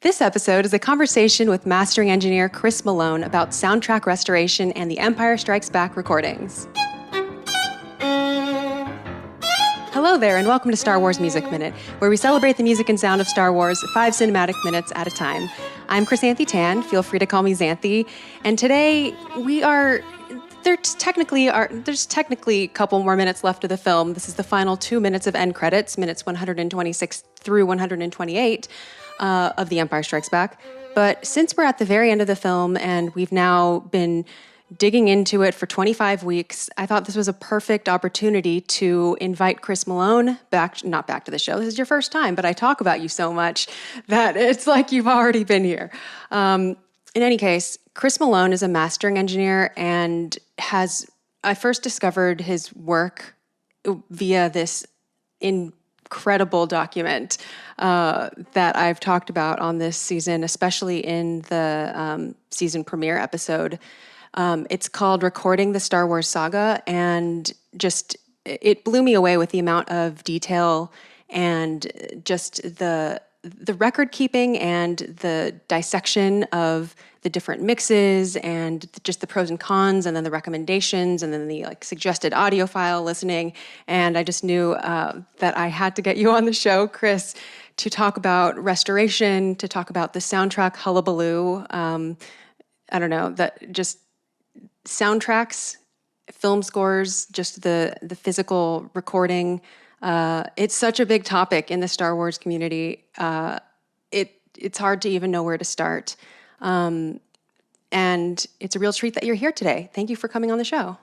This episode is a conversation with mastering engineer Chris Malone about soundtrack restoration and the Empire Strikes Back recordings. Hello there, and welcome to Star Wars Music Minute, where we celebrate the music and sound of Star Wars 5 cinematic minutes at a time. I'm Chrysanthi Tan, feel free to call me Xanthe, and today there's technically a couple more minutes left of the film. This is the final 2 minutes of end credits, minutes 126 through 128 of The Empire Strikes Back. But since we're at the very end of the film and we've now been digging into it for 25 weeks, I thought this was a perfect opportunity to invite Chris Malone not back to the show. This is your first time, but I talk about you so much that it's like you've already been here. In any case, Chris Malone is a mastering engineer and I first discovered his work via this incredible document that I've talked about on this season, especially in the season premiere episode. It's called Recording the Star Wars Saga, and just it blew me away with the amount of detail and just the record keeping and the dissection of the different mixes and just the pros and cons, and then the recommendations, and then the suggested audio file listening. And I just knew that I had to get you on the show, Chris, to talk about restoration, to talk about the soundtrack hullabaloo. I don't know, that just soundtracks, film scores, just the physical recording. It's such a big topic in the Star Wars community. It's hard to even know where to start. And it's a real treat that you're here today. Thank you for coming on the show.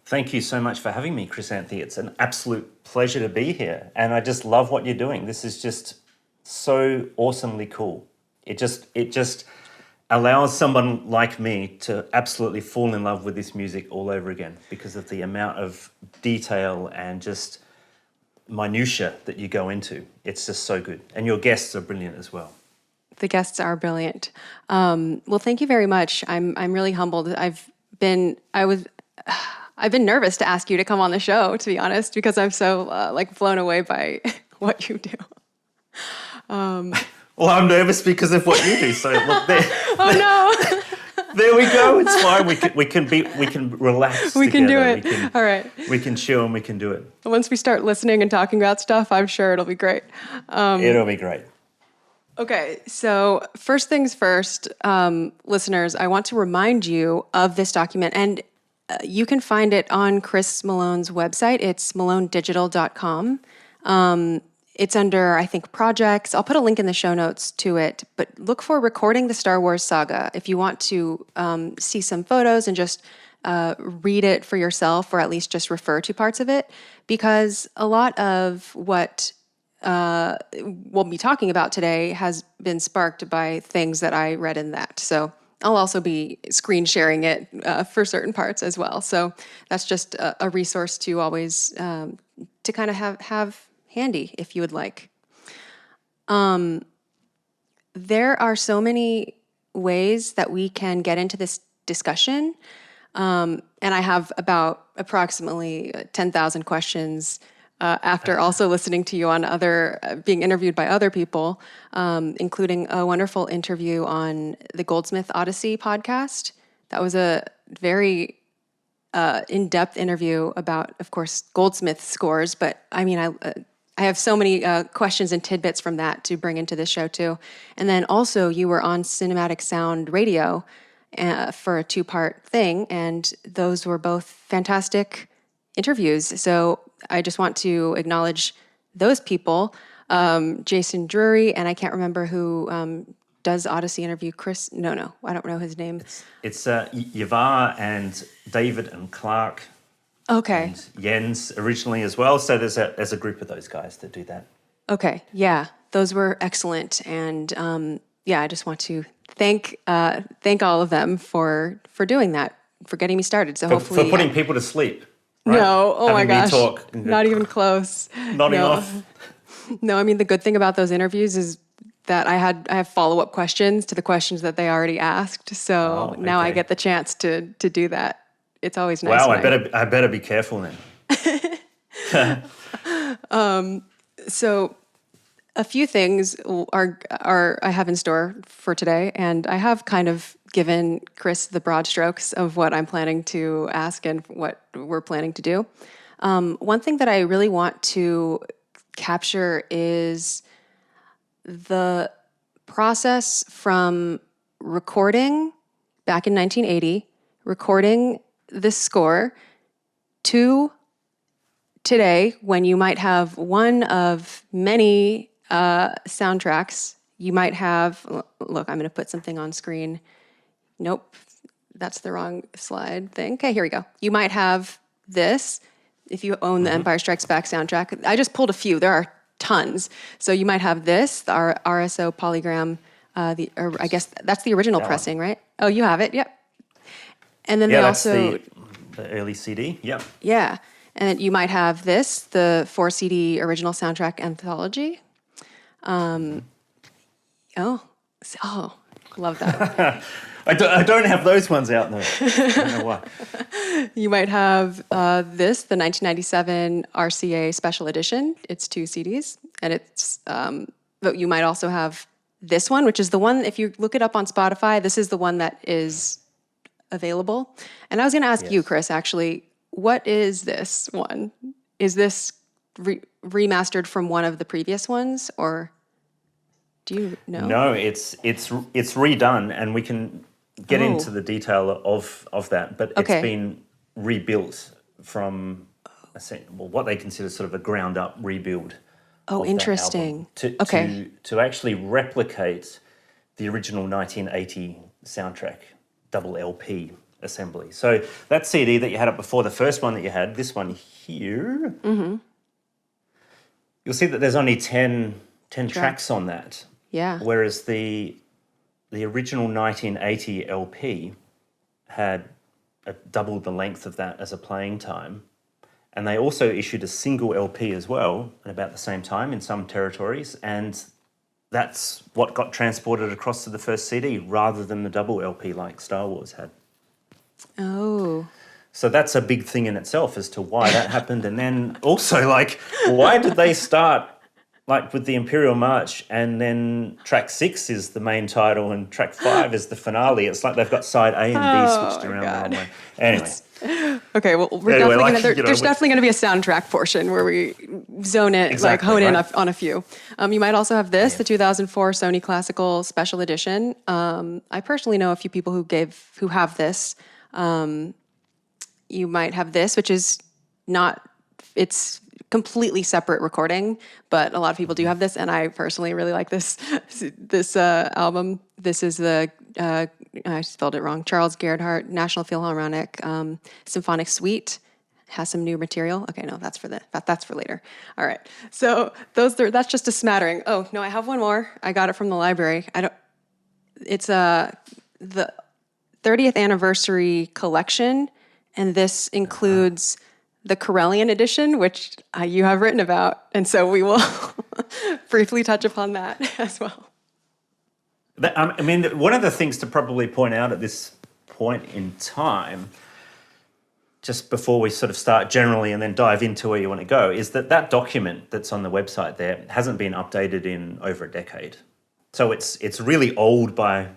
Thank you so much for having me, Chrysanthi. It's an absolute pleasure to be here. And I just love what you're doing. This is just so awesomely cool. It just allows someone like me to absolutely fall in love with this music all over again because of the amount of detail and just minutia that you go into. It's just so good. And your guests are brilliant as well. The guests are brilliant. Well, thank you very much. I'm really humbled. I've been nervous to ask you to come on the show, to be honest, because I'm so blown away by what you do. Well, I'm nervous because of what you do. So look there. Oh no. There we go. It's fine. We can relax. We can do together. it. All right. We can chill and we can do it. Once we start listening and talking about stuff, I'm sure it'll be great. It'll be great. Okay, so first things first, listeners, I want to remind you of this document, and you can find it on Chris Malone's website. It's malonedigital.com. It's under, I think, projects. I'll put a link in the show notes to it, but look for Recording the Star Wars Saga if you want to see some photos and just read it for yourself, or at least just refer to parts of it, because a lot of what we'll be talking about today has been sparked by things that I read in that. So I'll also be screen sharing it for certain parts as well. So that's just a resource to always to kind of have handy if you would like. There are so many ways that we can get into this discussion. And I have about approximately 10,000 questions after also listening to you on being interviewed by other people, including a wonderful interview on the Goldsmith Odyssey podcast. That was a very in-depth interview about, of course, Goldsmith scores, but I mean, I have so many questions and tidbits from that to bring into this show too. And then also you were on Cinematic Sound Radio for a 2-part thing, and those were both fantastic interviews. So I just want to acknowledge those people, Jason Drury, and I can't remember who does Odyssey interview. Chris? No, I don't know his name. It's Yavar and David and Clark. Okay. And Jens originally as well. So there's a group of those guys that do that. Okay, yeah, those were excellent, and I just want to thank all of them for doing that, for getting me started. So hopefully for putting people to sleep. Right? No, oh my gosh, talk. Not even close. Nodding off. No, I mean, the good thing about those interviews is that I have follow-up questions to the questions that they already asked. So now I get the chance to do that. It's always nice. Wow, I better be careful then. So a few things are I have in store for today, and I have kind of given Chris the broad strokes of what I'm planning to ask and what we're planning to do. One thing that I really want to capture is the process from recording back in 1980, recording this score, to today, when you might have one of many soundtracks. You might have, look, I'm going to put something on screen. Nope, that's the wrong slide thing. Okay, here we go. You might have this if you own the Empire Strikes Back soundtrack. I just pulled a few. There are tons. So you might have this, the RSO polygram. I guess that's the original pressing, right? Oh, you have it. Yep. And then they also the early CD. Yep. Yeah. And then you might have this, the 4 CD original soundtrack anthology. Love that. I don't have those ones out though. I don't know why. You might have this, the 1997 RCA Special Edition. It's 2 CDs, and it's. But you might also have this one, which is the one. If you look it up on Spotify, this is the one that is available. And I was going to ask you, Chris, actually, what is this one? Is this remastered from one of the previous ones, or do you know? No, it's redone, and we can get into the detail of that. But it's been rebuilt from what they consider sort of a ground up rebuild. Oh, interesting. To actually replicate the original 1980 soundtrack double LP assembly. So that CD that you had up before, the first one that you had, this one here, you'll see that there's only 10 tracks on that. Yeah. Whereas the original 1980 LP had double the length of that as a playing time. And they also issued a single LP as well at about the same time in some territories. And that's what got transported across to the first CD rather than the double LP like Star Wars had. Oh. So that's a big thing in itself as to why that happened. And then also, like, why did they start like with the Imperial March and then track 6 is the main title and track 5 is the finale? It's like they've got side A and B switched around the wrong way. Anyway. Okay, well, we're there's definitely going to be a soundtrack portion where we zone it, hone in on a few. You might also have this, the 2004 Sony Classical Special Edition. I personally know a few people who have this. You might have this, which is it's completely separate recording, but a lot of people do have this, and I personally really like this album. This is the I spelled it wrong. Charles Gerhardt National Philharmonic Symphonic Suite. Has some new material. Okay, no, that's for later. All right, so that's just a smattering. Oh no, I have one more. I got it from the library. It's the 30th anniversary collection, and this includes the Corellian edition, which you have written about, and so we will briefly touch upon that as well. I mean, one of the things to probably point out at this point in time, just before we sort of start generally and then dive into where you want to go, is that document that's on the website there hasn't been updated in over a decade. So it's really old by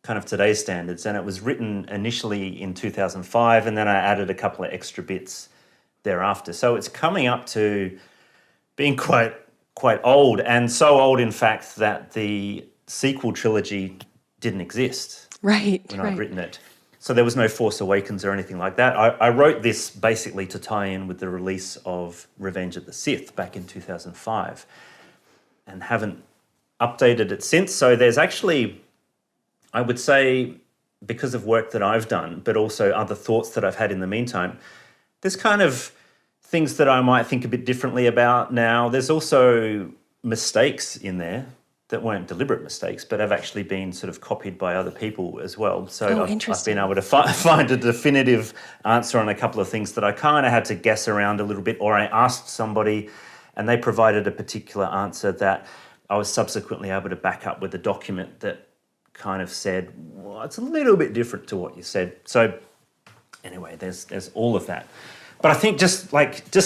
kind of today's standards, and it was written initially in 2005, and then I added a couple of extra bits thereafter. So it's coming up to being quite old, and so old, in fact, that the sequel trilogy didn't exist when I'd written it. So there was no Force Awakens or anything like that. I wrote this basically to tie in with the release of Revenge of the Sith back in 2005 and haven't updated it since. So there's actually, I would say, because of work that I've done, but also other thoughts that I've had in the meantime, there's kind of things that I might think a bit differently about now. There's also mistakes in there that weren't deliberate mistakes, but have actually been sort of copied by other people as well. So I've been able to find a definitive answer on a couple of things that I kind of had to guess around a little bit, or I asked somebody and they provided a particular answer that I was subsequently able to back up with a document that kind of said, well, it's a little bit different to what you said. So anyway, there's all of that. But I think just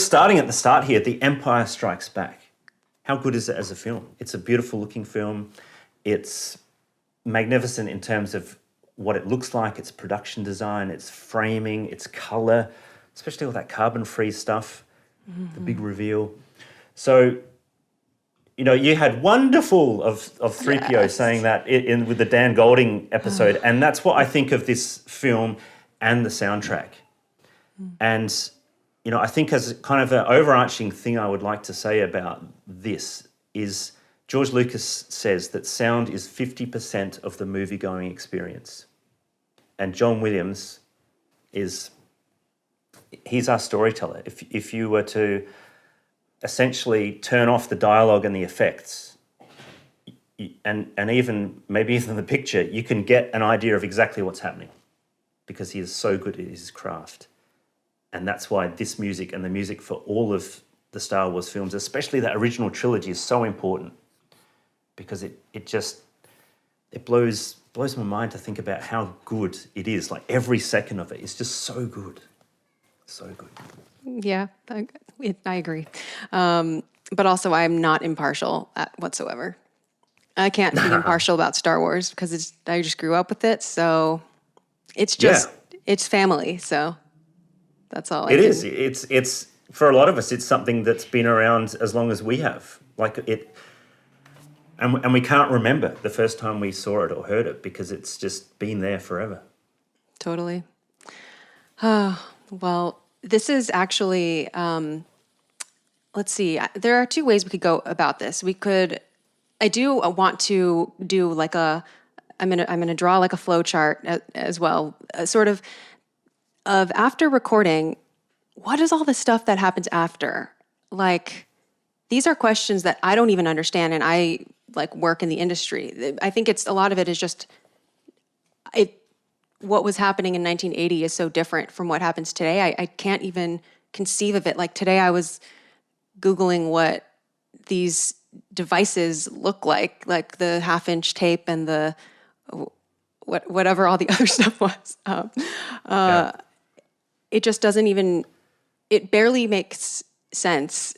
starting at the start here, The Empire Strikes Back. how good is it as a film? It's a beautiful looking film. It's magnificent in terms of what it looks like, its production design, its framing, its color, especially all that carbon-free stuff, the big reveal. So, you know, you had wonderful of 3PO saying that with the Dan Golding episode, and that's what I think of this film and the soundtrack. And, you know, I think as kind of an overarching thing I would like to say about this is George Lucas says that sound is 50% of the movie-going experience. And John Williams he's our storyteller. If you were to essentially turn off the dialogue and the effects, and even maybe even the picture, you can get an idea of exactly what's happening because he is so good at his craft. And that's why this music and the music for all of the Star Wars films, especially that original trilogy, is so important because it blows my mind to think about how good it is. Like every second of it is just so good. So good. Yeah, I agree. But also, I'm not impartial whatsoever. I can't be impartial about Star Wars because I just grew up with it. So it's just, it's family. So that's all it is. It's for a lot of us, it's something that's been around as long as we have. Like it, and we can't remember the first time we saw it or heard it because it's just been there forever. Totally. Well, this is actually, let's see, there are two ways we could go about this. I do want to do like I'm gonna draw like a flow chart as well, sort of after recording, what is all the stuff that happens after? Like, these are questions that I don't even understand, and I like work in the industry. I think a lot of it is just, what was happening in 1980 is so different from what happens today. I can't even conceive of it. Like today I was Googling what these devices look like the 1/2-inch tape and the whatever all the other stuff was. It just doesn't even, it barely makes sense.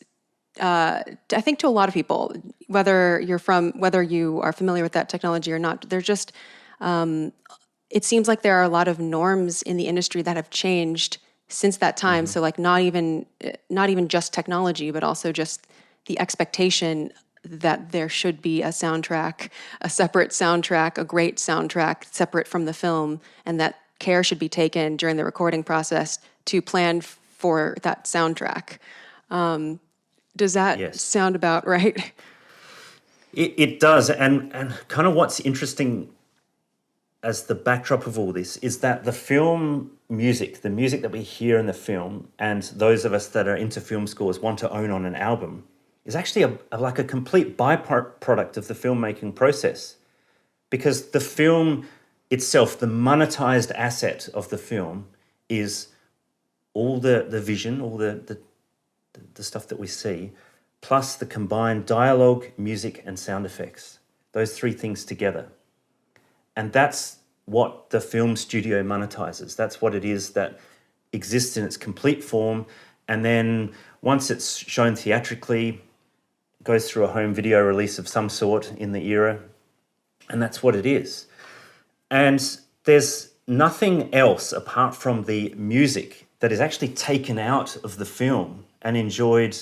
I think to a lot of people, whether you are familiar with that technology or not, they're just, it seems like there are a lot of norms in the industry that have changed since that time. Mm-hmm. So like not even just technology, but also just the expectation that there should be a soundtrack, a separate soundtrack, a great soundtrack separate from the film, and that care should be taken during the recording process to plan for that soundtrack. Does that sound about right? It does. And kind of what's interesting as the backdrop of all this is that the film music, the music that we hear in the film, and those of us that are into film scores want to own on an album, is actually like a complete byproduct of the filmmaking process. Because the film itself, the monetized asset of the film, is all the vision, all the stuff that we see, plus the combined dialogue, music, and sound effects. Those three things together. And that's what the film studio monetizes. That's what it is that exists in its complete form. And then once it's shown theatrically, goes through a home video release of some sort in the era. And that's what it is. And there's nothing else apart from the music that is actually taken out of the film and enjoyed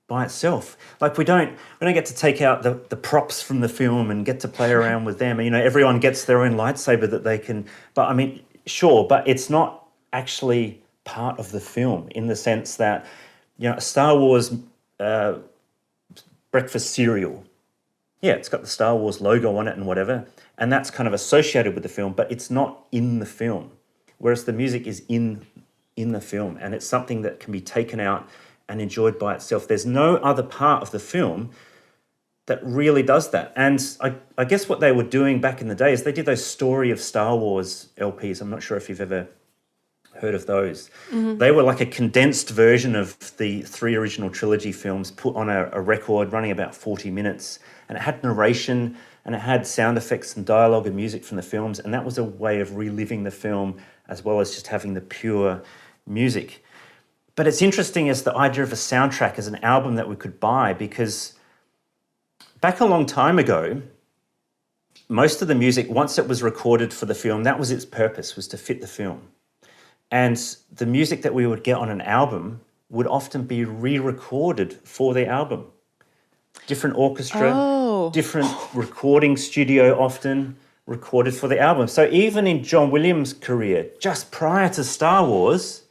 by itself. Like we don't get to take out the props from the film and get to play around with them. You know, everyone gets their own lightsaber that they can, but I mean, sure, but it's not actually part of the film in the sense that, you know, a Star Wars breakfast cereal, yeah, it's got the Star Wars logo on it and whatever, and that's kind of associated with the film, but it's not in the film. Whereas the music is in the film, and it's something that can be taken out and enjoyed by itself. There's no other part of the film that really does that. And I guess what they were doing back in the day is they did those Story of Star Wars LPs. I'm not sure if you've ever heard of those. Mm-hmm. They were like a condensed version of the 3 original trilogy films put on a record running about 40 minutes. And it had narration and it had sound effects and dialogue and music from the films. And that was a way of reliving the film as well as just having the pure music. But it's interesting as the idea of a soundtrack as an album that we could buy, because back a long time ago, most of the music, once it was recorded for the film, that was its purpose, was to fit the film. And the music that we would get on an album would often be re-recorded for the album. Different orchestra, different recording studio often recorded for the album. So even in John Williams' career, just prior to Star Wars,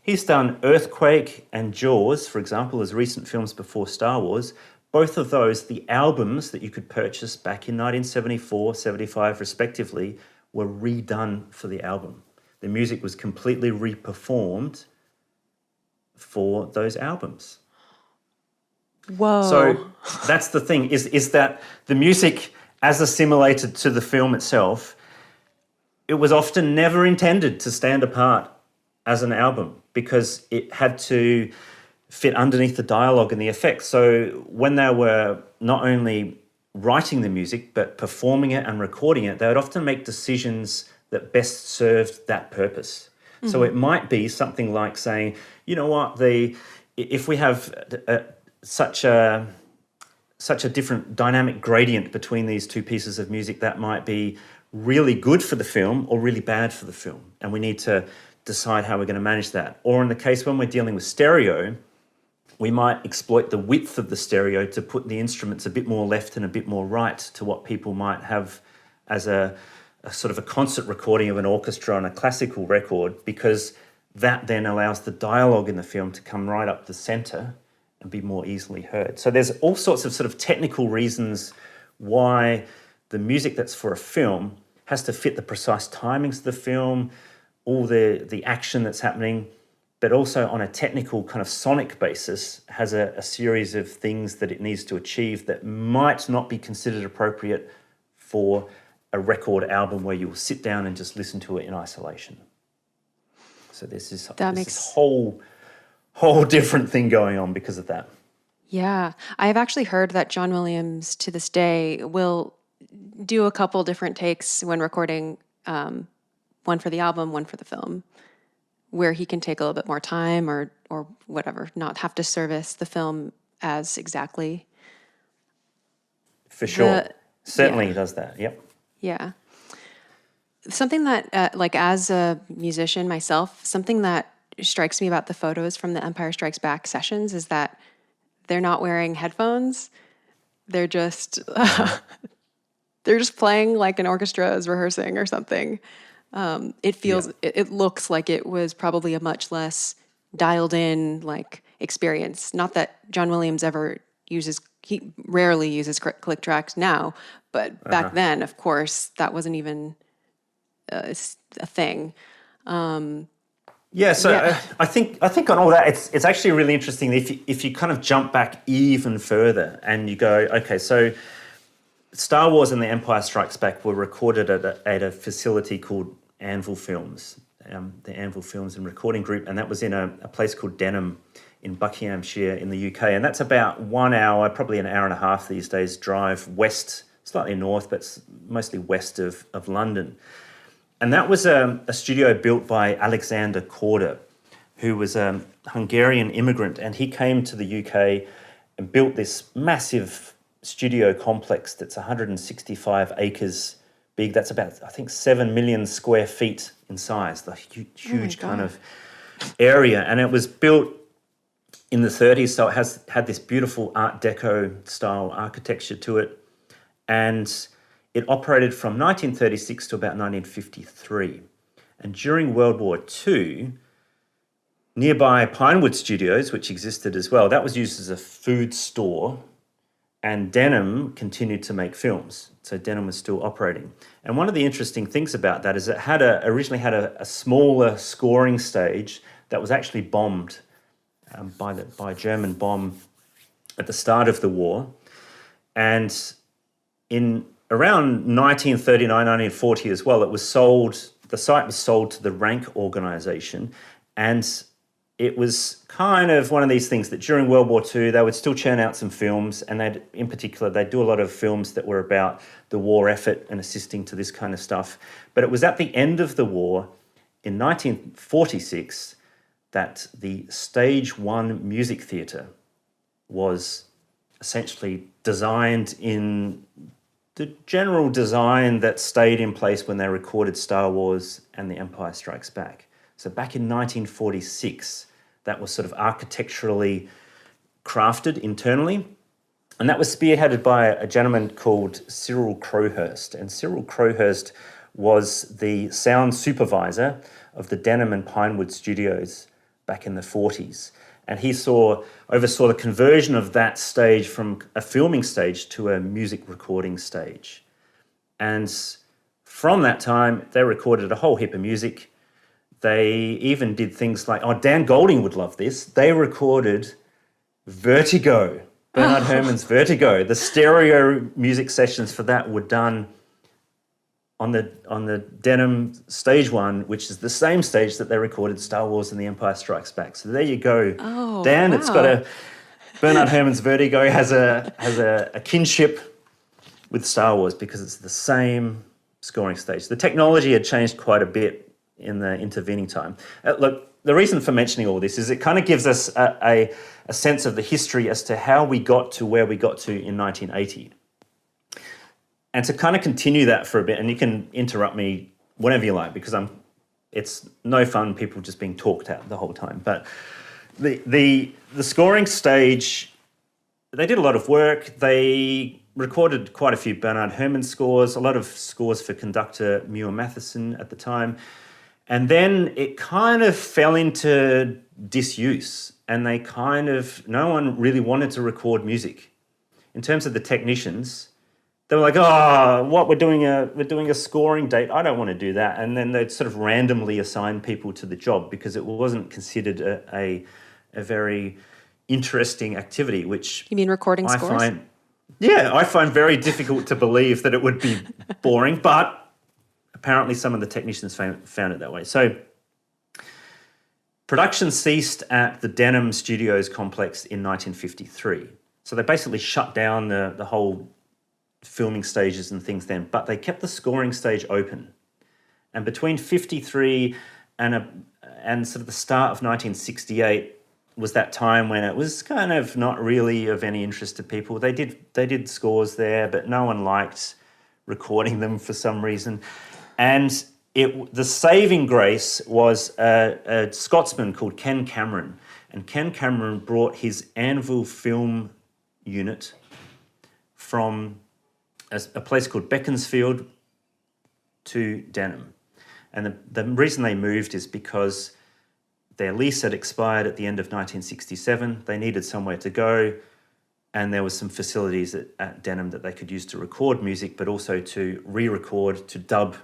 he's done Earthquake and Jaws, for example, as recent films before Star Wars. Both of those, the albums that you could purchase back in 1974, 75 respectively, were redone for the album. The music was completely re-performed for those albums. Whoa. So that's the thing, is that the music, as assimilated to the film itself, it was often never intended to stand apart as an album because it had to fit underneath the dialogue and the effects. So when they were not only writing the music, but performing it and recording it, they would often make decisions that best served that purpose. Mm-hmm. So it might be something like saying, you know what, if we have such a different dynamic gradient between these two pieces of music, that might be really good for the film or really bad for the film. And we need to decide how we're going to manage that. Or in the case when we're dealing with stereo, we might exploit the width of the stereo to put the instruments a bit more left and a bit more right to what people might have as a sort of a concert recording of an orchestra on a classical record, because that then allows the dialogue in the film to come right up the center and be more easily heard. So there's all sorts of sort of technical reasons why the music that's for a film has to fit the precise timings of the film, all the action that's happening, but also on a technical kind of sonic basis has a series of things that it needs to achieve that might not be considered appropriate for a record album where you'll sit down and just listen to it in isolation. So there's this whole different thing going on because of that. Yeah. I have actually heard that John Williams to this day will do a couple different takes when recording, one for the album, one for the film, where he can take a little bit more time or whatever, not have to service the film as exactly. For sure. Certainly he does that. Yep. Yeah. Something that, like as a musician myself, something that strikes me about the photos from the Empire Strikes Back sessions is that they're not wearing headphones. They're just they're just playing like an orchestra is rehearsing or something. It feels, it looks like it was probably a much less dialed in like experience. Not that John Williams he rarely uses click tracks now, but back then, of course, that wasn't even a thing. I think on all that, it's actually really interesting if you kind of jump back even further and you go, okay, so Star Wars and The Empire Strikes Back were recorded at a facility called Anvil Films, the Anvil Films and Recording Group, and that was in a place called Denham in Buckinghamshire in the UK, and that's about 1 hour, probably an hour and a half these days, drive west, slightly north, but mostly west of London. And that was a studio built by Alexander Korda, who was a Hungarian immigrant, and he came to the UK and built this massive studio complex that's 165 acres big. That's about, I think, 7 million square feet in size, the huge kind of area. And it was built in the 30s, so it had this beautiful Art Deco style architecture to it. And it operated from 1936 to about 1953. And during World War II, nearby Pinewood Studios, which existed as well, that was used as a food store, and Denham continued to make films. So Denham was still operating. And one of the interesting things about that is it originally had a smaller scoring stage that was actually bombed by a German bomb at the start of the war. And in around 1939, 1940 as well, the site was sold to the Rank Organisation, and it was kind of one of these things that during World War II, they would still churn out some films, and they'd do a lot of films that were about the war effort and assisting to this kind of stuff. But it was at the end of the war, in 1946, that the Stage 1 Music Theatre was essentially designed in the general design that stayed in place when they recorded Star Wars and The Empire Strikes Back. So back in 1946, that was sort of architecturally crafted internally. And that was spearheaded by a gentleman called Cyril Crowhurst. And Cyril Crowhurst was the sound supervisor of the Denham and Pinewood studios back in the 40s. And he oversaw the conversion of that stage from a filming stage to a music recording stage. And from that time, they recorded a whole heap of music. They even did things like, Dan Golding would love this. They recorded Vertigo, Bernard Herrmann's Vertigo. The stereo music sessions for that were done on the Denham stage one, which is the same stage that they recorded Star Wars and The Empire Strikes Back. So there you go, Dan. Wow. It's got Bernard Herrmann's Vertigo has a kinship with Star Wars because it's the same scoring stage. The technology had changed quite a bit in the intervening time. Look, the reason for mentioning all this is it kind of gives us a sense of the history as to how we got to where we got to in 1980. And to kind of continue that for a bit, and you can interrupt me whenever you like, because it's no fun people just being talked at the whole time. But the scoring stage, they did a lot of work. They recorded quite a few Bernard Herrmann scores, a lot of scores for conductor Muir Matheson at the time. And then it kind of fell into disuse, and no one really wanted to record music. In terms of the technicians, they were like, what, we're doing a scoring date. I don't want to do that. And then they'd sort of randomly assign people to the job because it wasn't considered a very interesting activity, which You mean recording scores? I find very difficult to believe that it would be boring, but apparently some of the technicians found it that way. So production ceased at the Denham Studios complex in 1953. So they basically shut down the whole filming stages and things then, but they kept the scoring stage open. And between 53 and sort of the start of 1968 was that time when it was kind of not really of any interest to people. They did scores there, but no one liked recording them for some reason. And the saving grace was a Scotsman called Ken Cameron. And Ken Cameron brought his Anvil film unit from a place called Beaconsfield to Denham. And the reason they moved is because their lease had expired at the end of 1967. They needed somewhere to go, and there was some facilities at Denham that they could use to record music, but also to re-record, to dub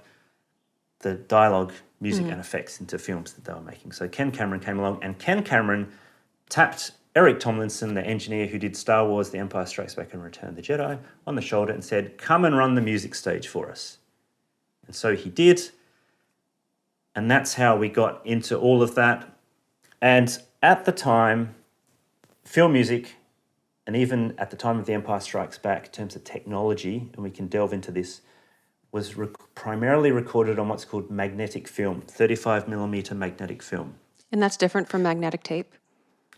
the dialogue, music and effects into films that they were making. So Ken Cameron came along, and Ken Cameron tapped Eric Tomlinson, the engineer who did Star Wars, The Empire Strikes Back and Return of the Jedi, on the shoulder and said, come and run the music stage for us. And so he did. And that's how we got into all of that. And at the time, film music, and even at the time of The Empire Strikes Back, in terms of technology, and we can delve into this, was primarily recorded on what's called magnetic film, 35mm magnetic film. And that's different from magnetic tape?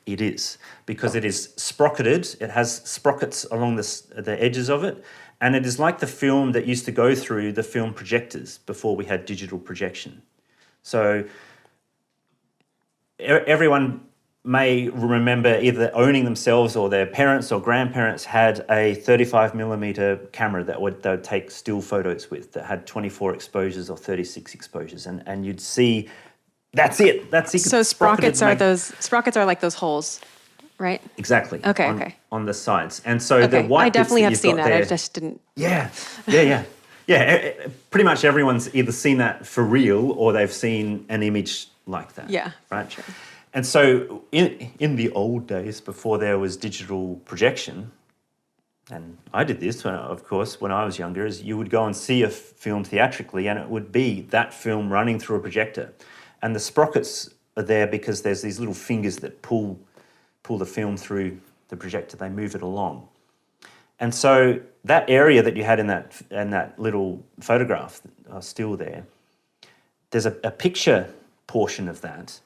It is, because it is sprocketed. It has sprockets along the edges of it. And it is like the film that used to go through the film projectors before we had digital projection. So everyone may remember either owning themselves or their parents or grandparents had a 35mm camera that they would take still photos with that had 24 exposures or 36 exposures. And you'd see... That's it. So sprockets are like those holes, right? Exactly. Okay. On the sides. And so the white I definitely have seen that. There, I just didn't. Yeah. Pretty much everyone's either seen that for real or they've seen an image like that. Yeah. Right. Sure. And so in the old days, before there was digital projection, and I did this, when I was younger, is you would go and see a film theatrically and it would be that film running through a projector. And the sprockets are there because there's these little fingers that pull the film through the projector. They move it along. And so that area that you had in that little photograph still there, there's a picture portion of that.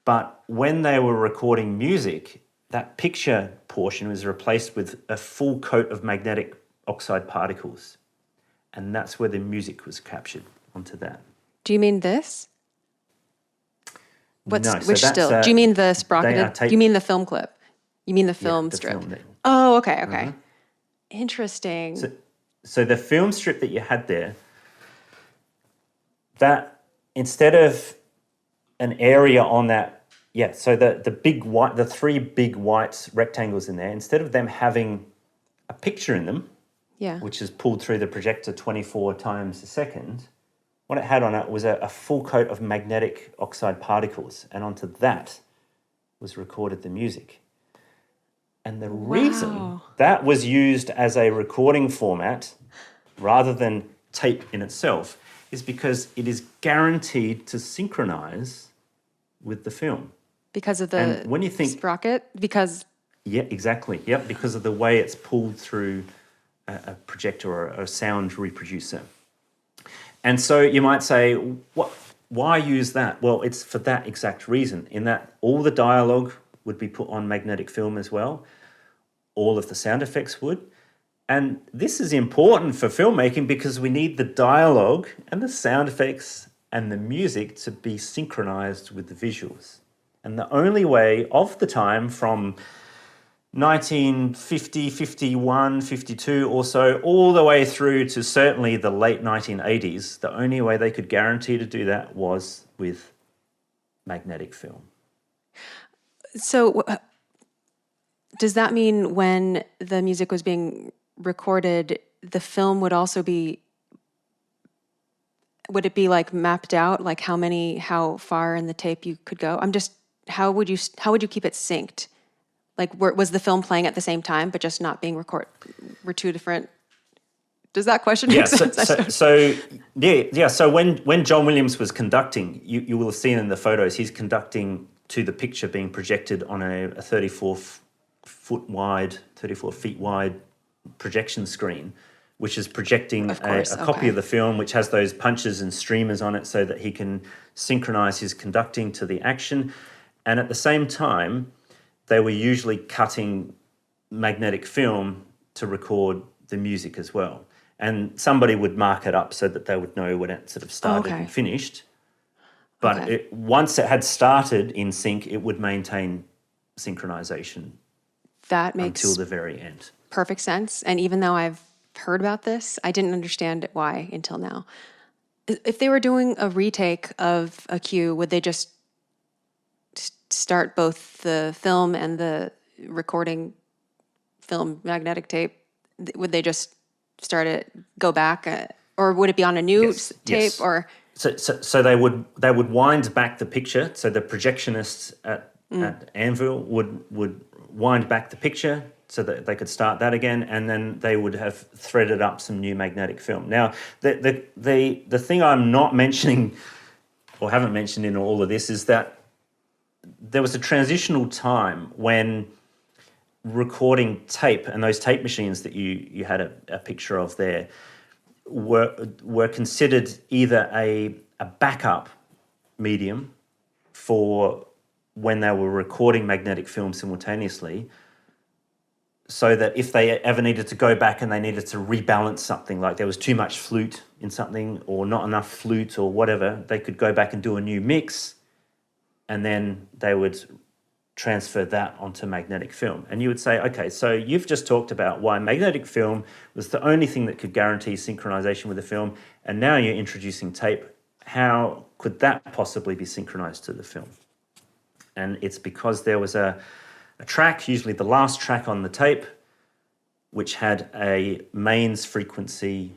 But when they were recording music, that picture portion was replaced with a full coat of magnetic oxide particles. And that's where the music was captured onto that. Do you mean this? No, so which that's, still? Do you mean the they are sprocketed? tape- Do you mean the film clip? You mean the film the strip? film that- Oh, okay. Interesting. So the film strip that you had there, that instead of an area on that, so the three big white rectangles in there, instead of them having a picture in them, which is pulled through the projector 24 times a second, what it had on it was a full coat of magnetic oxide particles, and onto that was recorded the music. And the reason that was used as a recording format rather than tape in itself is because it is guaranteed to synchronize with the film. Because of the and when you think, sprocket? Because... Yeah, exactly. Yep, because of the way it's pulled through a projector or a sound reproducer. And so you might say, why use that? Well, it's for that exact reason, in that all the dialogue would be put on magnetic film as well. All of the sound effects would. And this is important for filmmaking because we need the dialogue and the sound effects and the music to be synchronized with the visuals. And the only way of the time from 1950, 51, 52 or so, all the way through to certainly the late 1980s, the only way they could guarantee to do that was with magnetic film. So does that mean when the music was being recorded, the film would also be, would it be like mapped out, like how far in the tape you could go? How would you keep it synced? Like, was the film playing at the same time, but just not being recorded? Were two different... Does that question make sense? So when John Williams was conducting, you will have seen in the photos, he's conducting to the picture being projected on a 34 feet wide projection screen, which is projecting a copy of the film, which has those punches and streamers on it so that he can synchronize his conducting to the action. And at the same time, they were usually cutting magnetic film to record the music as well. And somebody would mark it up so that they would know when it sort of started and finished. But once it had started in sync, it would maintain synchronization until the very end. Perfect sense. And even though I've heard about this, I didn't understand why until now. If they were doing a retake of a cue, would they just start both the film and the recording film magnetic tape? Would they just go back, or would it be on a new tape? Yes. Or so they would wind back the picture. So the projectionists at Anvil would wind back the picture so that they could start that again, and then they would have threaded up some new magnetic film. Now, the thing I'm not mentioning or haven't mentioned in all of this is that there was a transitional time when recording tape, and those tape machines that you had a picture of there, were considered either a backup medium for when they were recording magnetic film simultaneously, so that if they ever needed to go back and they needed to rebalance something, like there was too much flute in something or not enough flute or whatever, they could go back and do a new mix, and then they would transfer that onto magnetic film. And you would say, okay, so you've just talked about why magnetic film was the only thing that could guarantee synchronization with the film, and now you're introducing tape. How could that possibly be synchronized to the film? And it's because there was a track, usually the last track on the tape, which had a mains frequency,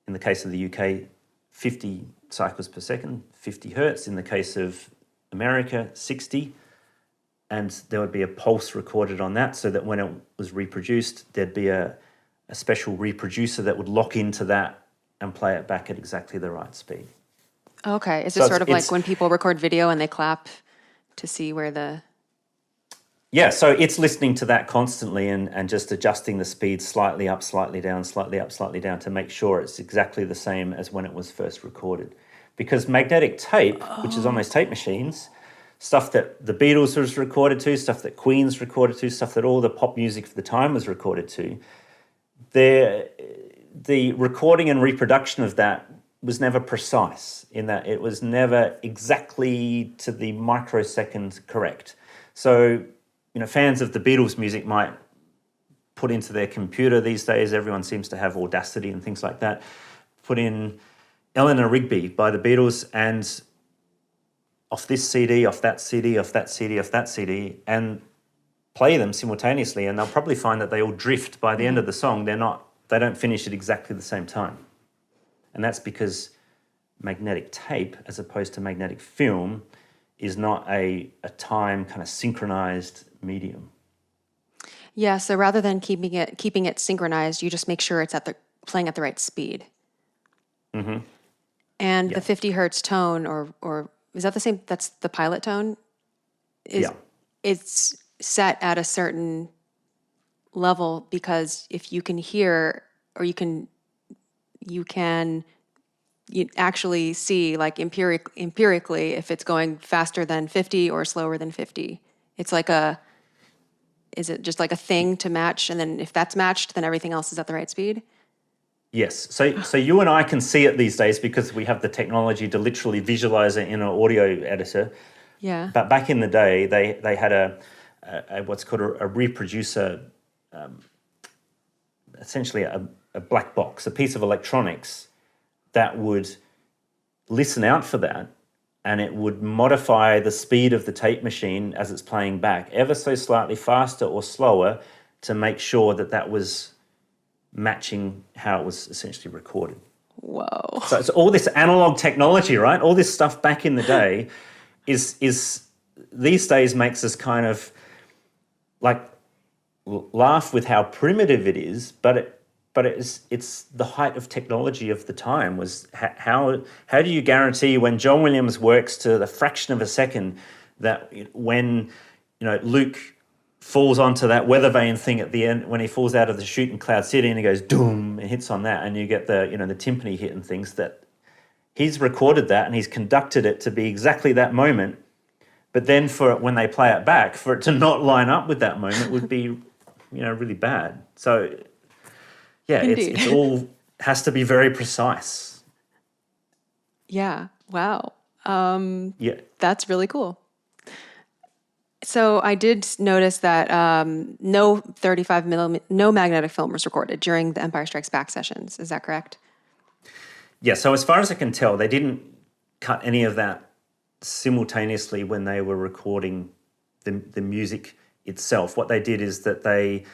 in the case of the UK, 50 cycles per second, 50 hertz. In the case of America, 60. And there would be a pulse recorded on that so that when it was reproduced, there'd be a special reproducer that would lock into that and play it back at exactly the right speed. Okay. Is it sort of like when people record video and they clap to see where the... Yeah, so it's listening to that constantly and just adjusting the speed slightly up, slightly down, slightly up, slightly down to make sure it's exactly the same as when it was first recorded. Because magnetic tape, which is on those tape machines, stuff that the Beatles was recorded to, stuff that Queen's recorded to, stuff that all the pop music of the time was recorded to, the recording and reproduction of that was never precise, in that it was never exactly to the microsecond correct. So, fans of the Beatles music might put into their computer these days, everyone seems to have Audacity and things like that, put in Eleanor Rigby by the Beatles and off this CD, off that CD, off that CD, off that CD, and play them simultaneously, and they'll probably find that they all drift by the end of the song. They don't finish at exactly the same time. And that's because magnetic tape, as opposed to magnetic film, is not a time kind of synchronized medium. Yeah, so rather than keeping it synchronized, you just make sure it's playing at the right speed. Mm-hmm. And the 50 hertz tone, or is that the same? That's the pilot tone. It's set at a certain level because if you can hear, or you can actually see, like empirically, if it's going faster than 50 or slower than 50. It's like is it just like a thing to match? And then if that's matched, then everything else is at the right speed? Yes. So you and I can see it these days because we have the technology to literally visualize it in an audio editor. Yeah. But back in the day, they had a what's called a reproducer, essentially a black box, a piece of electronics that would listen out for that, and it would modify the speed of the tape machine as it's playing back ever so slightly faster or slower to make sure that was matching how it was essentially recorded. Whoa. So it's all this analog technology, right? All this stuff back in the day is these days makes us kind of like laugh with how primitive it is, but it's the height of technology of the time. Was how do you guarantee when John Williams works to the fraction of a second that when Luke falls onto that weather vane thing at the end, when he falls out of the chute in Cloud City and he goes doom and hits on that, and you get the the timpani hit and things, that he's recorded that and he's conducted it to be exactly that moment. But then for when they play it back, for it to not line up with that moment would be really bad. So yeah, it's all has to be very precise. Yeah. Wow. Yeah. That's really cool. So I did notice that no 35mm, no magnetic film was recorded during the Empire Strikes Back sessions. Is that correct? Yeah. So as far as I can tell, they didn't cut any of that simultaneously when they were recording the music itself. What they did is that they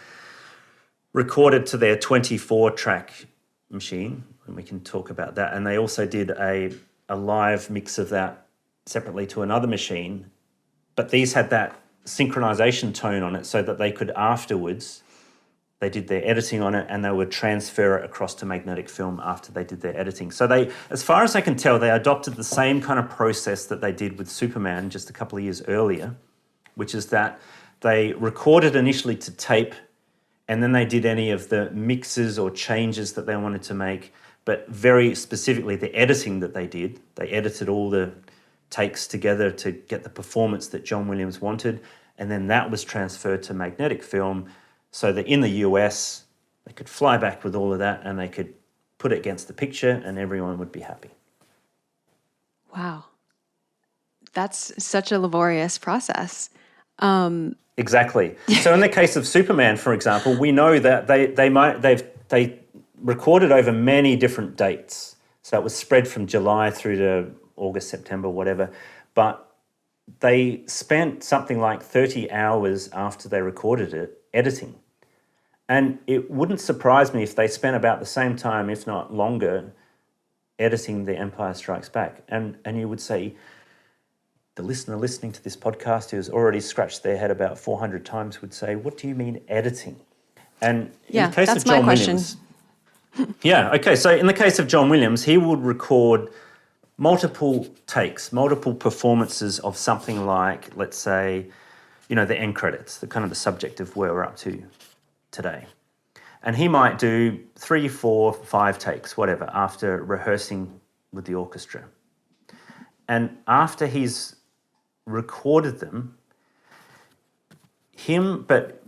recorded to their 24-track machine, and we can talk about that. And they also did a live mix of that separately to another machine. But these had that synchronization tone on it so that they could afterwards, they did their editing on it and they would transfer it across to magnetic film after they did their editing. So they, as far as I can tell, they adopted the same kind of process that they did with Superman just a couple of years earlier, which is that they recorded initially to tape, and then they did any of the mixes or changes that they wanted to make. But very specifically, the editing that they did, they edited all the takes together to get the performance that John Williams wanted, and then that was transferred to magnetic film so that in the US, they could fly back with all of that and they could put it against the picture and everyone would be happy. Wow. That's such a laborious process. Exactly. So in the case of Superman, for example, we know that they recorded over many different dates. So it was spread from July through to August, September, whatever. But they spent something like 30 hours after they recorded it editing. And it wouldn't surprise me if they spent about the same time, if not longer, editing The Empire Strikes Back. And you would say, the listener listening to this podcast who's already scratched their head about 400 times would say, what do you mean editing? And in the case of John Williams, yeah, okay. So in the case of John Williams, he would record multiple takes, multiple performances of something like, let's say, the end credits, the kind of the subject of where we're up to today. And he might do 3, 4, 5 takes, whatever, after rehearsing with the orchestra. And after he's recorded them, him, but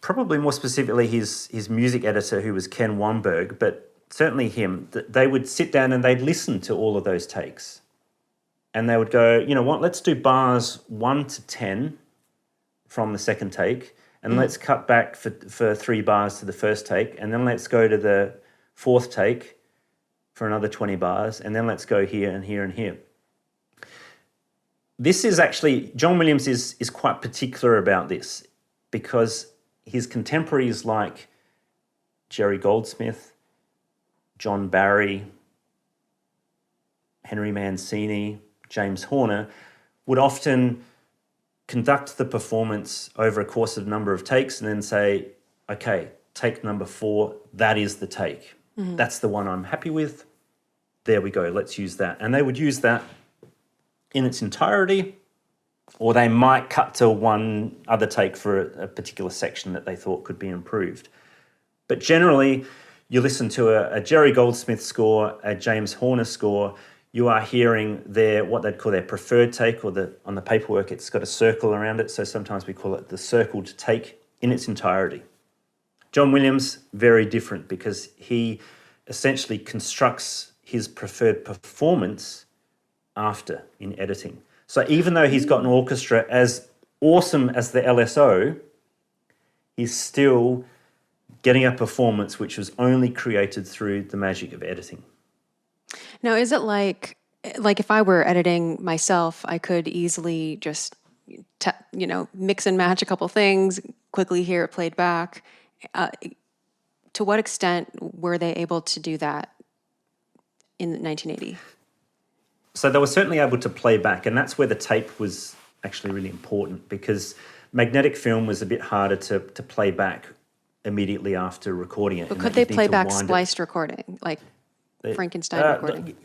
probably more specifically his music editor, who was Ken Wannberg, but certainly him, they would sit down and they'd listen to all of those takes. And they would go, you know what, let's do bars 1 to 10 from the second take, and let's cut back for 3 bars to the first take, and then let's go to the fourth take for another 20 bars, and then let's go here and here and here. This is actually, John Williams is quite particular about this, because his contemporaries like Jerry Goldsmith, John Barry, Henry Mancini, James Horner would often conduct the performance over a course of a number of takes and then say, okay, take number 4, that is the take. That's the one I'm happy with. There we go, let's use that. And they would use that in its entirety, or they might cut to one other take for a particular section that they thought could be improved. But generally, you listen to a Jerry Goldsmith score, a James Horner score, you are hearing what they'd call their preferred take, or on the paperwork it's got a circle around it, so sometimes we call it the circled take in its entirety. John Williams, very different, because he essentially constructs his preferred performance after in editing. So even though he's got an orchestra as awesome as the LSO, he's still getting a performance which was only created through the magic of editing. Now, is it like if I were editing myself, I could easily just, mix and match a couple things, quickly hear it played back. To what extent were they able to do that in 1980? So they were certainly able to play back, and that's where the tape was actually really important, because magnetic film was a bit harder to play back immediately after recording it. But could they play back spliced recording, like Frankenstein recording?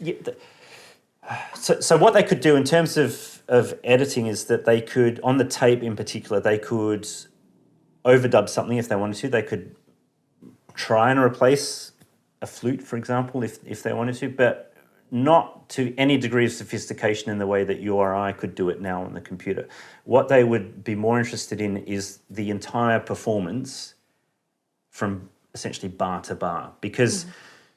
So what they could do in terms of editing is that they could, on the tape in particular, they could overdub something if they wanted to. They could try and replace a flute, for example, if they wanted to, but not to any degree of sophistication in the way that you or I could do it now on the computer. What they would be more interested in is the entire performance from essentially bar to bar, because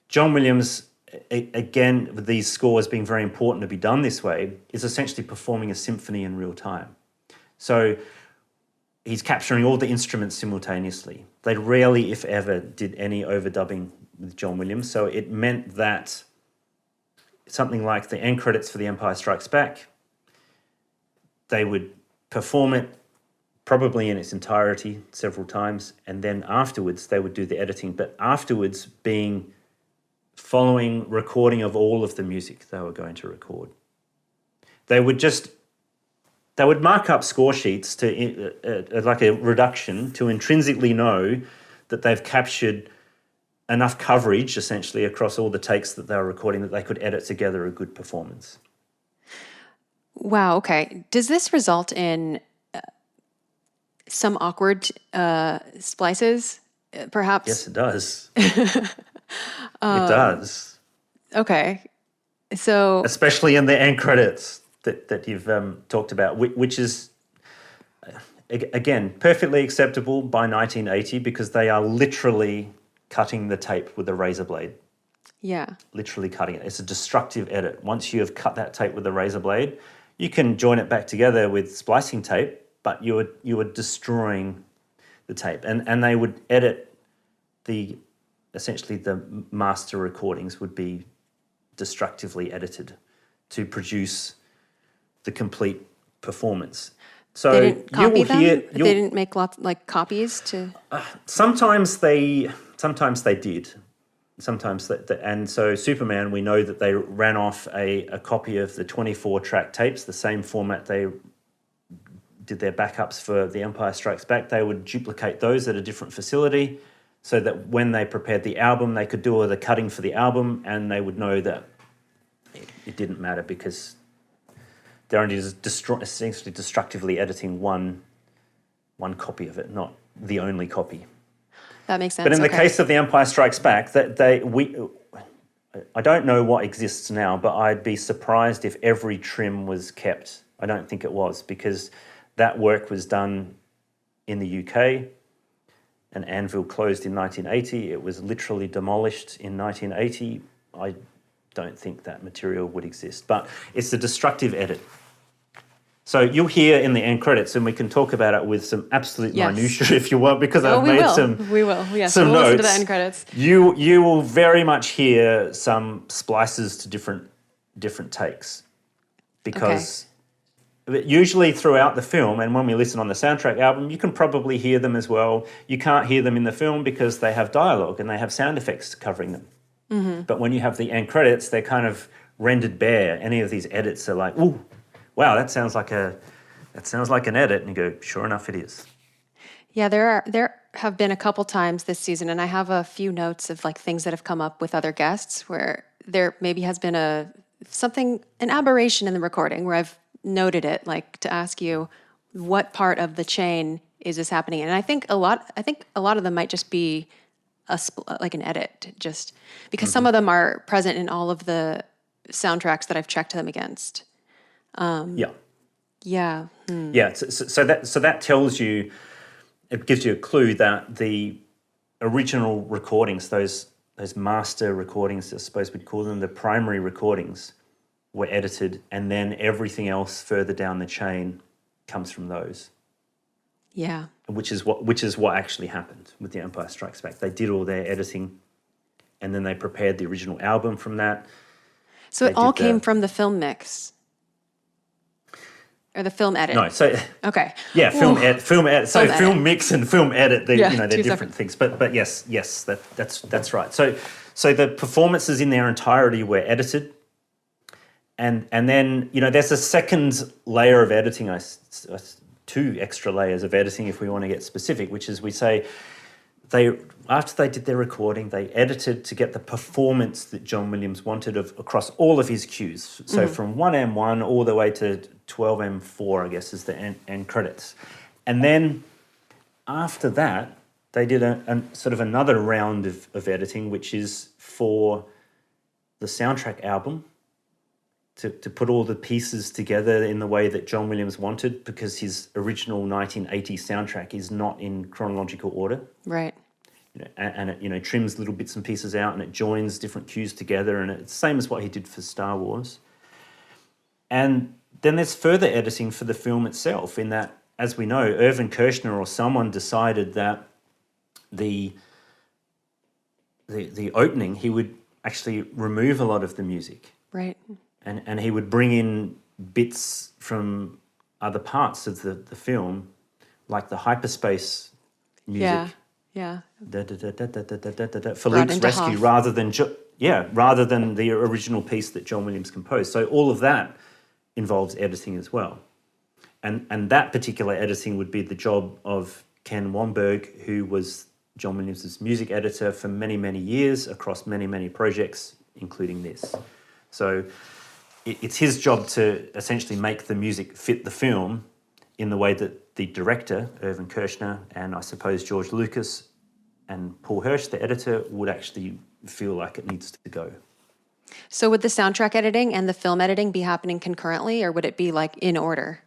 John Williams, again, with these scores being very important to be done this way, is essentially performing a symphony in real time. So he's capturing all the instruments simultaneously. They rarely, if ever, did any overdubbing with John Williams. So it meant that something like the end credits for The Empire Strikes Back, they would perform it probably in its entirety several times, and then afterwards they would do the editing, but afterwards being following recording of all of the music they were going to record. They would mark up score sheets to like a reduction to intrinsically know that they've captured enough coverage essentially across all the takes that they were recording that they could edit together a good performance. Wow, okay. Does this result in some awkward splices, perhaps? Yes, it does. It does. Okay. So especially in the end credits that you've talked about, which is, again, perfectly acceptable by 1980 because they are literally cutting the tape with a razor blade. Yeah. Literally cutting it. It's a destructive edit. Once you have cut that tape with a razor blade, you can join it back together with splicing tape, but you are destroying the tape. And they would edit essentially the master recordings would be destructively edited to produce the complete performance. So they didn't copy you will hear, them? They didn't make lots like copies to. Sometimes they did. Sometimes and so Superman, we know that they ran off a copy of the 24-track tapes, the same format they did their backups for The Empire Strikes Back. They would duplicate those at a different facility so that when they prepared the album, they could do all the cutting for the album and they would know that it didn't matter because they're only essentially destructively editing one copy of it, not the only copy. That makes sense. But in the case of The Empire Strikes Back, I don't know what exists now, but I'd be surprised if every trim was kept. I don't think it was, because that work was done in the UK, and Anvil closed in 1980. It was literally demolished in 1980. I don't think that material would exist, but it's a destructive edit. So you'll hear in the end credits, and we can talk about it with some absolute minutiae if you want, because I've made some notes. We'll listen to the end credits. You will very much hear some splices to different takes, because usually throughout the film, and when we listen on the soundtrack album, you can probably hear them as well. You can't hear them in the film because they have dialogue and they have sound effects covering them. Mm-hmm. But when you have the end credits, they're kind of rendered bare. Any of these edits are like, ooh, wow, that sounds like an edit, and you go, sure enough, it is. Yeah, there have been a couple times this season, and I have a few notes of like things that have come up with other guests where there maybe has been an aberration in the recording where I've noted it, like to ask you what part of the chain is this happening in. And I think a lot of them might just be like an edit, just because some of them are present in all of the soundtracks that I've checked them against. Yeah. Yeah. So that tells you, it gives you a clue that the original recordings, those master recordings, I suppose we'd call them, the primary recordings, were edited, and then everything else further down the chain comes from those. Yeah. Which is what actually happened with The Empire Strikes Back. They did all their editing, and then they prepared the original album from that. So it all came from the film mix. Or the film edit. No, so okay. Yeah, film edit. So film edit. Mix and film edit, they're different separate things. But yes, that's right. So the performances in their entirety were edited, and then there's a second layer of editing, two extra layers of editing if we want to get specific, which is we say after they did their recording, they edited to get the performance that John Williams wanted across all of his cues. So from 1M1 all the way to 12M4, I guess, is the end credits. And then after that, they did a sort of another round of editing, which is for the soundtrack album, to put all the pieces together in the way that John Williams wanted, because his original 1980 soundtrack is not in chronological order. Right. And it trims little bits and pieces out, and it joins different cues together, and it's the same as what he did for Star Wars. And then there's further editing for the film itself, in that, as we know, Irvin Kershner or someone decided that the opening, he would actually remove a lot of the music. Right. And he would bring in bits from other parts of the film, like the Hyperspace music. Yeah. For Luke's rescue, rather than the original piece that John Williams composed. So all of that involves editing as well. And that particular editing would be the job of Ken Wannberg, who was John Williams' music editor for many, many years across many, many projects, including this. So it's his job to essentially make the music fit the film in the way that the director, Irvin Kershner, and I suppose George Lucas and Paul Hirsch, the editor, would actually feel like it needs to go. So would the soundtrack editing and the film editing be happening concurrently, or would it be like in order?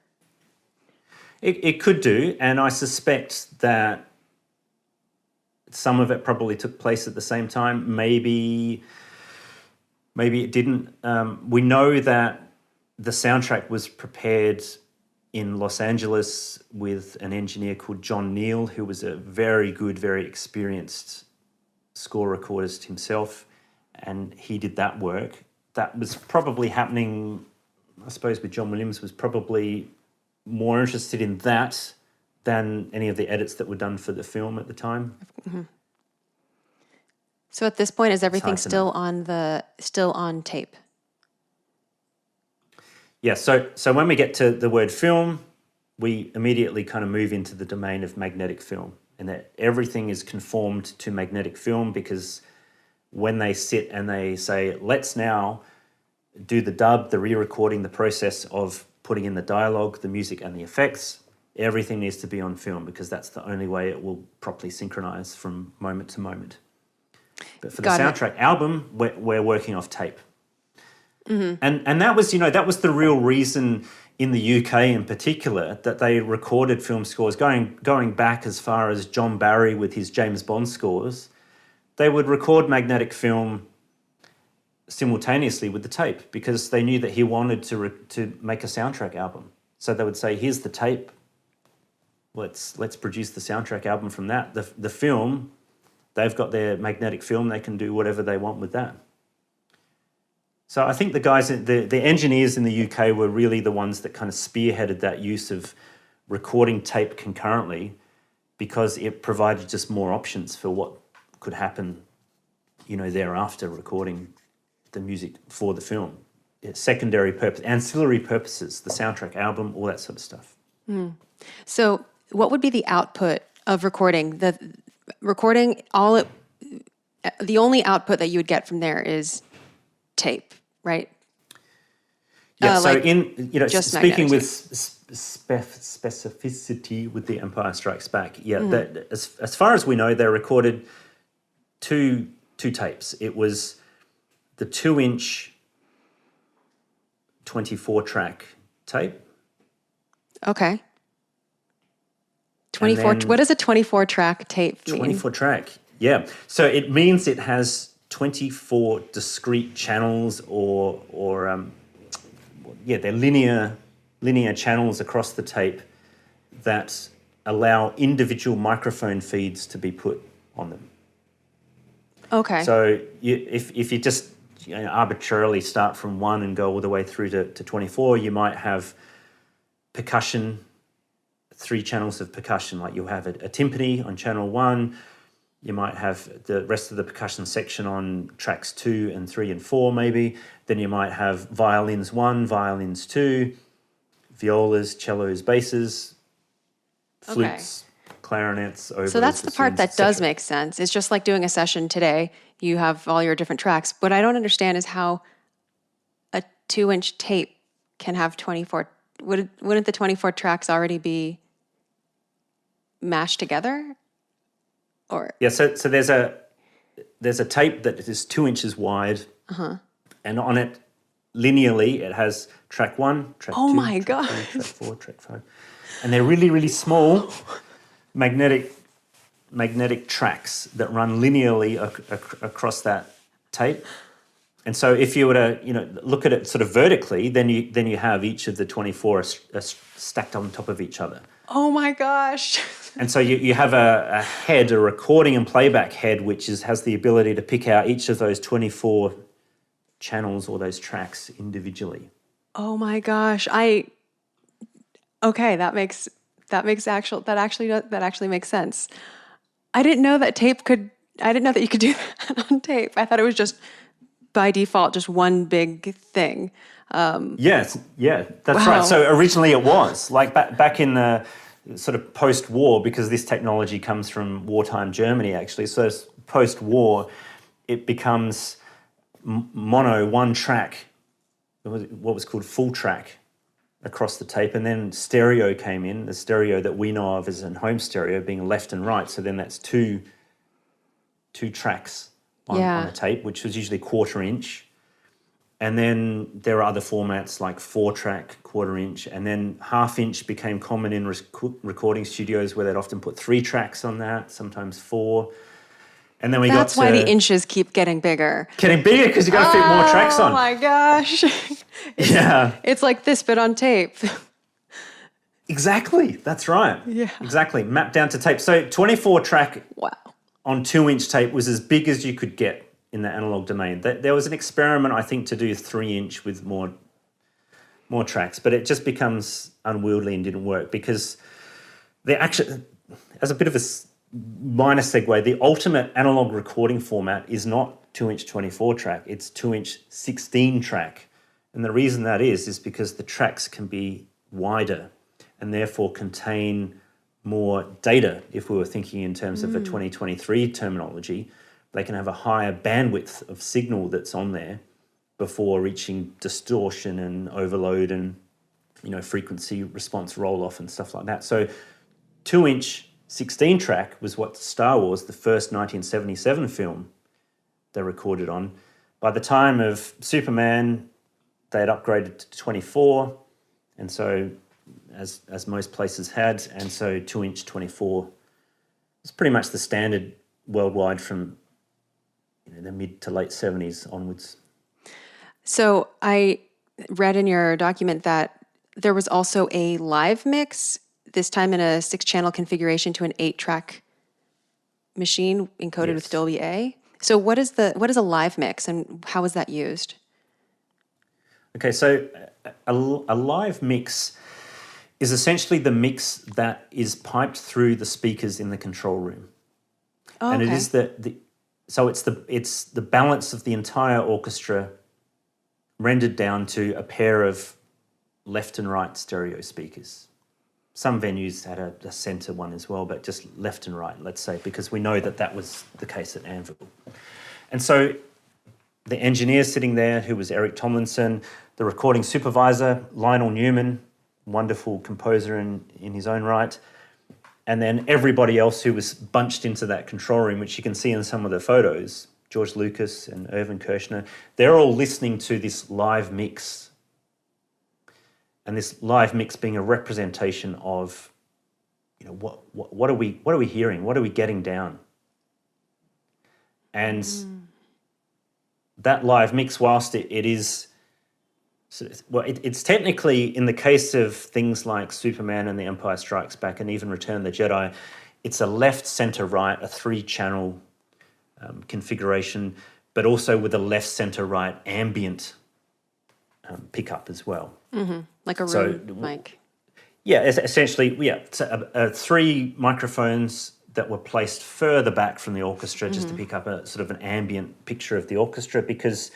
It could do, and I suspect that some of it probably took place at the same time. Maybe it didn't. We know that the soundtrack was prepared in Los Angeles with an engineer called John Neal, who was a very good, very experienced score recordist himself, and he did that work. That was probably happening, I suppose, with John Williams, was probably more interested in that than any of the edits that were done for the film at the time. Mm-hmm. So at this point, is everything still on tape? Yeah, so when we get to the word film, we immediately kind of move into the domain of magnetic film, and that everything is conformed to magnetic film, because when they sit and they say, let's now do the dub, the re-recording, the process of putting in the dialogue, the music and the effects, everything needs to be on film, because that's the only way it will properly synchronize from moment to moment. But for the soundtrack album, we're working off tape. And that was, that was the real reason in the UK in particular that they recorded film scores going back as far as John Barry with his James Bond scores. They would record magnetic film simultaneously with the tape because they knew that he wanted to make a soundtrack album. So they would say, here's the tape, let's produce the soundtrack album from that. The film, they've got their magnetic film, they can do whatever they want with that. So I think the guys, the engineers in the UK were really the ones that kind of spearheaded that use of recording tape concurrently because it provided just more options for what could happen, thereafter recording the music for the film. Secondary purpose, ancillary purposes, the soundtrack album, all that sort of stuff. So what would be the output of recording? The only output that you would get from there is tape, right? Yeah, speaking with music. specificity with The Empire Strikes Back, that, as far as we know, they recorded two tapes. It was the 2-inch 24-track tape. Okay. 24. What does a 24-track tape mean? 24-track, yeah. So it means it has 24 discrete channels, they're linear channels across the tape that allow individual microphone feeds to be put on them. Okay. So if you just arbitrarily start from 1 and go all the way through to 24, you might have percussion, 3 channels of percussion. Like you'll have a timpani on channel 1, you might have the rest of the percussion section on tracks 2 and 3 and 4 maybe. Then you might have violins 1, violins 2, violas, cellos, basses, flutes, clarinets, oboes. So that's the part that does make sense. It's just like doing a session today. You have all your different tracks. What I don't understand is how a 2-inch tape can have 24. Wouldn't the 24 tracks already be mashed together? Or so there's a tape that is 2 inches wide, and on it linearly it has track 1, track 2, my track God. 3, track 4, track 5, and they're really, really small magnetic tracks that run linearly across that tape. And so if you were to look at it sort of vertically, then you have each of the 24 stacked on top of each other. Oh my gosh. And so you have a head, a recording and playback head, which has the ability to pick out each of those 24 channels or those tracks individually. Oh my gosh. That actually makes sense. I didn't know that you could do that on tape. I thought it was just by default just one big thing. Yes, that's right. So originally it was like back in the sort of post-war, because this technology comes from wartime Germany actually. So post-war, it becomes mono, one track, what was called full track across the tape, and then stereo came in, the stereo that we know of as in home stereo being left and right. So then that's two tracks on a tape, which was usually 1/4 inch. And then there are other formats like 4-track, 1/4 inch, and then 1/2 inch became common in recording studios where they'd often put 3 tracks on that, sometimes 4. And then That's why the inches keep getting bigger. Getting bigger because you got to fit more tracks on. Oh my gosh. It's like this, but on tape. Exactly. That's right. Yeah. Exactly. Mapped down to tape. So 24-track on 2-inch tape was as big as you could get in the analog domain. There was an experiment, I think, to do 3-inch with more tracks, but it just becomes unwieldy and didn't work because as a bit of a minor segue, the ultimate analog recording format is not 2-inch 24-track, it's 2-inch 16-track. And the reason that is because the tracks can be wider and therefore contain more data. If we were thinking in terms of a 2023 terminology, they can have a higher bandwidth of signal that's on there before reaching distortion and overload and frequency response roll-off and stuff like that. So 2-inch 16-track was what Star Wars, the first 1977 film they recorded on. By the time of Superman, they had upgraded to 24, and so as most places had, and so 2-inch 24 was pretty much the standard worldwide from the mid to late 70s onwards. So I read in your document that there was also a live mix, this time in a 6-channel configuration to an 8-track machine encoded with Dolby A. So what is a live mix, and how is that used? Okay, so a live mix is essentially the mix that is piped through the speakers in the control room. Oh, and okay. it is it's the balance of the entire orchestra rendered down to a pair of left and right stereo speakers. Some venues had a center one as well, but just left and right, let's say, because we know that was the case at Anvil. And so the engineer sitting there, who was Eric Tomlinson, the recording supervisor, Lionel Newman, wonderful composer in his own right, and then everybody else who was bunched into that control room, which you can see in some of the photos, George Lucas and Irvin Kershner, they're all listening to this live mix. And this live mix being a representation of, what are we hearing? What are we getting down? And that live mix, whilst it is, it's technically, in the case of things like Superman and The Empire Strikes Back and even Return of the Jedi, it's a left, center, right, a 3-channel configuration, but also with a left, center, right ambient pickup as well. Mm-hmm. Like a room mic. Yeah, essentially, it's 3 microphones that were placed further back from the orchestra just to pick up a sort of an ambient picture of the orchestra. Because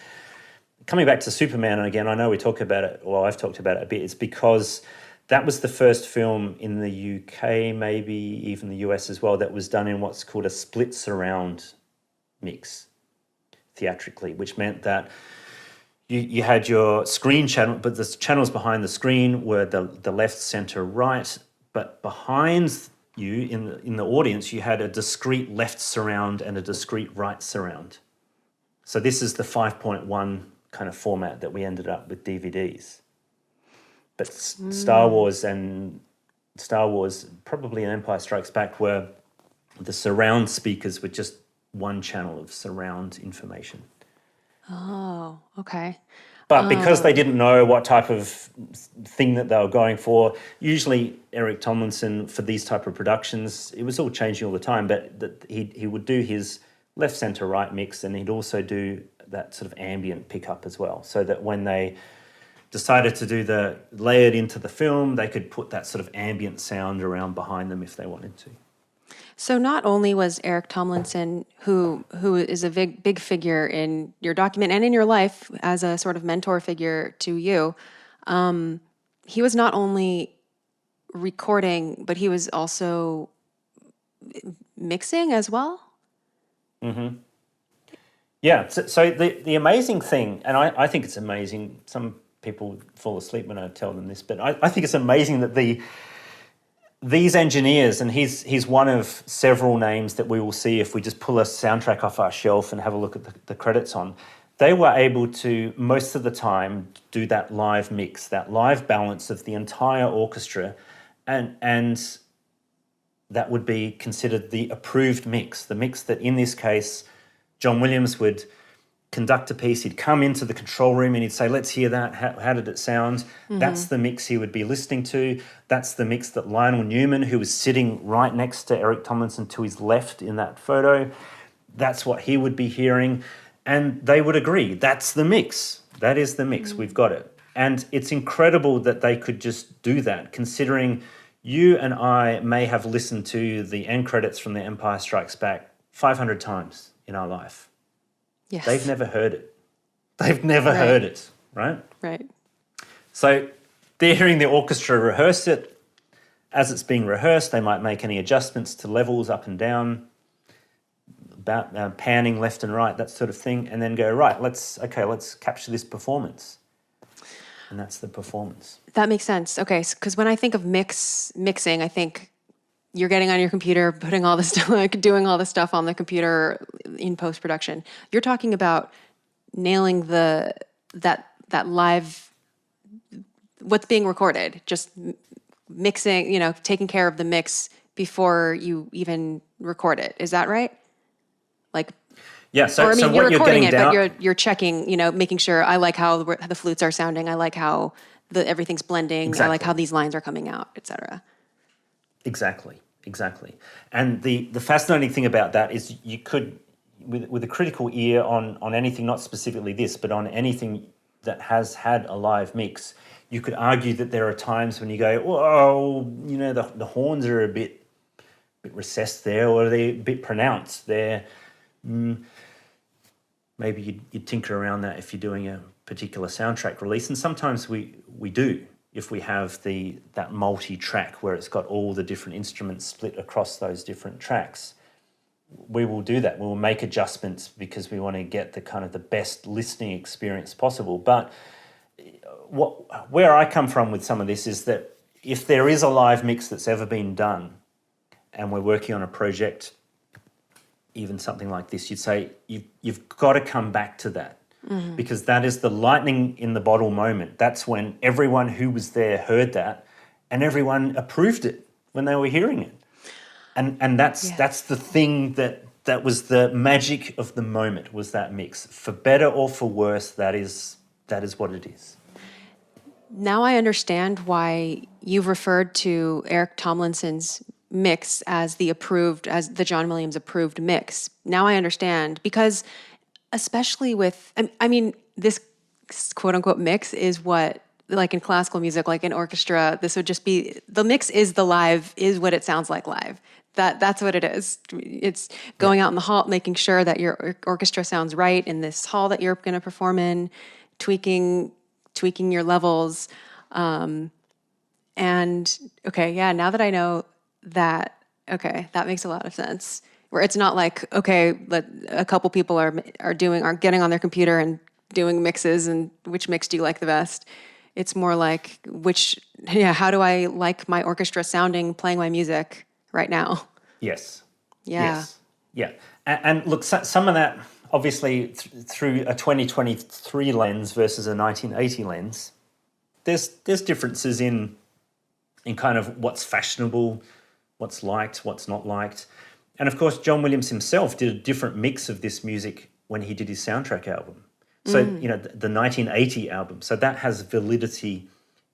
coming back to Superman, and again, I know we talk about it, or I've talked about it a bit, it's because that was the first film in the UK, maybe even the US as well, that was done in what's called a split surround mix theatrically, which meant that you had your screen channel, but the channels behind the screen were the left, center, right, but behind you in the audience, you had a discrete left surround and a discrete right surround. So this is the 5.1 kind of format that we ended up with DVDs. But Star Wars, probably an Empire Strikes Back, were the surround speakers were just one channel of surround information. Oh, okay. But because they didn't know what type of thing that they were going for, usually Eric Tomlinson, for these type of productions, it was all changing all the time, but he would do his left, center, right mix, and he'd also do that sort of ambient pickup as well, so that when they decided to do the layered into the film, they could put that sort of ambient sound around behind them if they wanted to. So not only was Eric Tomlinson, who is a big figure in your document and in your life as a sort of mentor figure to you, he was not only recording, but he was also mixing as well? Mm-hmm. Yeah, so the amazing thing, and I think it's amazing, some people fall asleep when I tell them this, but I think it's amazing that these engineers, and he's one of several names that we will see if we just pull a soundtrack off our shelf and have a look at the credits on, they were able to, most of the time, do that live mix, that live balance of the entire orchestra, and that would be considered the approved mix, the mix that, in this case, John Williams would conduct a piece, he'd come into the control room and he'd say, let's hear that, how did it sound? Mm-hmm. That's the mix he would be listening to. That's the mix that Lionel Newman, who was sitting right next to Eric Tomlinson to his left in that photo, that's what he would be hearing. And they would agree, that's the mix. That is the mix, we've got it. And it's incredible that they could just do that, considering you and I may have listened to the end credits from The Empire Strikes Back 500 times in our life. Yes. They've never heard it. They've never heard it, right? Right. So they're hearing the orchestra rehearse it. As it's being rehearsed, they might make any adjustments to levels up and down, about panning left and right, that sort of thing, and then go, right, let's capture this performance. And that's the performance. That makes sense. Okay, because when I think of mixing, I think you're getting on your computer, putting all this stuff, like doing all the stuff on the computer in post-production. You're talking about nailing that live, what's being recorded, just mixing, taking care of the mix before you even record it. Is that right? Like, yeah. So, or I mean, so you're what you're recording getting it, down, but you're checking, making sure I like how the flutes are sounding. I like how everything's blending. I like exactly. how these lines are coming out, etc. Exactly. And the fascinating thing about that is you could, with a critical ear on anything, not specifically this, but on anything that has had a live mix, you could argue that there are times when you go, whoa, the horns are a bit recessed there, or they're a bit pronounced. They're maybe you'd tinker around that if you're doing a particular soundtrack release, and sometimes we do. If we have that multi-track where it's got all the different instruments split across those different tracks, we will do that. We will make adjustments because we want to get the best listening experience possible. But where I come from with some of this is that if there is a live mix that's ever been done and we're working on a project, even something like this, you'd say you've got to come back to that. Mm-hmm. Because that is the lightning in the bottle moment. That's when everyone who was there heard that and everyone approved it when they were hearing it. And that's the thing that was the magic of the moment, was that mix. For better or for worse, that is what it is. Now I understand why you've referred to Eric Tomlinson's mix as the John Williams approved mix. Now I understand, because especially with, I mean, this quote unquote mix is what, like in classical music, like in orchestra, this would just be, the mix is what it sounds like live. That's what it is. It's going out in the hall, making sure that your orchestra sounds right in this hall that you're going to perform in, tweaking your levels. And okay, yeah, now that I know that, okay, that makes a lot of sense. Where it's not like, okay, a couple people are getting on their computer and doing mixes, and which mix do you like the best? It's more like how do I like my orchestra sounding, playing my music right now? Yes. Yeah. Yes. Yeah. And look, some of that, obviously, through a 2023 lens versus a 1980 lens, there's differences in kind of what's fashionable, what's liked, what's not liked. And of course, John Williams himself did a different mix of this music when he did his soundtrack album. So, the 1980 album. So that has validity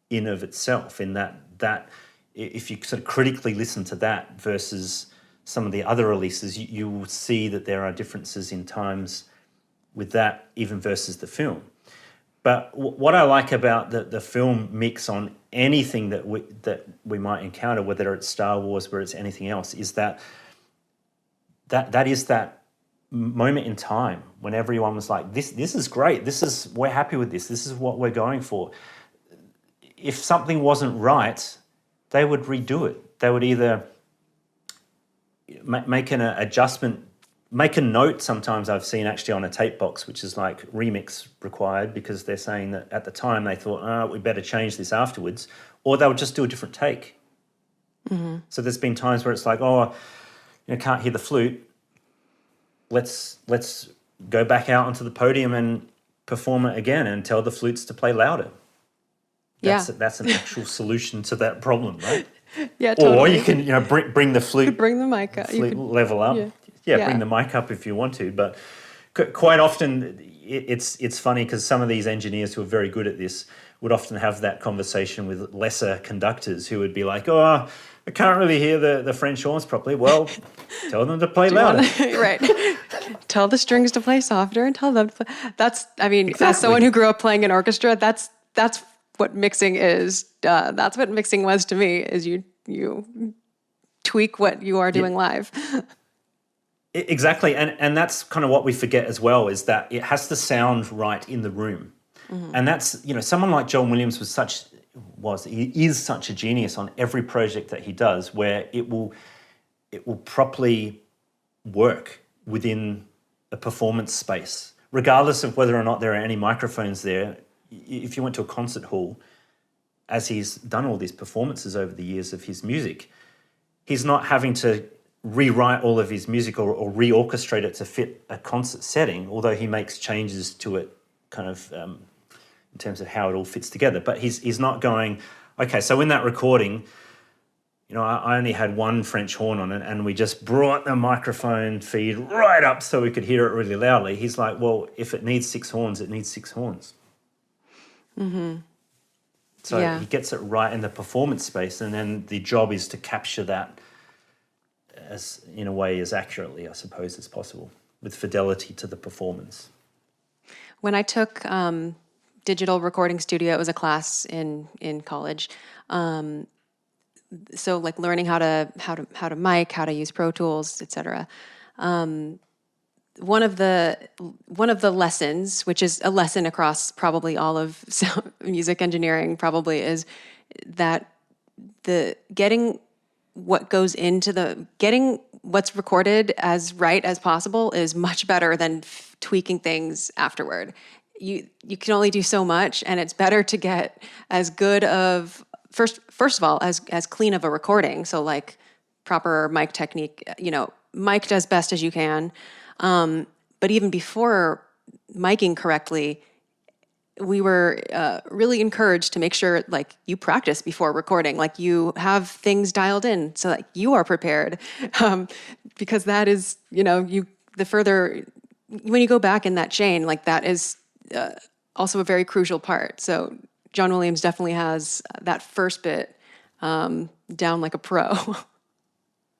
in of itself, in that if you sort of critically listen to that versus some of the other releases, you will see that there are differences in times with that, even versus the film. But what I like about the film mix on anything that we might encounter, whether it's Star Wars, whether it's anything else, is that is that moment in time when everyone was like, this is great, we're happy with this is what we're going for. If something wasn't right, they would redo it. They would either make an adjustment, make a note. Sometimes I've seen actually on a tape box, which is like remix required, because they're saying that at the time they thought, we better change this afterwards, or they'll just do a different take. Mm-hmm. So there's been times where it's like, can't hear the flute. Let's go back out onto the podium and perform it again and tell the flutes to play louder. That's an actual solution to that problem, right? Yeah, totally. Or you can bring the flute, bring the mic up, level up. Yeah, bring the mic up if you want to. But quite often it's funny because some of these engineers who are very good at this would often have that conversation with lesser conductors who would be like, I can't really hear the French horns properly. Well, tell them to play louder. Right. Tell the strings to play softer and tell them to play. Exactly. As someone who grew up playing in orchestra, that's what mixing is. That's what mixing was to me, is you tweak what you are doing live. Exactly. And that's kind of what we forget as well, is that it has to sound right in the room. Mm-hmm. And that's, someone like John Williams he is such a genius on every project that he does, where it will properly work within a performance space, regardless of whether or not there are any microphones there. If you went to a concert hall, as he's done all these performances over the years of his music, he's not having to rewrite all of his music or re-orchestrate it to fit a concert setting, although he makes changes to it kind of in terms of how it all fits together. But he's not going, okay, so in that recording, I only had one French horn on it, and we just brought the microphone feed right up so we could hear it really loudly. He's like, well, if it needs 6 horns, it needs 6 horns. Mm-hmm. So he gets it right in the performance space, and then the job is to capture that in a way as accurately, I suppose, as possible, with fidelity to the performance. When I took digital recording studio, it was a class in college. So like learning how to mic, how to use Pro Tools, etc. One of the lessons, which is a lesson across probably all of music engineering, probably is that getting what's recorded as right as possible is much better than tweaking things afterward. You can only do so much, and it's better to get as good of first of all as clean of a recording. So like proper mic technique, mic as best as you can. But even before miking correctly, we were really encouraged to make sure like you practice before recording, like you have things dialed in so that you are prepared, because that is, the further, when you go back in that chain, like that is also a very crucial part. So John Williams definitely has that first bit down like a pro.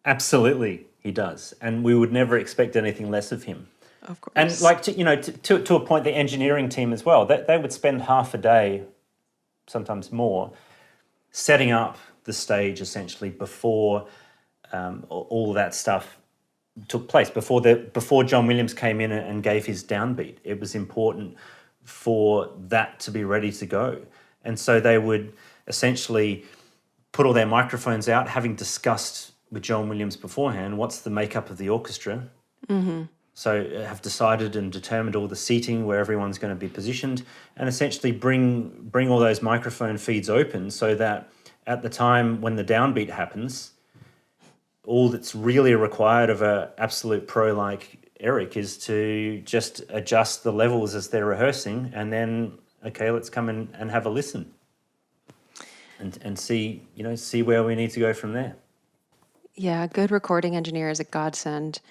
Absolutely, he does. And we would never expect anything less of him. Of course. And like, to a point, the engineering team as well, they would spend half a day, sometimes more, setting up the stage essentially before all of that stuff took place, before John Williams came in and gave his downbeat. It was important for that to be ready to go. And so they would essentially put all their microphones out, having discussed with John Williams beforehand what's the makeup of the orchestra. Mm-hmm. So have decided and determined all the seating where everyone's going to be positioned, and essentially bring all those microphone feeds open so that at the time when the downbeat happens, all that's really required of an absolute pro like Eric is to just adjust the levels as they're rehearsing, and then, okay, let's come in and have a listen and see where we need to go from there. Yeah, a good recording engineer is a godsend.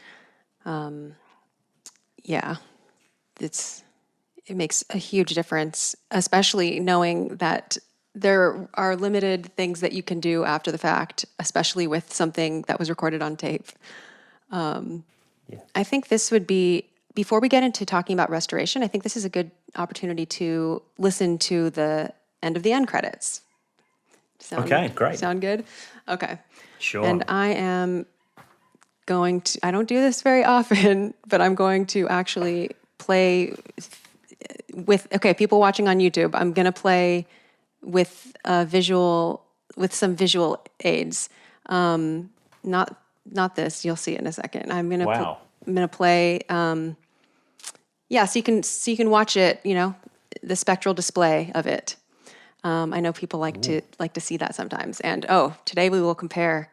It makes a huge difference, especially knowing that there are limited things that you can do after the fact, especially with something that was recorded on tape. I think this would be, before we get into talking about restoration, I think this is a good opportunity to listen to the end of the end credits. Okay, great. Sound good? Okay. Sure. And I am going to, I don't do this very often, but I'm going to actually play with, people watching on YouTube, I'm going to play with some visual aids. Not this, you'll see it in a second. I'm going to play, so you can watch it, the spectral display of it. I know people like to see that sometimes. And today we will compare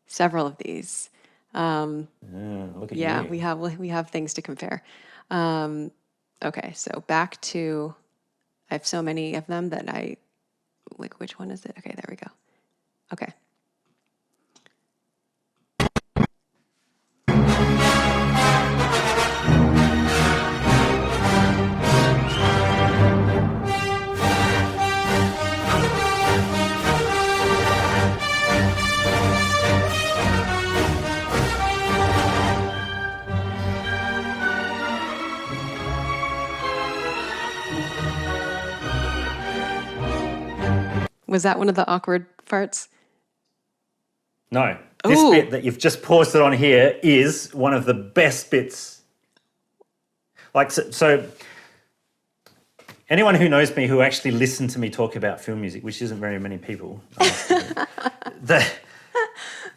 several of these. Look at you. we have things to compare. Okay, so back to, I have so many of them that which one is it? Okay, there we go. Okay. Was that one of the awkward parts? No. This bit that you've just paused it on here is one of the best bits. Like, so anyone who knows me, who actually listened to me talk about film music, which isn't very many people,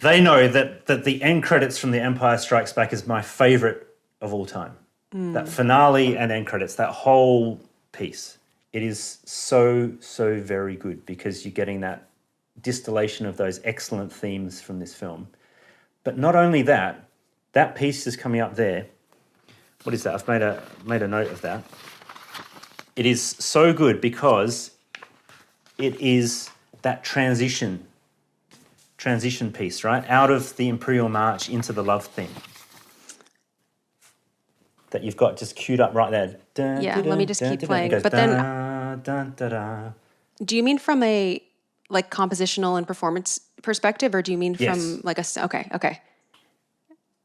they know that the end credits from The Empire Strikes Back is my favorite of all time. That finale and end credits, that whole piece. It is so, so very good because you're getting that distillation of those excellent themes from this film. But not only that, that piece is coming up there. What is that? I've made a note of that. It is so good because it is that transition piece, right? Out of the Imperial March into the love theme that you've got just queued up right there. Dun, Yeah, dun, let me just dun, keep dun, playing. It goes, But then, dun, dun, dun, dun. do you mean from a like compositional and performance perspective, or do you mean Yes. from like okay.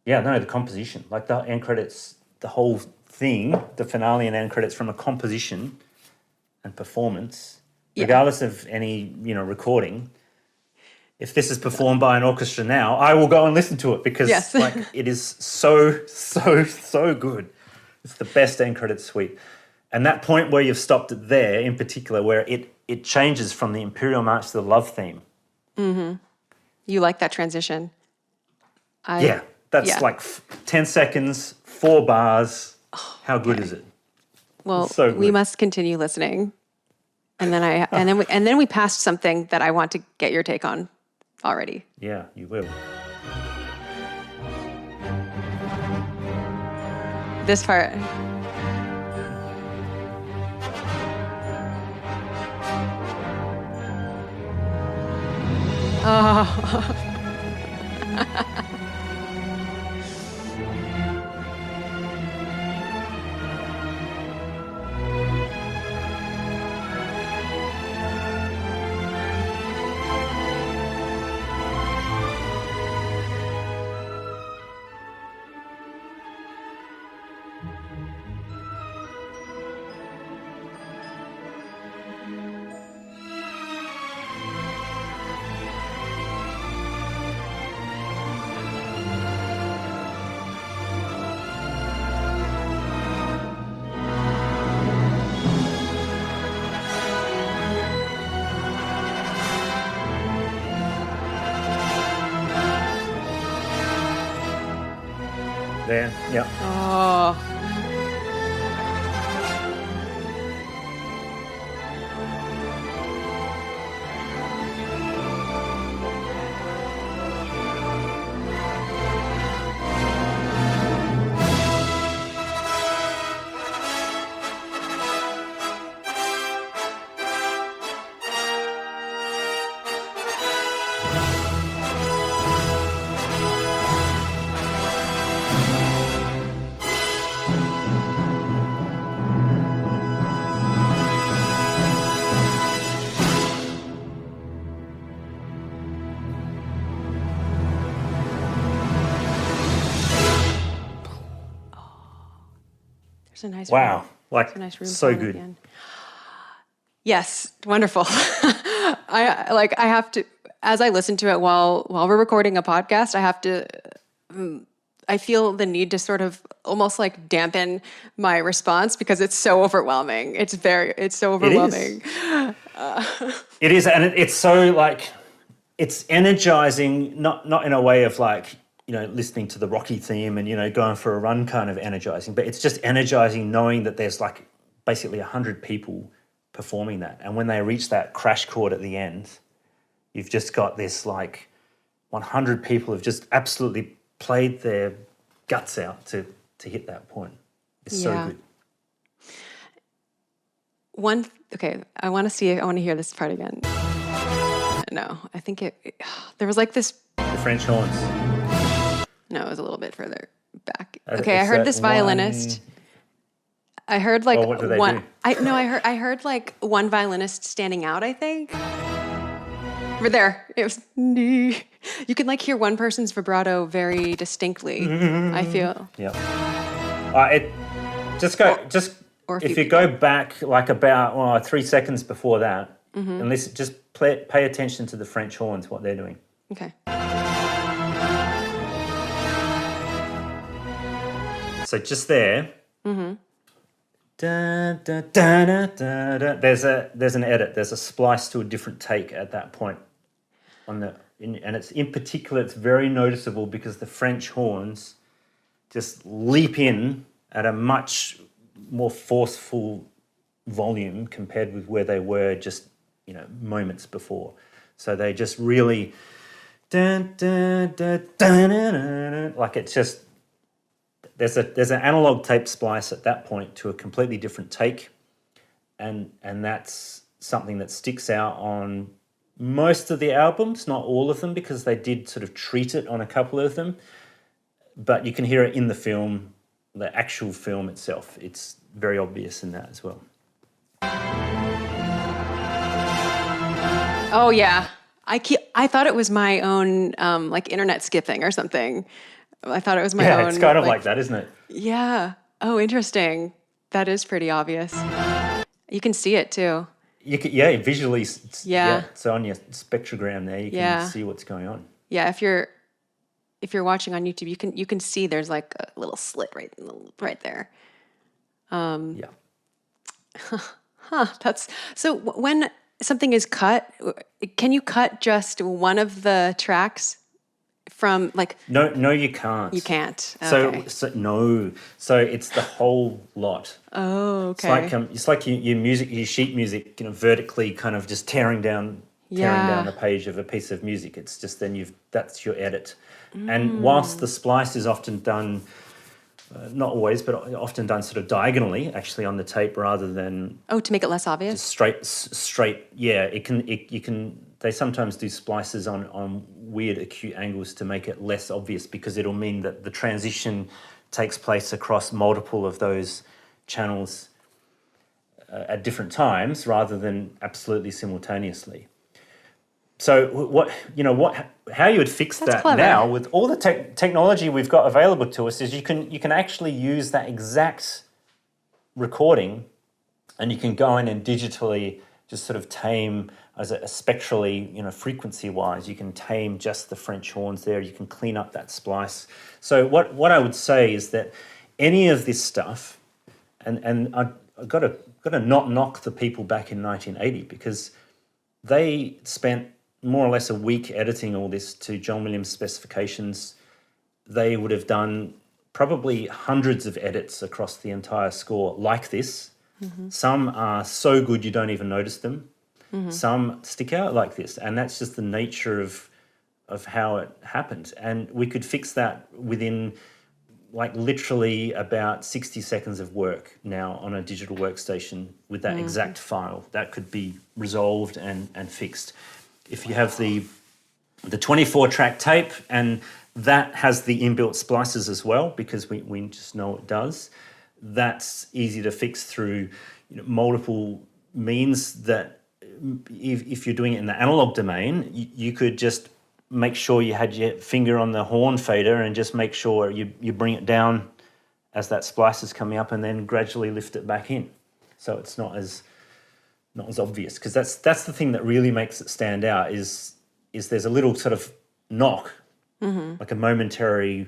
Yeah, no, the composition, like the end credits, the whole thing, the finale and end credits from a composition and performance, regardless of any, recording. If this is performed by an orchestra now, I will go and listen to it because Yes. like it is so good. It's the best end credits suite. And that point where you've stopped it there in particular, where it changes from the Imperial March to the love theme. You like that transition? That's like 10 seconds, 4 bars. How good is it? Well, So good. we must continue listening. And then we passed something that I want to get your take on already. Yeah, you will. This part. Oh. There, yeah. Oh. There's a nice Wow. room. Like, There's a nice room so tone at good. the end. Yes, wonderful. I have to, as I listen to it while we're recording a podcast, I feel the need to sort of almost like dampen my response because it's so overwhelming. It's so overwhelming. It is, and it's so like, it's energizing, not in a way of like, listening to the Rocky theme and, going for a run kind of energizing, but it's just energizing knowing that there's like basically 100 people performing that. And when they reach that crash chord at the end, you've just got this like 100 people have just absolutely played their guts out to hit that point. It's so good. I want to hear this part again. No, I think there was like this. The French horns. No, it was a little bit further back. Okay, I heard this violinist. I heard like what do they one. do? I heard like one violinist standing out. I think. Over there, it was. You can like hear one person's vibrato very distinctly. I feel. Yeah. If you go back like about 3 seconds before that, and listen, just pay attention to the French horns, what they're doing. Okay. So just there. Da, da, da, da, da, da. There's an edit. There's a splice to a different take at that point. And it's in particular, it's very noticeable because the French horns just leap in at a much more forceful volume compared with where they were just moments before. So they just really like it's just there's an analog tape splice at that point to a completely different take, and that's something that sticks out on most of the albums, not all of them, because they did sort of treat it on a couple of them. But you can hear it in the film, the actual film itself. It's very obvious in that as well. Oh yeah, I thought it was my own like internet skipping or something. I thought it was my own. Yeah, it's kind of like that, isn't it? Yeah. Oh, interesting. That is pretty obvious. You can see it too. You can, visually. So on your spectrogram there, you can see what's going on. Yeah, if you're watching on YouTube, you can see there's like a little slit right there. Yeah. That's so. When something is cut, can you cut just one of the tracks from like? No, you can't. You can't. So, Okay. so it's the whole lot. Oh, okay. It's like your sheet music, vertically kind of just tearing down a page of a piece of music. It's just then that's your edit. And whilst the splice is often done, not always, but often done sort of diagonally, actually on the tape rather than to make it less obvious. Straight. Yeah, you can. They sometimes do splices on weird acute angles to make it less obvious, because it'll mean that the transition takes place across multiple of those channels at different times rather than absolutely simultaneously. So how you would fix That's that clever. now with all the technology we've got available to us is you can actually use that exact recording, and you can go in and digitally just sort of tame as a spectrally, frequency-wise, you can tame just the French horns there. You can clean up that splice. So what I would say is that any of this stuff, and I've got to not knock the people back in 1980, because they spent more or less a week editing all this to John Williams specifications. They would have done probably hundreds of edits across the entire score like this. Mm-hmm. Some are so good you don't even notice them. Mm-hmm. Some stick out like this, and that's just the nature of how it happened. And we could fix that within like literally about 60 seconds of work now on a digital workstation with that exact file. That could be resolved and fixed. If you have the 24-track tape, and that has the inbuilt splices as well, because we just know it does, that's easy to fix through multiple means. That if you're doing it in the analog domain, you could just make sure you had your finger on the horn fader and just make sure you bring it down as that splice is coming up, and then gradually lift it back in. So it's not as obvious, because that's the thing that really makes it stand out is there's a little sort of knock, like a momentary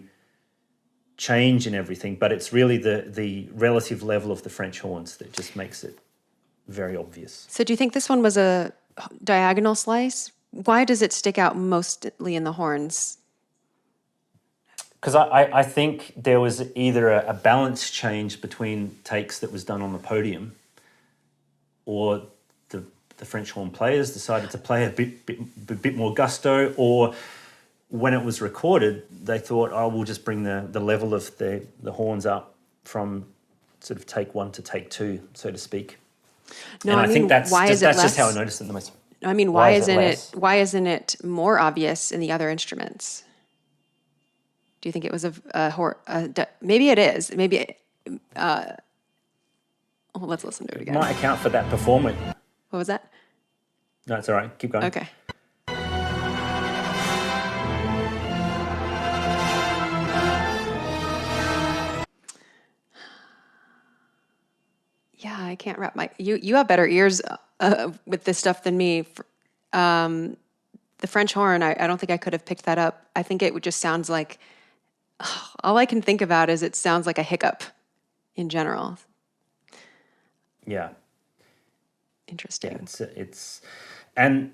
change in everything, but it's really the relative level of the French horns that just makes it very obvious. So do you think this one was a diagonal slice? Why does it stick out mostly in the horns? Because I think there was either a balance change between takes that was done on the podium, or the French horn players decided to play a bit more gusto, or when it was recorded, they thought, we'll just bring the level of the horns up from sort of take one to take two, so to speak. No, and I mean, think that's just how I less? noticed it the most. I mean, why isn't it more obvious in the other instruments? Do you think it was maybe it is. Maybe let's listen to it again. Might account for that performance. What was that? No, it's all right. Keep going. Okay. Yeah, I can't wrap my... You have better ears with this stuff than me. The French horn, I don't think I could have picked that up. I think it just sounds like... all I can think about is it sounds like a hiccup in general. Yeah. Interesting. Yeah, it's and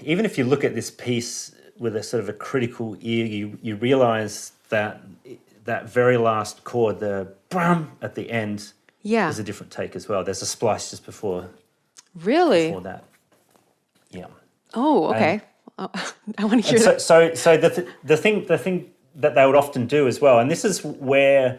even if you look at this piece with a sort of a critical ear, you realize that very last chord, the brum at the end, is a different take as well. There's a splice just before. Really? Before that. Yeah. Oh, okay. I want to hear that. So the thing that they would often do as well, and this is where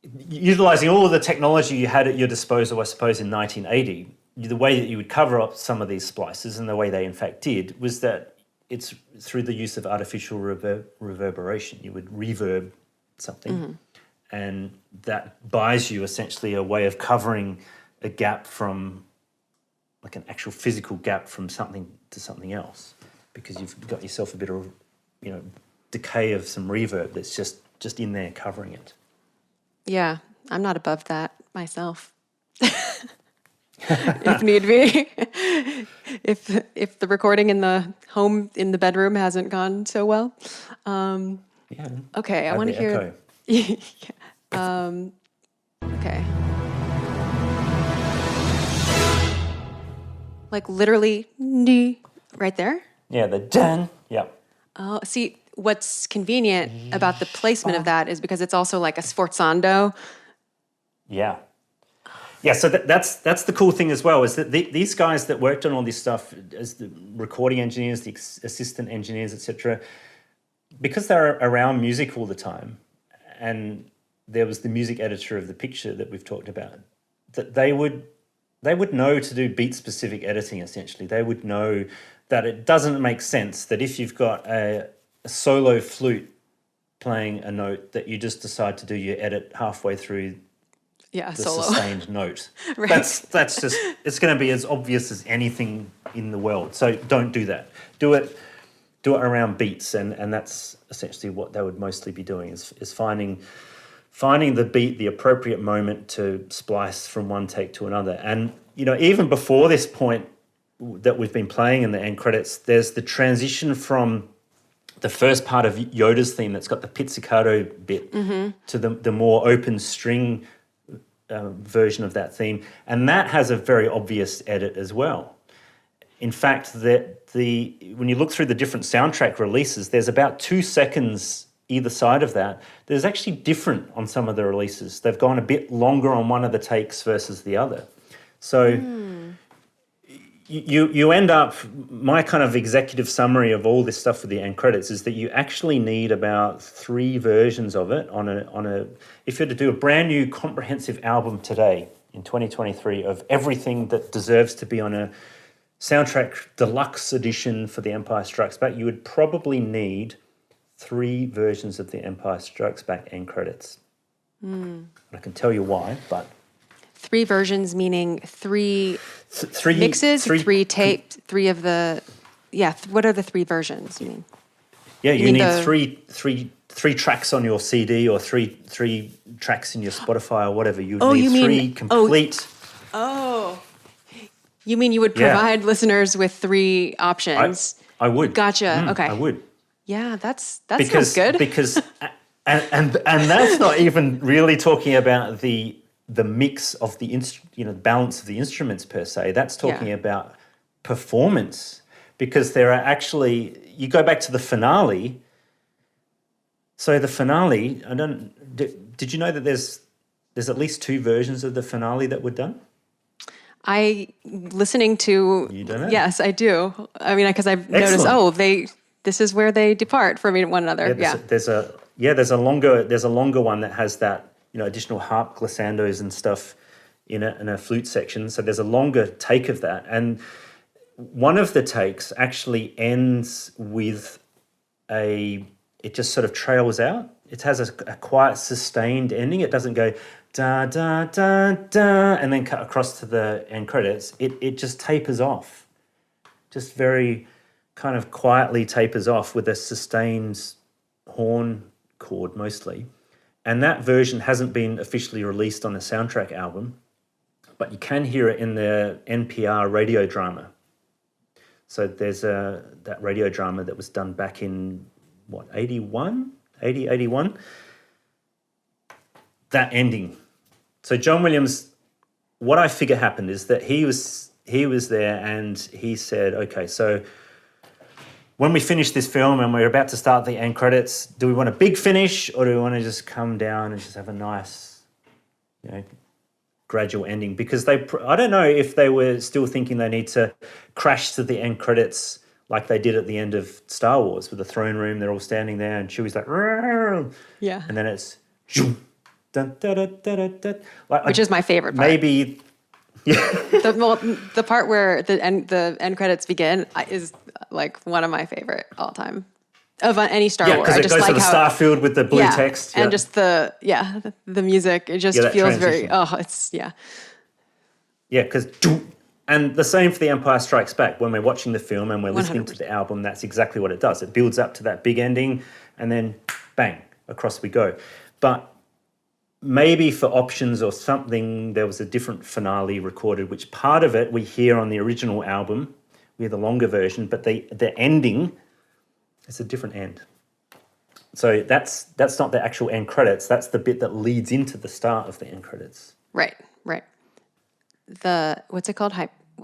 utilizing all of the technology you had at your disposal, I suppose, in 1980, the way that you would cover up some of these splices, and the way they in fact did, was that it's through the use of artificial reverberation. You would reverb something, and that buys you essentially a way of covering a gap from, like an actual physical gap from something to something else, because you've got yourself a bit of, decay of some reverb that's just in there covering it. Yeah, I'm not above that myself. If need be. if the recording in the home, in the bedroom hasn't gone so well. Okay, I want to hear. Okay. Like literally, right there? Yeah, the dun. Yeah. Oh, see, what's convenient about the placement of that is because it's also like a sforzando. Yeah. Yeah, so that's the cool thing as well, is that these guys that worked on all this stuff as the recording engineers, the assistant engineers, etc., because they're around music all the time, and there was the music editor of the picture that we've talked about, that they would know to do beat-specific editing, essentially. They would know that it doesn't make sense that if you've got a solo flute playing a note, that you just decide to do your edit halfway through the solo. Sustained note. Right. That's just, it's going to be as obvious as anything in the world. So don't do that. Do it around beats, and that's essentially what they would mostly be doing, is finding the beat, the appropriate moment to splice from one take to another. And even before this point that we've been playing in the end credits, there's the transition from the first part of Yoda's theme that's got the pizzicato bit to the more open string version of that theme, and that has a very obvious edit as well. In fact, when you look through the different soundtrack releases, there's about 2 seconds either side of that. There's actually different on some of the releases. They've gone a bit longer on one of the takes versus the other. So you end up, my kind of executive summary of all this stuff with the end credits is that you actually need about 3 versions of it on a if you were to do a brand new comprehensive album today in 2023 of everything that deserves to be on a soundtrack deluxe edition for The Empire Strikes Back, you would probably need 3 versions of The Empire Strikes Back end credits. I can tell you why, but 3 versions meaning 3 mixes, 3 tapes, 3 of the, what are the 3 versions you mean? Yeah, you need three tracks on your CD, or three tracks in your Spotify or whatever. You need 3 complete. You mean you would provide listeners with 3 options? I would. Gotcha. Okay. I would. Yeah, that sounds good. Because and that's not even really talking about the mix of the balance of the instruments per se. That's talking about performance, because there are actually, you go back to the finale. So the finale, did you know that there's at least 2 versions of the finale that were done? Listening to, you don't know? Yes, I do. I mean, because I've noticed, this is where they depart from one another. There's a longer one that has that, additional harp glissandos and stuff in a flute section. So there's a longer take of that. And one of the takes actually ends with it just sort of trails out. It has a quiet sustained ending. It doesn't go da, da, da, da, and then cut across to the end credits. It just tapers off. Just very kind of quietly tapers off with a sustained horn chord mostly. And that version hasn't been officially released on a soundtrack album, but you can hear it in the NPR radio drama. So there's that radio drama that was done back in, 81? That ending. So John Williams, what I figure happened is that he was there and he said, okay, so when we finish this film and we're about to start the end credits, do we want a big finish, or do we want to just come down and just have a nice, gradual ending? Because I don't know if they were still thinking they need to crash to the end credits like they did at the end of Star Wars with the throne room. They're all standing there and Chewie's like, "Rrr!" Yeah. And then it's, zoom, dun, da, da, da, da, da. Like, Which is my favorite part. Maybe, The part where the end credits begin is like one of my favorite all time of any Star Wars. because I it just goes like to the how Starfield with the blue text. and just the music. It just that feels very transition. Yeah, because and the same for The Empire Strikes Back. When we're watching the film and we're listening 100%. to the album, that's exactly what it does. It builds up to that big ending, and then bang, across we go. But maybe for options or something, there was a different finale recorded, which part of it we hear on the original album. We hear the longer version, but the ending is a different end. So that's not the actual end credits. That's the bit that leads into the start of the end credits. Right. What's it called?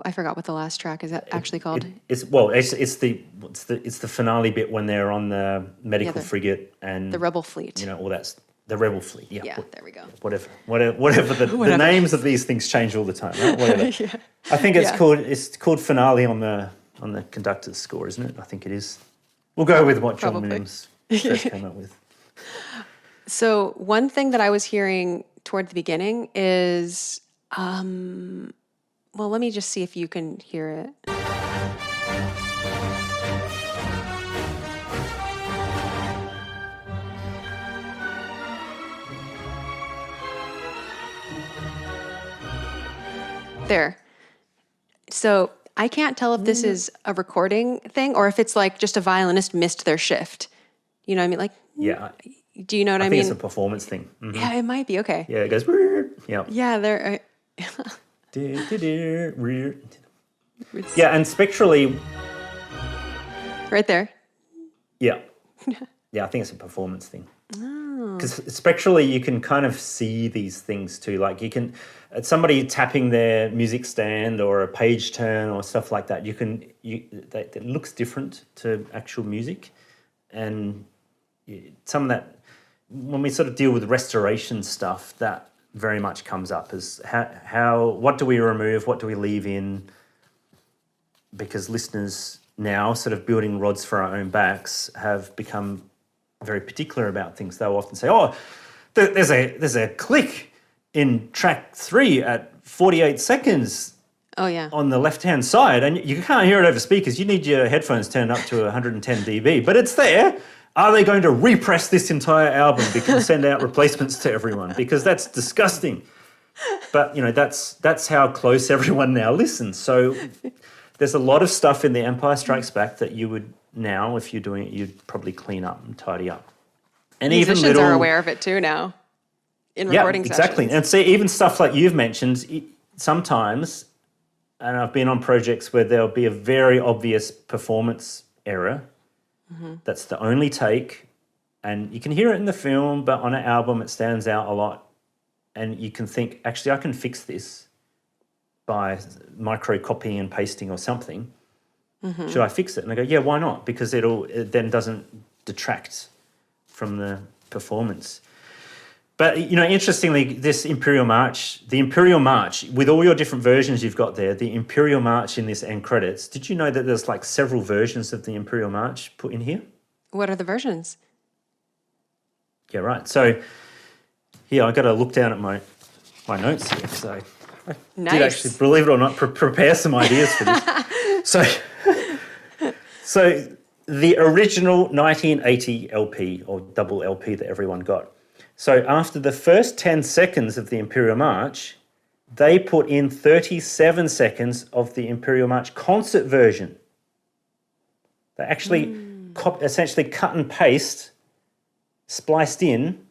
I forgot what the last track is actually called. It's the finale bit when they're on the medical frigate and the Rebel Fleet. You know, all that's the Rebel Fleet. Yeah. Yeah, there we go. Whatever the names of these things change all the time. Right? Whatever. I think it's called finale on the conductor's score, isn't it? I think it is. We'll go with what John Williams first came up with. So one thing that I was hearing toward the beginning is, well, let me just see if you can hear it. There. So I can't tell if this is a recording thing or if it's like just a violinist missed their shift. You know what I mean? Like, yeah. Do you know what I mean? I think it's a performance thing. Mm-hmm. Yeah, it might be. Okay. Yeah, it goes. Yeah. Yeah, there. Yeah, and spectrally. Right there. Yeah. Yeah, I think it's a performance thing. Because spectrally you can kind of see these things too. Like you can, somebody tapping their music stand or a page turn or stuff like that, that looks different to actual music. And some of that, when we sort of deal with restoration stuff, that very much comes up as what do we remove, what do we leave in? Because listeners now, sort of building rods for our own backs, have become very particular about things. They'll often say, "Oh, there's a click in track 3 at 48 seconds." Oh yeah. On the left-hand side, and you can't hear it over speakers. You need your headphones turned up to 110 dB, but it's there. Are they going to repress this entire album and send out replacements to everyone? Because that's disgusting. But that's how close everyone now listens. So there's a lot of stuff in The Empire Strikes Back that you would now, if you're doing it, you'd probably clean up and tidy up. And musicians are aware of it too now in recording sessions. Exactly. And see, even stuff like you've mentioned, sometimes, and I've been on projects where there'll be a very obvious performance error. Mm-hmm. That's the only take, and you can hear it in the film, but on an album it stands out a lot. And you can think, actually, I can fix this by micro copying and pasting or something. Mm-hmm. Should I fix it? And I go, yeah, why not? Because it then doesn't detract from the performance. But, interestingly, the Imperial March, with all your different versions you've got there, the Imperial March in this end credits, did you know that there's like several versions of the Imperial March put in here? What are the versions? Yeah, right. So here, I got to look down at my notes here. So I did actually, believe it or not, prepare some ideas for this. So the original 1980 LP or double LP that everyone got. So after the first 10 seconds of the Imperial March, they put in 37 seconds of the Imperial March concert version. They actually essentially cut and paste, spliced in,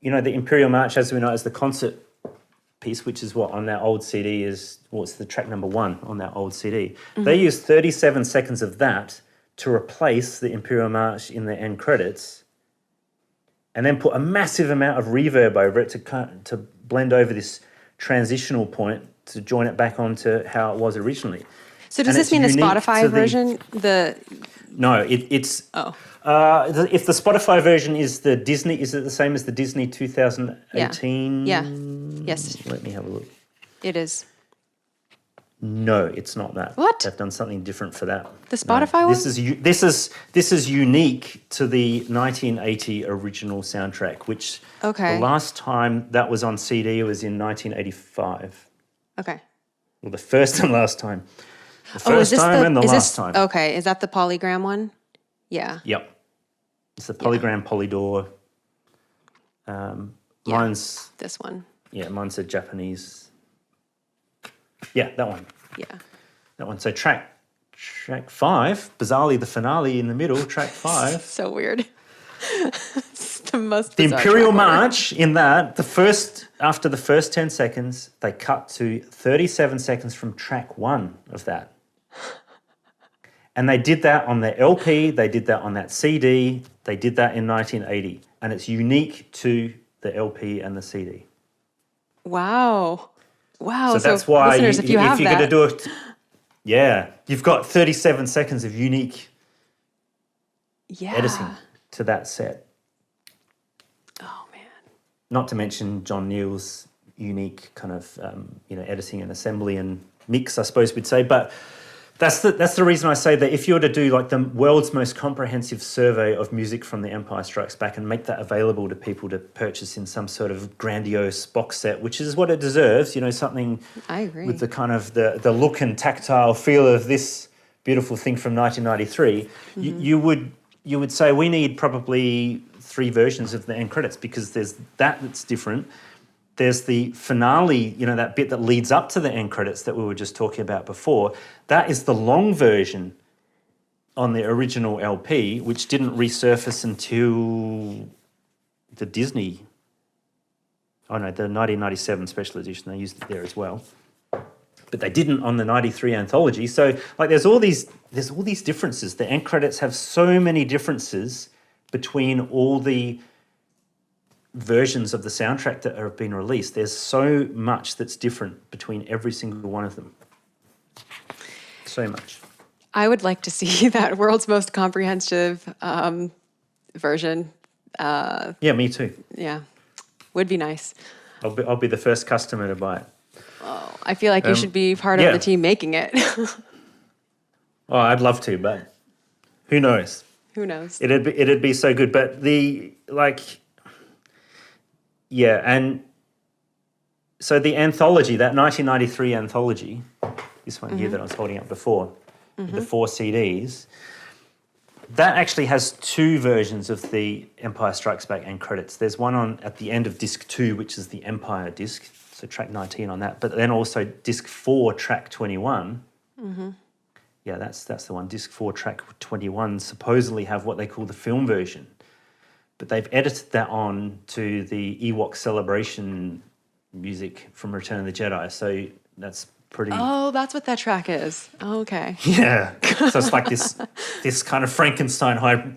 the Imperial March as we know as the concert piece, which is what on that old CD it's the track number 1 on that old CD. Mm-hmm. They used 37 seconds of that to replace the Imperial March in the end credits, and then put a massive amount of reverb over it to blend over this transitional point to join it back onto how it was originally. So does this mean the Spotify version? No, it's... Oh. If the Spotify version is the Disney, is it the same as the Disney 2018? Yeah. Yes. Let me have a look. It is. No, it's not that. What? They've done something different for that. The Spotify one? This is unique to the 1980 original soundtrack, which Okay. the last time that was on CD was in 1985. Okay. Well, the first and last time. The Is first this time and the last time. Okay, is that the polygram one? Yeah. Yep. It's the polygram Polydor. Mine's This one. mine's a Japanese. Yeah, that one. Yeah. That one. So track 5, bizarrely the finale in the middle, track 5. So weird. It's the most The bizarre Imperial track ever. March in that, after the first 10 seconds, they cut to 37 seconds from track 1 of that. And they did that on their LP, they did that on that CD, they did that in 1980. And it's unique to the LP and the CD. Wow. Wow. So that's why listeners, if you're going to do it, you've got 37 seconds of unique editing to that set. Oh man. Not to mention John Neal's unique kind of editing and assembly and mix, I suppose we'd say. But that's the reason I say that if you were to do like the world's most comprehensive survey of music from The Empire Strikes Back and make that available to people to purchase in some sort of grandiose box set, which is what it deserves, something I agree. with the kind of the look and tactile feel of this beautiful thing from 1993, you would say we need probably 3 versions of the end credits, because there's that's different. There's the finale, that bit that leads up to the end credits that we were just talking about before. That is the long version on the original LP, which didn't resurface until the Disney, the 1997 special edition. They used it there as well. But they didn't on the 93 anthology. So there's all these differences. The end credits have so many differences between all the versions of the soundtrack that have been released. There's so much that's different between every single one of them. So much. I would like to see that world's most comprehensive version. Yeah, me too. Yeah. Would be nice. I'll be the first customer to buy it. Oh, I feel like you should be part of the team making it. Oh, I'd love to, but who knows? Who knows? It'd be so good. But and so the anthology, that 1993 anthology, this one here that I was holding up before, the 4 CDs, that actually has 2 versions of the Empire Strikes Back end credits. There's one at the end of disc 2, which is the Empire disc, so track 19 on that, but then also disc 4, track 21. Yeah, that's the one. Disc 4, track 21 supposedly have what they call the film version. But they've edited that on to the Ewok celebration music from Return of the Jedi. So that's pretty... Oh, that's what that track is. Oh, okay. Yeah. So it's like this kind of Frankenstein hybrid...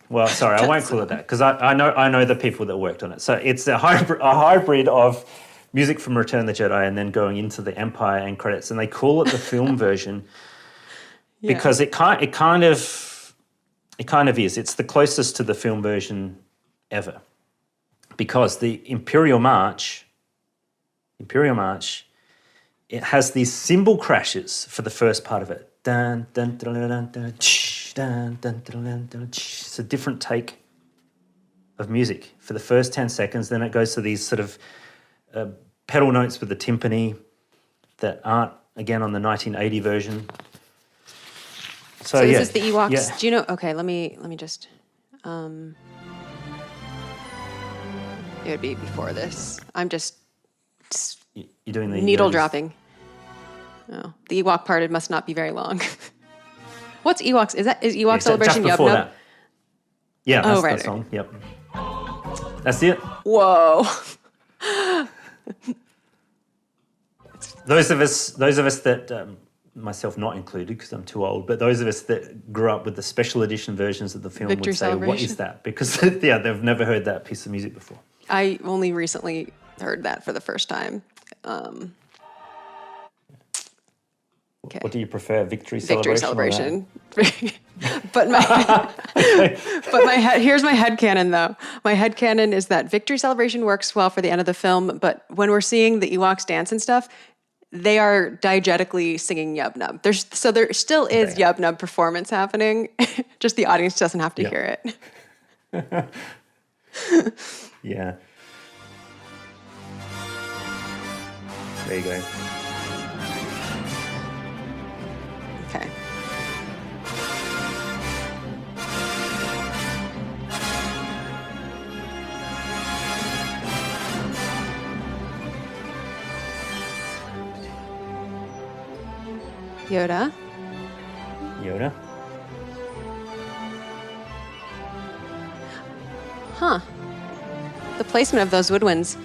Well, sorry, I won't call it that, because I know the people that worked on it. So it's a hybrid of music from Return of the Jedi and then going into the Empire end credits. And they call it the film version because it kind of is. It's the closest to the film version ever, because the Imperial March, it has these cymbal crashes for the first part of it. Dun, dun, dun, dun, dun, dun, dun, dun, dun, dun. It's a different take of music for the first 10 seconds. Then it goes to these sort of pedal notes with the timpani that aren't, again, on the 1980 version. So this is the Ewoks. Yeah. Do you know? Okay, let me just. It would be before this. I'm just You're doing the needle dropping. Oh, the Ewok part. It must not be very long. What's Ewoks? Is Ewok Celebration? Just before Yub Nub? that. Yeah, that's right. the song. Yep. That's it. Whoa. Those of us that, myself not included because I'm too old, but those of us that grew up with the special edition versions of the film Victory would say, what Celebration? is that? Because, they've never heard that piece of music before. I only recently heard that for the first time. Okay. What do you prefer, Victory Celebration? Victory Celebration. But my head, here's my headcanon though. My headcanon is that Victory Celebration works well for the end of the film, but when we're seeing the Ewoks dance and stuff, they are diegetically singing Yub Nub. There still is Yub Nub performance happening. Just the audience doesn't have to hear it. Yeah. There you go. Okay. Yoda. Yoda. Huh. The placement of those woodwinds.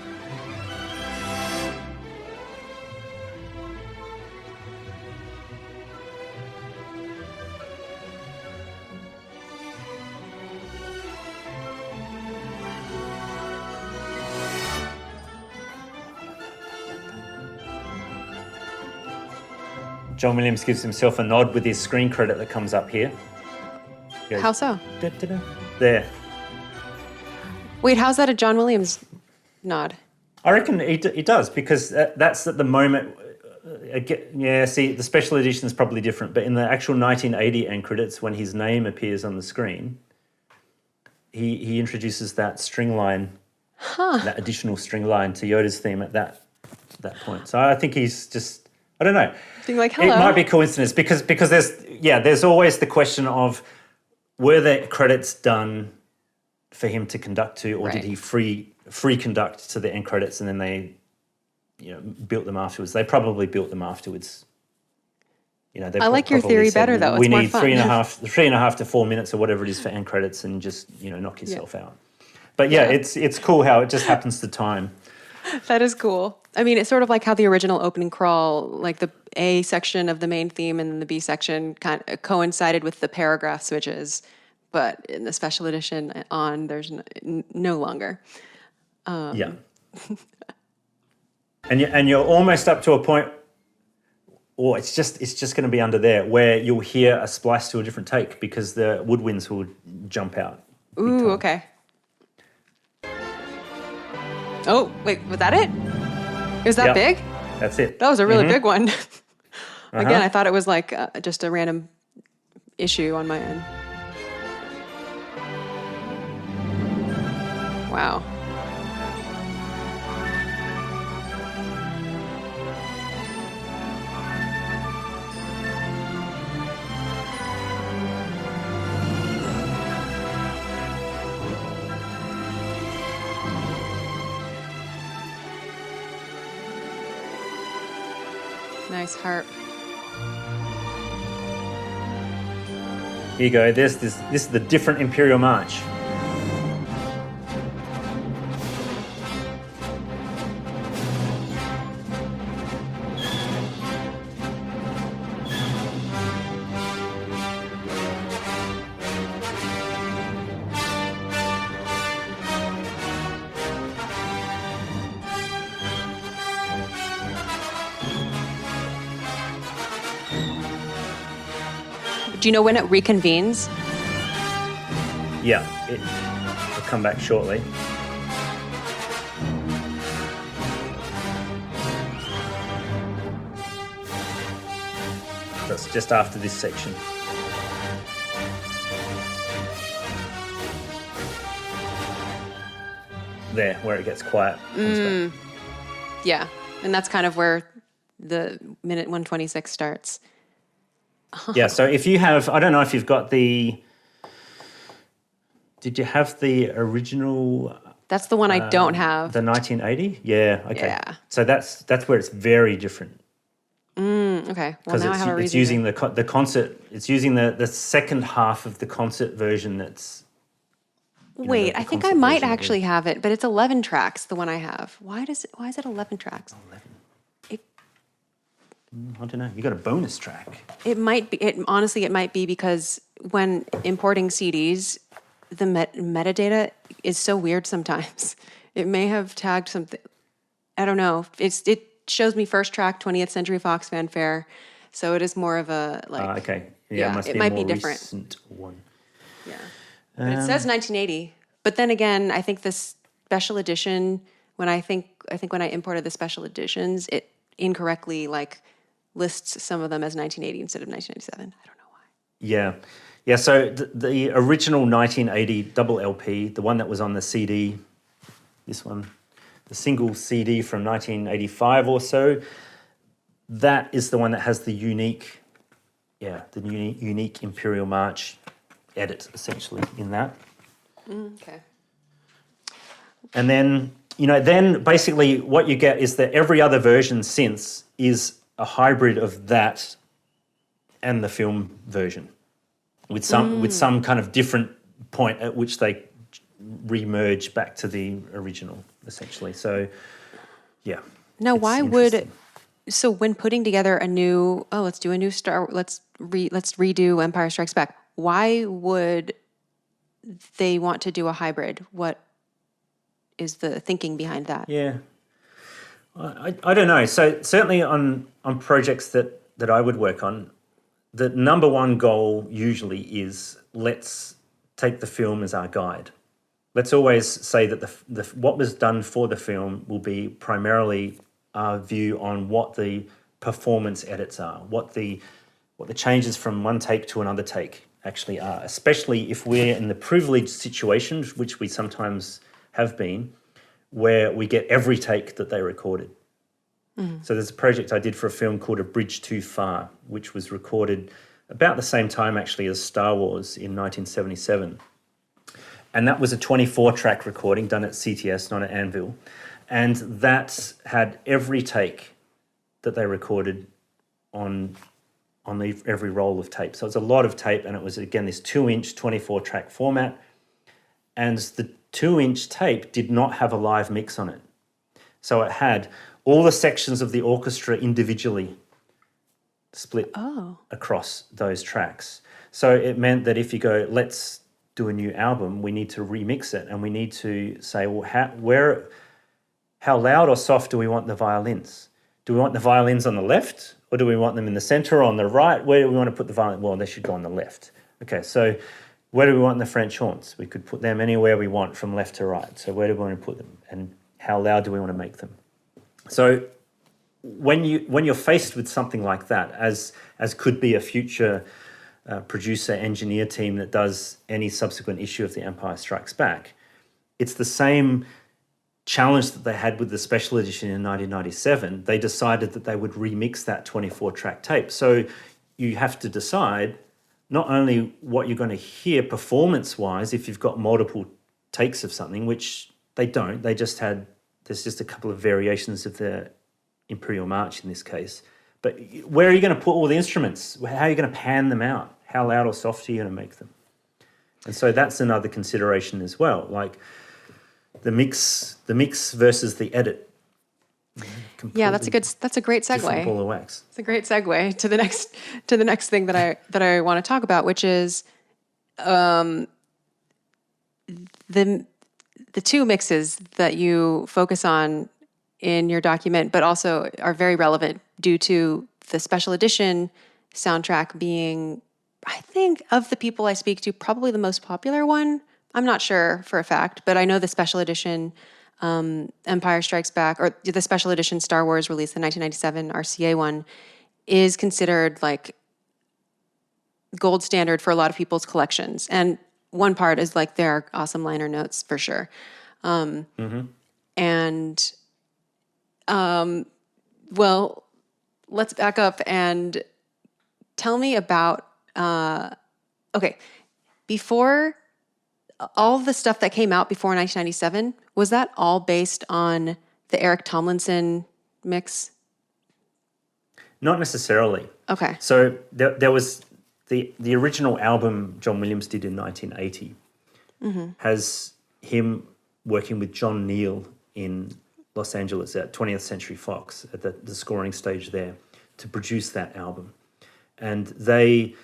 John Williams gives himself a nod with his screen credit that comes up here. Goes, How so? da-da-da. There. Wait, how's that a John Williams nod? I reckon it does, because that's at the moment. See, the special edition is probably different, but in the actual 1980 end credits, when his name appears on the screen, he introduces that string line, that additional string line to Yoda's theme at that point. So I think he's just, I don't know. Being like, hello. It might be coincidence because there's always the question of, were the credits done for him to conduct to, or did he free conduct to the end credits and then they, built them afterwards? They probably built them afterwards. I like your theory better though. We it's more need fun. 3.5 to 4 minutes or whatever it is for end credits, and just knock yourself out. But it's cool how it just happens to time. That is cool. I mean, it's sort of like how the original opening crawl, like the A section of the main theme and then the B section kind of coincided with the paragraph switches, but in the special edition there's no longer. Yeah. And you're almost up to a point, or it's just going to be under there, where you'll hear a splice to a different take because the woodwinds will jump out. Ooh, okay. Oh, wait, was that it? Was that big? That's it. That was a really big one. Again, I thought it was like just a random issue on my end. Wow. Nice harp. Here you go. This is the different Imperial March. Do you know when it reconvenes? Yeah, it'll come back shortly. That's just after this section. There, where it gets quiet. Comes back. Yeah, and that's kind of where the minute 126 starts. Yeah, so if you have, I don't know if you've got did you have the original? That's the one I don't have. The 1980? Yeah, okay. Yeah. So that's where it's very different. Okay, well now I have a reason. It's using the concert, it's using the second half of the concert version that's... Wait, I think I might actually have it, but it's 11 tracks, the one I have. Why is it 11 tracks? 11. I don't know. You got a bonus track. It might be. Honestly, it might be because when importing CDs, the metadata is so weird sometimes. It may have tagged something. I don't know. It shows me first track 20th Century Fox Fanfare, so it is more of a like. Okay. Yeah, it might be different. Recent one. Yeah, but it says 1980. But then again, I think this special edition. When I think when I imported the special editions, it incorrectly like lists some of them as 1980 instead of 1997. I don't know why. Yeah. So the original 1980 double LP, the one that was on the CD, this one, the single CD from 1985 or so, that is the one that has the unique Imperial March edit essentially in that. Okay. And then, then basically what you get is that every other version since is a hybrid of that and the film version with some kind of different point at which they re-merge back to the original, essentially. So, yeah. Now, why would... So when putting together a new, let's do a new let's redo Empire Strikes Back, why would they want to do a hybrid? What is the thinking behind that? Yeah. I don't know. So certainly on projects that I would work on, the number one goal usually is let's take the film as our guide. Let's always say that the what was done for the film will be primarily our view on what the performance edits are, what the changes from one take to another take actually are, especially if we're in the privileged situation, which we sometimes have been, where we get every take that they recorded. So there's a project I did for a film called A Bridge Too Far, which was recorded about the same time actually as Star Wars in 1977. And that was a 24-track recording done at CTS, not at Anvil. And that had every take that they recorded on every roll of tape. So it's a lot of tape, and it was, again, this 2-inch 24-track format. And the 2-inch tape did not have a live mix on it. So it had all the sections of the orchestra individually split across those tracks. So it meant that if you go, let's do a new album, we need to remix it, and we need to say, well, how loud or soft do we want the violins? Do we want the violins on the left, or do we want them in the center or on the right? Where do we want to put the violin? Well, they should go on the left. Okay, so where do we want the French horns? We could put them anywhere we want from left to right. So where do we want to put them? And how loud do we want to make them? So when you're faced with something like that, as could be a future producer engineer team that does any subsequent issue of The Empire Strikes Back, it's the same challenge that they had with the special edition in 1997. They decided that they would remix that 24-track tape. So you have to decide not only what you're going to hear performance-wise if you've got multiple takes of something, which they don't. They just had, there's just a couple of variations of the Imperial March in this case. But where are you going to put all the instruments? How are you going to pan them out? How loud or soft are you going to make them? And so that's another consideration as well. Like, the mix versus the edit. Yeah, that's a great segue. Different ball of wax. It's a great segue to the next thing that I want to talk about, which is the two mixes that you focus on in your document, but also are very relevant due to the special edition soundtrack being, I think, of the people I speak to, probably the most popular one. I'm not sure for a fact, but I know the special edition Empire Strikes Back, or the special edition Star Wars released in 1997 RCA one, is considered like gold standard for a lot of people's collections. And one part is like there are awesome liner notes for sure. Well, let's back up and tell me about, before all the stuff that came out before 1997, was that all based on the Eric Tomlinson mix? Not necessarily. Okay. So there was the original album John Williams did in 1980 has him working with John Neal in Los Angeles at 20th Century Fox at the scoring stage there to produce that album. And they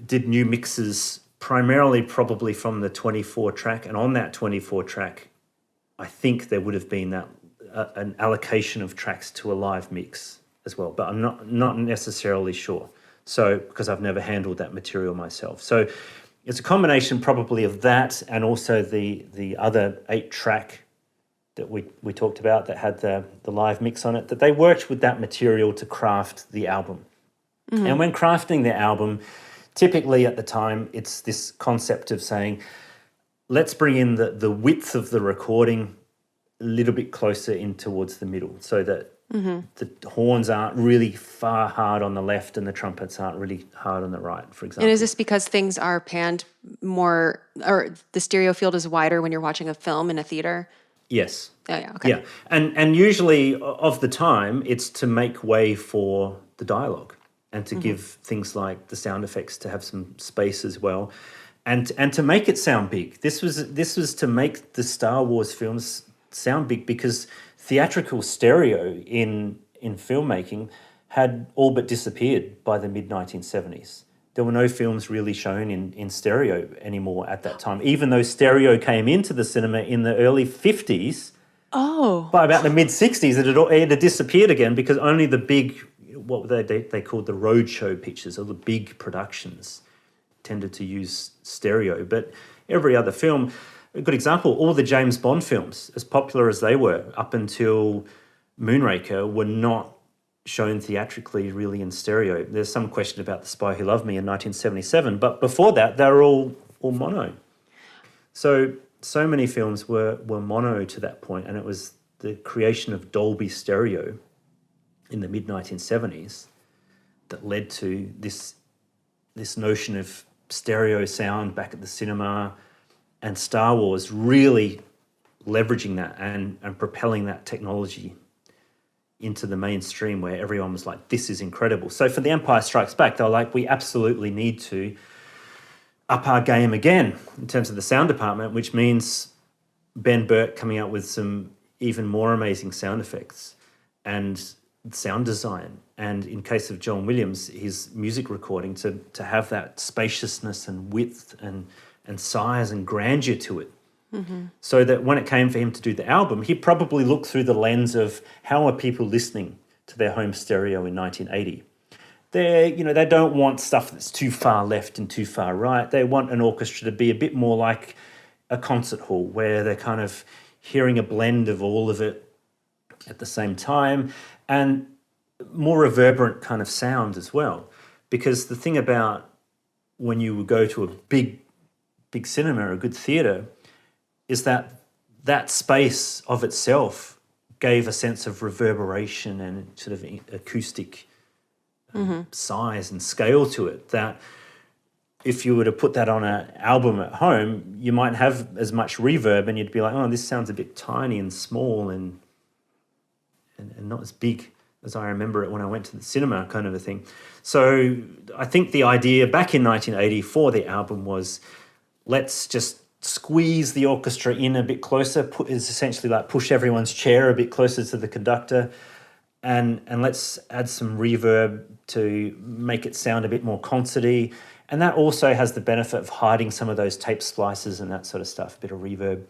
did new mixes primarily probably from the 24 track, and on that 24 track, I think there would have been that an allocation of tracks to a live mix as well, but I'm not necessarily sure. So because I've never handled that material myself, so it's a combination probably of that and also the other 8-track that we talked about that had the live mix on it, that they worked with that material to craft the album. And when crafting the album, typically at the time, it's this concept of saying, let's bring in the width of the recording a little bit closer in towards the middle so that the horns aren't really far hard on the left and the trumpets aren't really hard on the right, for example. And is this because things are panned more, or the stereo field is wider when you're watching a film in a theater? Yes. Oh, yeah, okay. Yeah, and usually of the time, it's to make way for the dialogue and to give things like the sound effects to have some space as well, and to make it sound big. This was to make the Star Wars films sound big because theatrical stereo in filmmaking had all but disappeared by the mid-1970s. There were no films really shown in stereo anymore at that time, even though stereo came into the cinema in the early 50s. Oh. By about the mid-60s, it had disappeared again because only the big, what they called the roadshow pictures, or the big productions, tended to use stereo. But every other film, a good example, all the James Bond films, as popular as they were up until Moonraker, were not shown theatrically really in stereo. There's some question about The Spy Who Loved Me in 1977, but before that, they were all mono. So many films were mono to that point, and it was the creation of Dolby Stereo in the mid-1970s that led to this notion of stereo sound back at the cinema, and Star Wars really leveraging that and propelling that technology into the mainstream, where everyone was like, this is incredible. So for The Empire Strikes Back, they were like, we absolutely need to up our game again in terms of the sound department, which means Ben Burtt coming out with some even more amazing sound effects and sound design. And in case of John Williams, his music recording, to have that spaciousness and width and size and grandeur to it. So that when it came for him to do the album, he probably looked through the lens of how are people listening to their home stereo in 1980. They don't want stuff that's too far left and too far right. They want an orchestra to be a bit more like a concert hall, where they're kind of hearing a blend of all of it at the same time, and more reverberant kind of sound as well. Because the thing about when you would go to a big cinema, a good theatre, is that space of itself gave a sense of reverberation and sort of acoustic size and scale to it, that if you were to put that on an album at home, you might have as much reverb and you'd be like, oh, this sounds a bit tiny and small and not as big as I remember it when I went to the cinema, kind of a thing. So I think the idea back in 1980 for the album was, let's just squeeze the orchestra in a bit closer, is essentially like push everyone's chair a bit closer to the conductor, and let's add some reverb to make it sound a bit more concerty. And that also has the benefit of hiding some of those tape splices and that sort of stuff, a bit of reverb.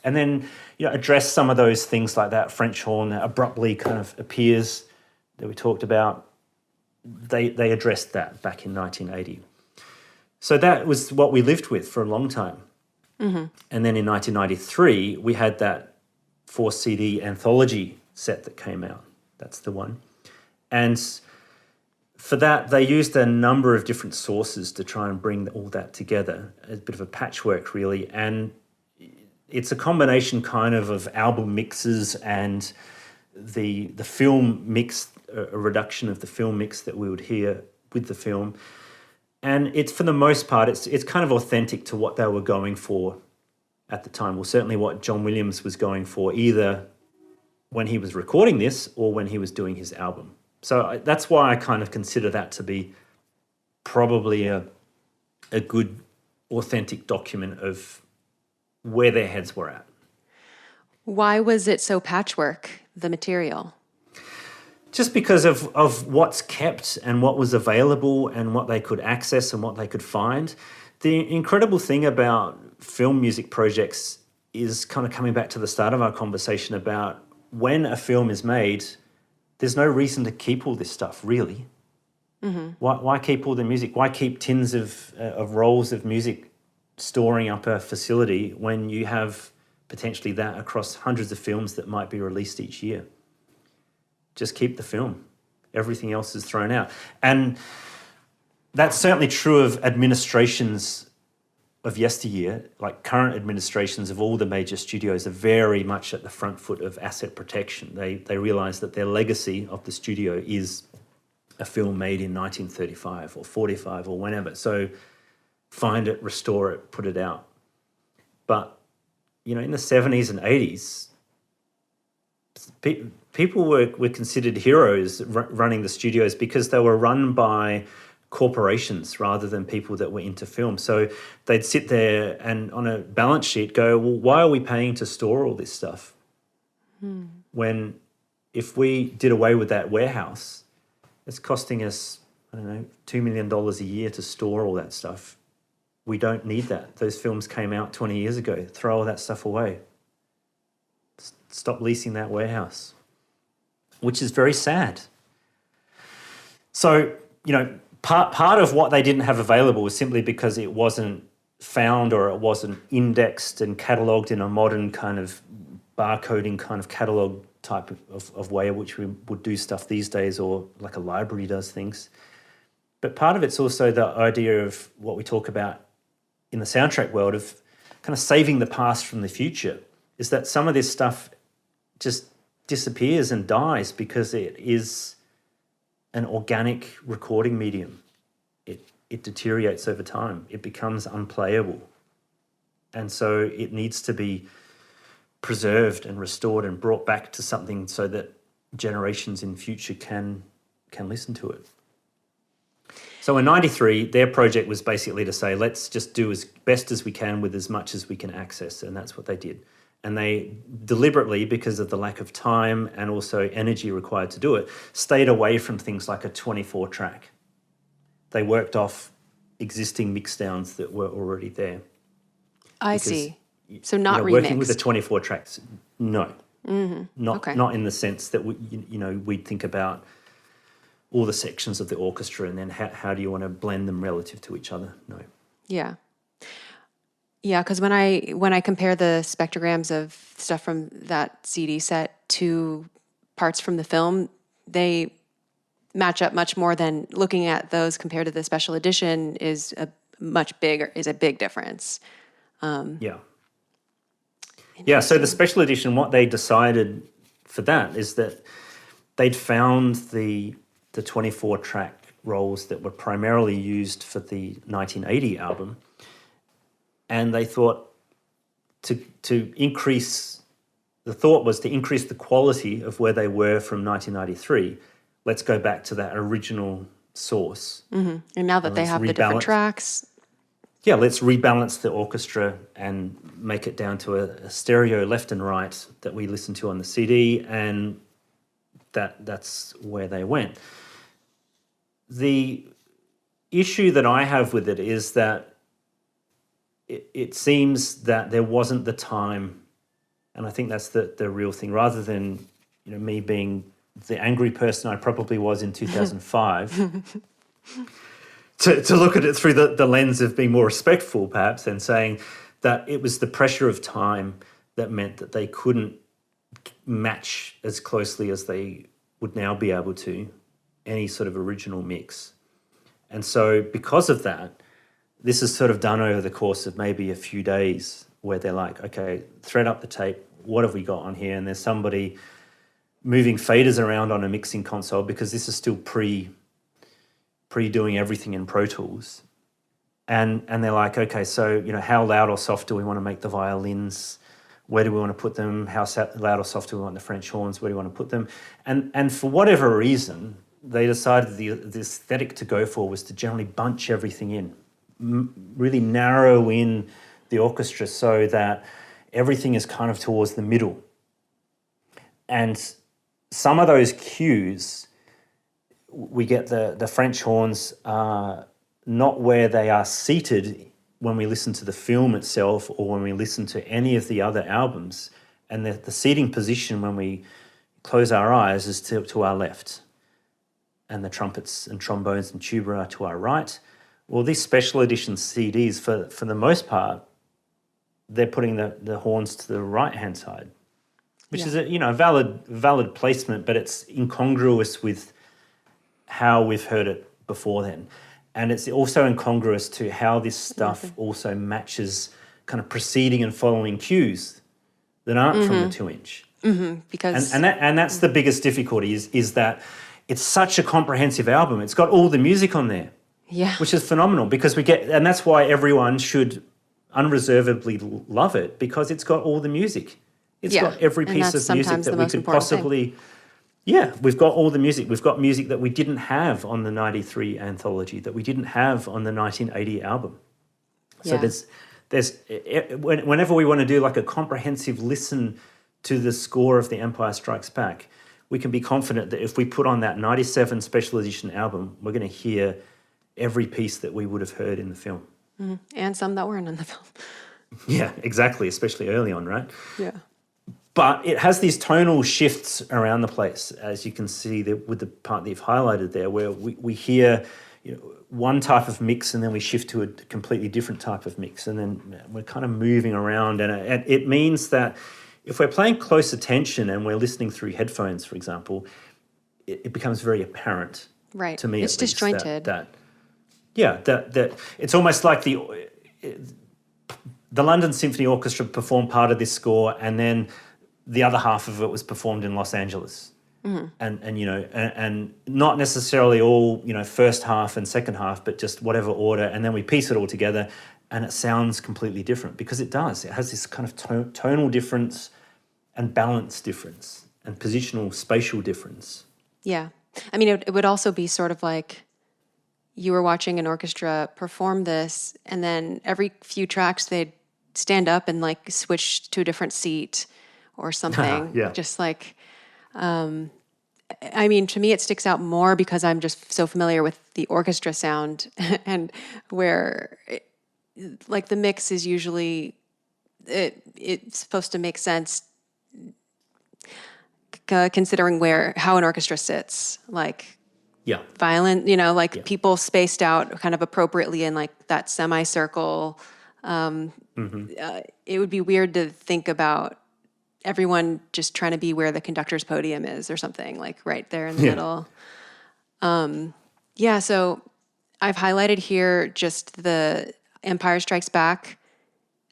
And then address some of those things like that French horn that abruptly kind of appears that we talked about. They addressed that back in 1980. So that was what we lived with for a long time. And then in 1993, we had that 4-CD anthology set that came out. That's the one. And for that, they used a number of different sources to try and bring all that together. A bit of a patchwork, really. And it's a combination kind of album mixes and the film mix, a reduction of the film mix that we would hear with the film. And it's, for the most part, it's kind of authentic to what they were going for at the time. Well, certainly what John Williams was going for, either when he was recording this or when he was doing his album. So that's why I kind of consider that to be probably a good, authentic document of where their heads were at. Why was it so patchwork, the material? Just because of what's kept and what was available and what they could access and what they could find. The incredible thing about film music projects is kind of coming back to the start of our conversation about when a film is made, there's no reason to keep all this stuff, really. Why keep all the music? Why keep tins of rolls of music storing up a facility when you have potentially that across hundreds of films that might be released each year. Just keep the film. Everything else is thrown out. And that's certainly true of administrations of yesteryear. Like current administrations of all the major studios are very much at the front foot of asset protection. They realise that their legacy of the studio is a film made in 1935 or 45 or whenever. So find it, restore it, put it out. But, you know, in the 70s and 80s, people were considered heroes running the studios because they were run by corporations rather than people that were into film. So they'd sit there and on a balance sheet go, well, why are we paying to store all this stuff? When if we did away with that warehouse, it's costing us, I don't know, $2 million a year to store all that stuff. We don't need that. Those films came out 20 years ago. Throw all that stuff away. Stop leasing that warehouse, which is very sad. So, you know, part of what they didn't have available was simply because it wasn't found or it wasn't indexed and catalogued in a modern kind of barcoding kind of catalogue type of way in which we would do stuff these days, or like a library does things. But part of it's also the idea of what we talk about in the soundtrack world of kind of saving the past from the future, is that some of this stuff just disappears and dies because it is an organic recording medium. It deteriorates over time. It becomes unplayable. And so it needs to be preserved and restored and brought back to something so that generations in future can listen to it. So in 93, their project was basically to say, let's just do as best as we can with as much as we can access, and that's what they did. And they deliberately, because of the lack of time and also energy required to do it, stayed away from things like a 24-track. They worked off existing mixdowns that were already there. I see. So not remixed. Working with the 24 tracks, no. Not in the sense that we'd think about all the sections of the orchestra and then how do you want to blend them relative to each other? No. Yeah. Yeah, because when I compare the spectrograms of stuff from that CD set to parts from the film, they match up much more than looking at those compared to the special edition is a big difference. Yeah, so the special edition, what they decided for that is that they'd found the 24-track rolls that were primarily used for the 1980 album, and they thought to increase, the thought was to increase the quality of where they were from 1993. Let's go back to that original source. Mm-hmm. And now that they have the different tracks. Yeah, let's rebalance the orchestra and make it down to a stereo left and right that we listen to on the CD, and that's where they went. The issue that I have with it is that it seems that there wasn't the time, and I think that's the real thing, rather than me being the angry person I probably was in 2005, to look at it through the lens of being more respectful perhaps, and saying that it was the pressure of time that meant that they couldn't match as closely as they would now be able to any sort of original mix. And so because of that, this is sort of done over the course of maybe a few days, where they're like, okay, thread up the tape, what have we got on here? And there's somebody moving faders around on a mixing console, because this is still pre doing everything in Pro Tools. And they're like, okay, so how loud or soft do we want to make the violins? Where do we want to put them? How loud or soft do we want the French horns? Where do we want to put them? And for whatever reason, they decided the aesthetic to go for was to generally bunch everything in, really narrow in the orchestra so that everything is kind of towards the middle. And some of those cues, we get the French horns are not where they are seated when we listen to the film itself or when we listen to any of the other albums. And the seating position when we close our eyes is to our left. And the trumpets and trombones and tuba are to our right. Well, these special edition CDs, for the most part, they're putting the horns to the right-hand side, which Yeah. is a valid placement, but it's incongruous with how we've heard it before then. And it's also incongruous to how this stuff also matches kind of preceding and following cues that aren't from the 2-inch. Because And that's the biggest difficulty is that it's such a comprehensive album. It's got all the music on there, yeah, which is phenomenal because and that's why everyone should unreservedly love it, because it's got all the music. It's got every and piece that's of music sometimes that the we most could important thing. possibly. Yeah, we've got all the music. We've got music that we didn't have on the 93 anthology, that we didn't have on the 1980 album. So Yeah. whenever we want to do like a comprehensive listen to the score of The Empire Strikes Back, we can be confident that if we put on that 97 special edition album, we're going to hear every piece that we would have heard in the film. and some that weren't in the film. Yeah, exactly, especially early on, right? Yeah. But it has these tonal shifts around the place, as you can see with the part that you've highlighted there, where we hear one type of mix and then we shift to a completely different type of mix, and then we're kind of moving around. And it means that if we're paying close attention and we're listening through headphones, for example, it becomes very apparent Right. to me. It's at least, disjointed. That it's almost like the London Symphony Orchestra performed part of this score, and then the other half of it was performed in Los Angeles, and not necessarily all first half and second half, but just whatever order, and then we piece it all together, and it sounds completely different because it does. It has this kind of tonal difference, and balance difference, and positional spatial difference. Yeah. I mean, it would also be sort of like you were watching an orchestra perform this, and then every few tracks they'd stand up and like switch to a different seat or something. Yeah. Just like, I mean, to me, it sticks out more because I'm just so familiar with the orchestra sound and where like the mix is usually, it's supposed to make sense considering how an orchestra sits, like Yeah. violin, people spaced out kind of appropriately in like that semicircle. It would be weird to think about everyone just trying to be where the conductor's podium is or something, like right there in the middle. So I've highlighted here just the Empire Strikes Back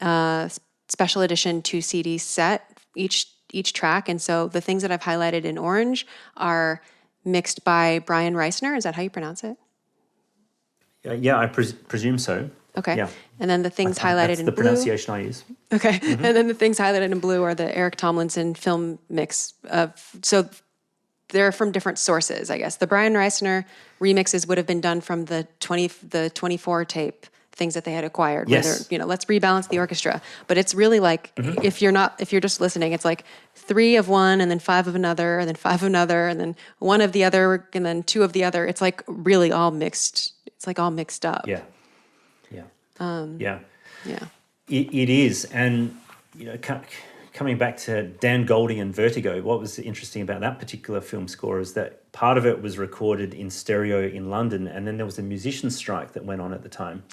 special edition 2 CD set, each track. And so the things that I've highlighted in orange are mixed by Brian Reisner. Is that how you pronounce it? Yeah, I presume so. Okay. Yeah. And then the things highlighted That's in the blue. pronunciation I use. Okay. And then the things highlighted in blue are the Eric Tomlinson film mix. So they're from different sources, I guess. The Brian Reisner remixes would have been done from the 24 tape things that they had acquired. Yes. Where let's rebalance the orchestra. But it's really like, if you're just listening, it's like 3 of one and then 5 of another and then 5 of another and then 1 of the other and then 2 of the other. It's like really all mixed. It's like all mixed up. Yeah. Yeah. It is. And, coming back to Dan Goldie and Vertigo, what was interesting about that particular film score is that part of it was recorded in stereo in London, and then there was a musician strike that went on at the time.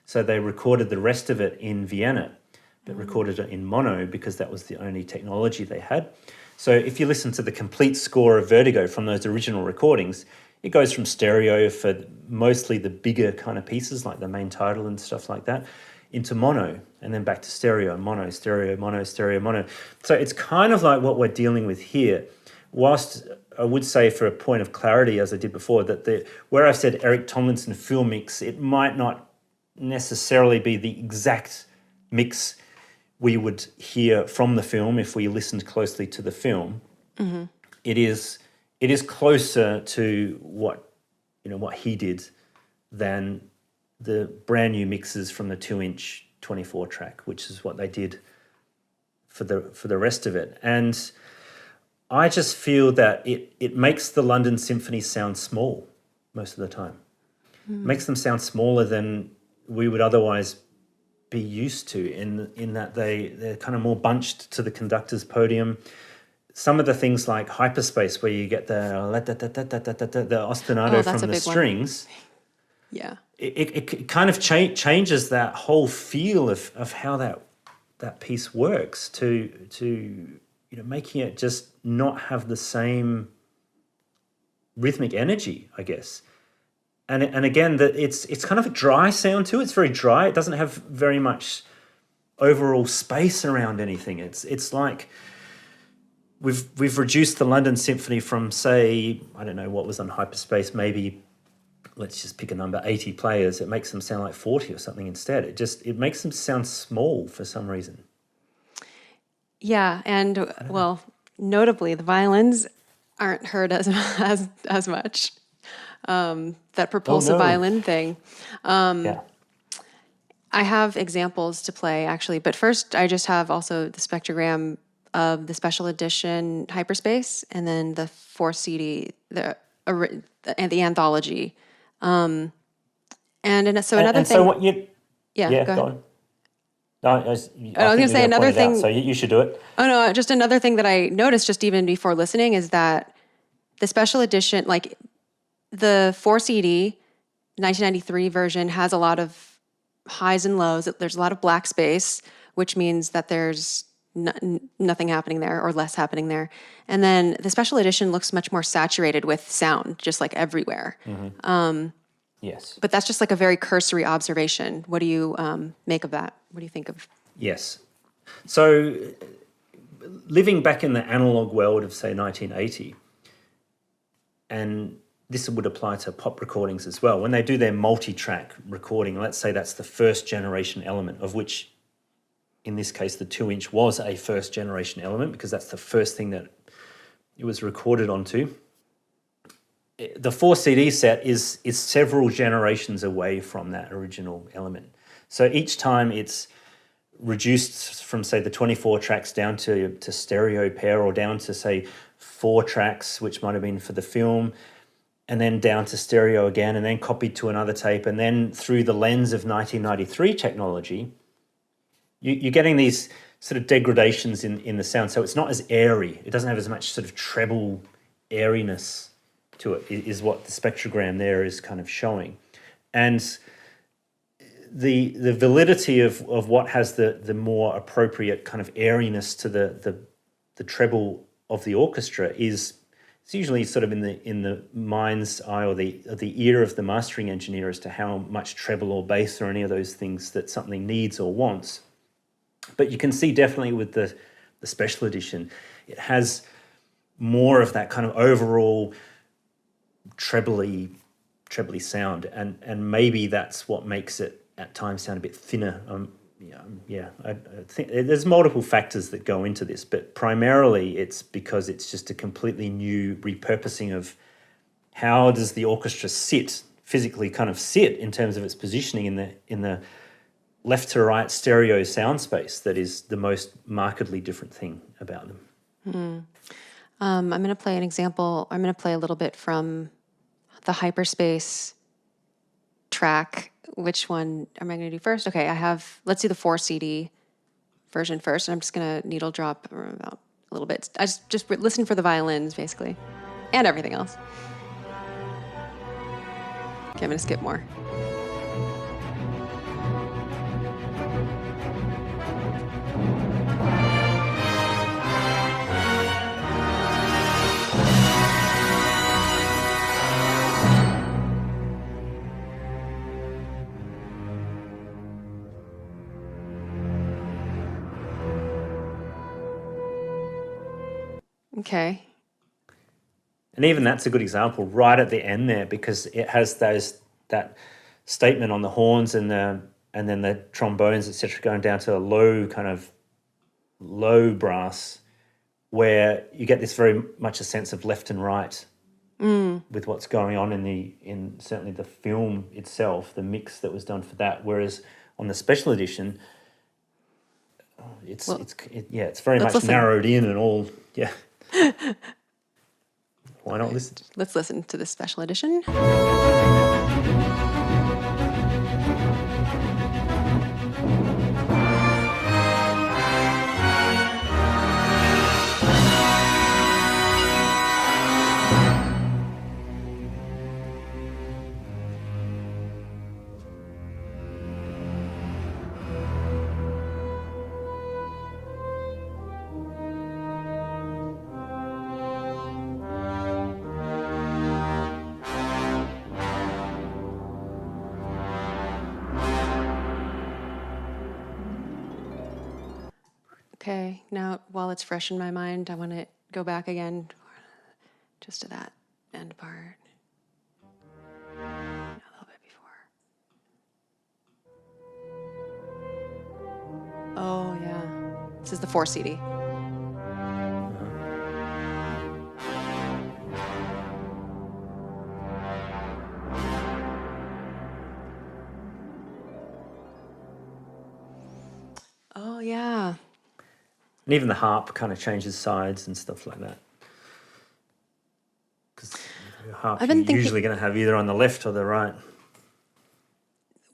So they recorded the rest of it in Vienna, but recorded it in mono because that was the only technology they had. So if you listen to the complete score of Vertigo from those original recordings, it goes from stereo for mostly the bigger kind of pieces like the main title and stuff like that into mono, and then back to stereo, mono, stereo, mono, stereo, mono. So it's kind of like what we're dealing with here. Whilst I would say, for a point of clarity, as I did before, that where I've said Eric Tomlinson film mix, it might not necessarily be the exact mix we would hear from the film if we listened closely to the film. Mm-hmm. It is closer to what he did than the brand new mixes from the 2-inch 24 track, which is what they did for the rest of it. And I just feel that it makes the London Symphony sound small most of the time. It makes them sound smaller than we would otherwise be used to, in that they're kind of more bunched to the conductor's podium. Some of the things like Hyperspace, where you get the ostinato from the strings. Yeah. It kind of changes that whole feel of how that that piece works to making it just not have the same rhythmic energy, I guess. And again, that it's kind of a dry sound too. It's very dry. It doesn't have very much overall space around anything. It's like we've reduced the London Symphony from, say, I don't know what was on Hyperspace, maybe let's just pick a number, 80 players. It makes them sound like 40 or something instead. It makes them sound small for some reason. Yeah, and well, notably, the violins aren't heard as much. That propulsive violin thing. Yeah. I have examples to play actually, but first I just have also the spectrogram of the special edition Hyperspace, and then the 4 CD, and the anthology. So another thing. So what you? Yeah, go ahead. On. No, I was going to say another thing. So you should do it. Oh no, just another thing that I noticed just even before listening is that the special edition, like the 4 CD 1993 version, has a lot of highs and lows. There's a lot of black space, which means that there's nothing happening there or less happening there. And then the special edition looks much more saturated with sound, just like everywhere. Mm-hmm. Yes. But that's just like a very cursory observation. What do you make of that? What do you think of? Yes. So living back in the analog world of, say, 1980, and this would apply to pop recordings as well, when they do their multi-track recording, let's say that's the first generation element, of which in this case the 2-inch was a first generation element because that's the first thing that it was recorded onto. The 4 CD set is several generations away from that original element. So each time it's reduced from, say, the 24 tracks down to stereo pair, or down to, say, 4 tracks, which might have been for the film, and then down to stereo again, and then copied to another tape, and then through the lens of 1993 technology, you're getting these sort of degradations in the sound. So it's not as airy. It doesn't have as much sort of treble airiness to it, is what the spectrogram there is kind of showing. And the validity of what has the more appropriate kind of airiness to the treble of the orchestra is, it's usually sort of in the mind's eye or the ear of the mastering engineer as to how much treble or bass or any of those things that something needs or wants. But you can see definitely with the special edition, it has more of that kind of overall trebly sound, and maybe that's what makes it at times sound a bit thinner. I think there's multiple factors that go into this, but primarily it's because it's just a completely new repurposing of how does the orchestra physically sit in terms of its positioning in the left to right stereo sound space that is the most markedly different thing about them. I'm going to play an example. I'm going to play a little bit from the Hyperspace track. Which one am I going to do first? Okay, let's do the 4 CD version first. And I'm just going to needle drop about a little bit. I just listen for the violins, basically, and everything else. Okay, I'm going to skip more. Okay. And even that's a good example right at the end there, because it has that statement on the horns and then the trombones, etc., going down to a low brass, where you get this very much a sense of left and right with what's going on in certainly the film itself, the mix that was done for that. Whereas on the special edition, it's very much narrowed in and all. Yeah. Why not listen? Let's listen to the special edition. Okay, now while it's fresh in my mind, I want to go back again just to that end part. A little bit before. Oh, yeah. This is the 4 CD. Oh, yeah. And even the harp kind of changes sides and stuff like that. Because the harp I've you're been thinking, usually going to have either on the left or the right.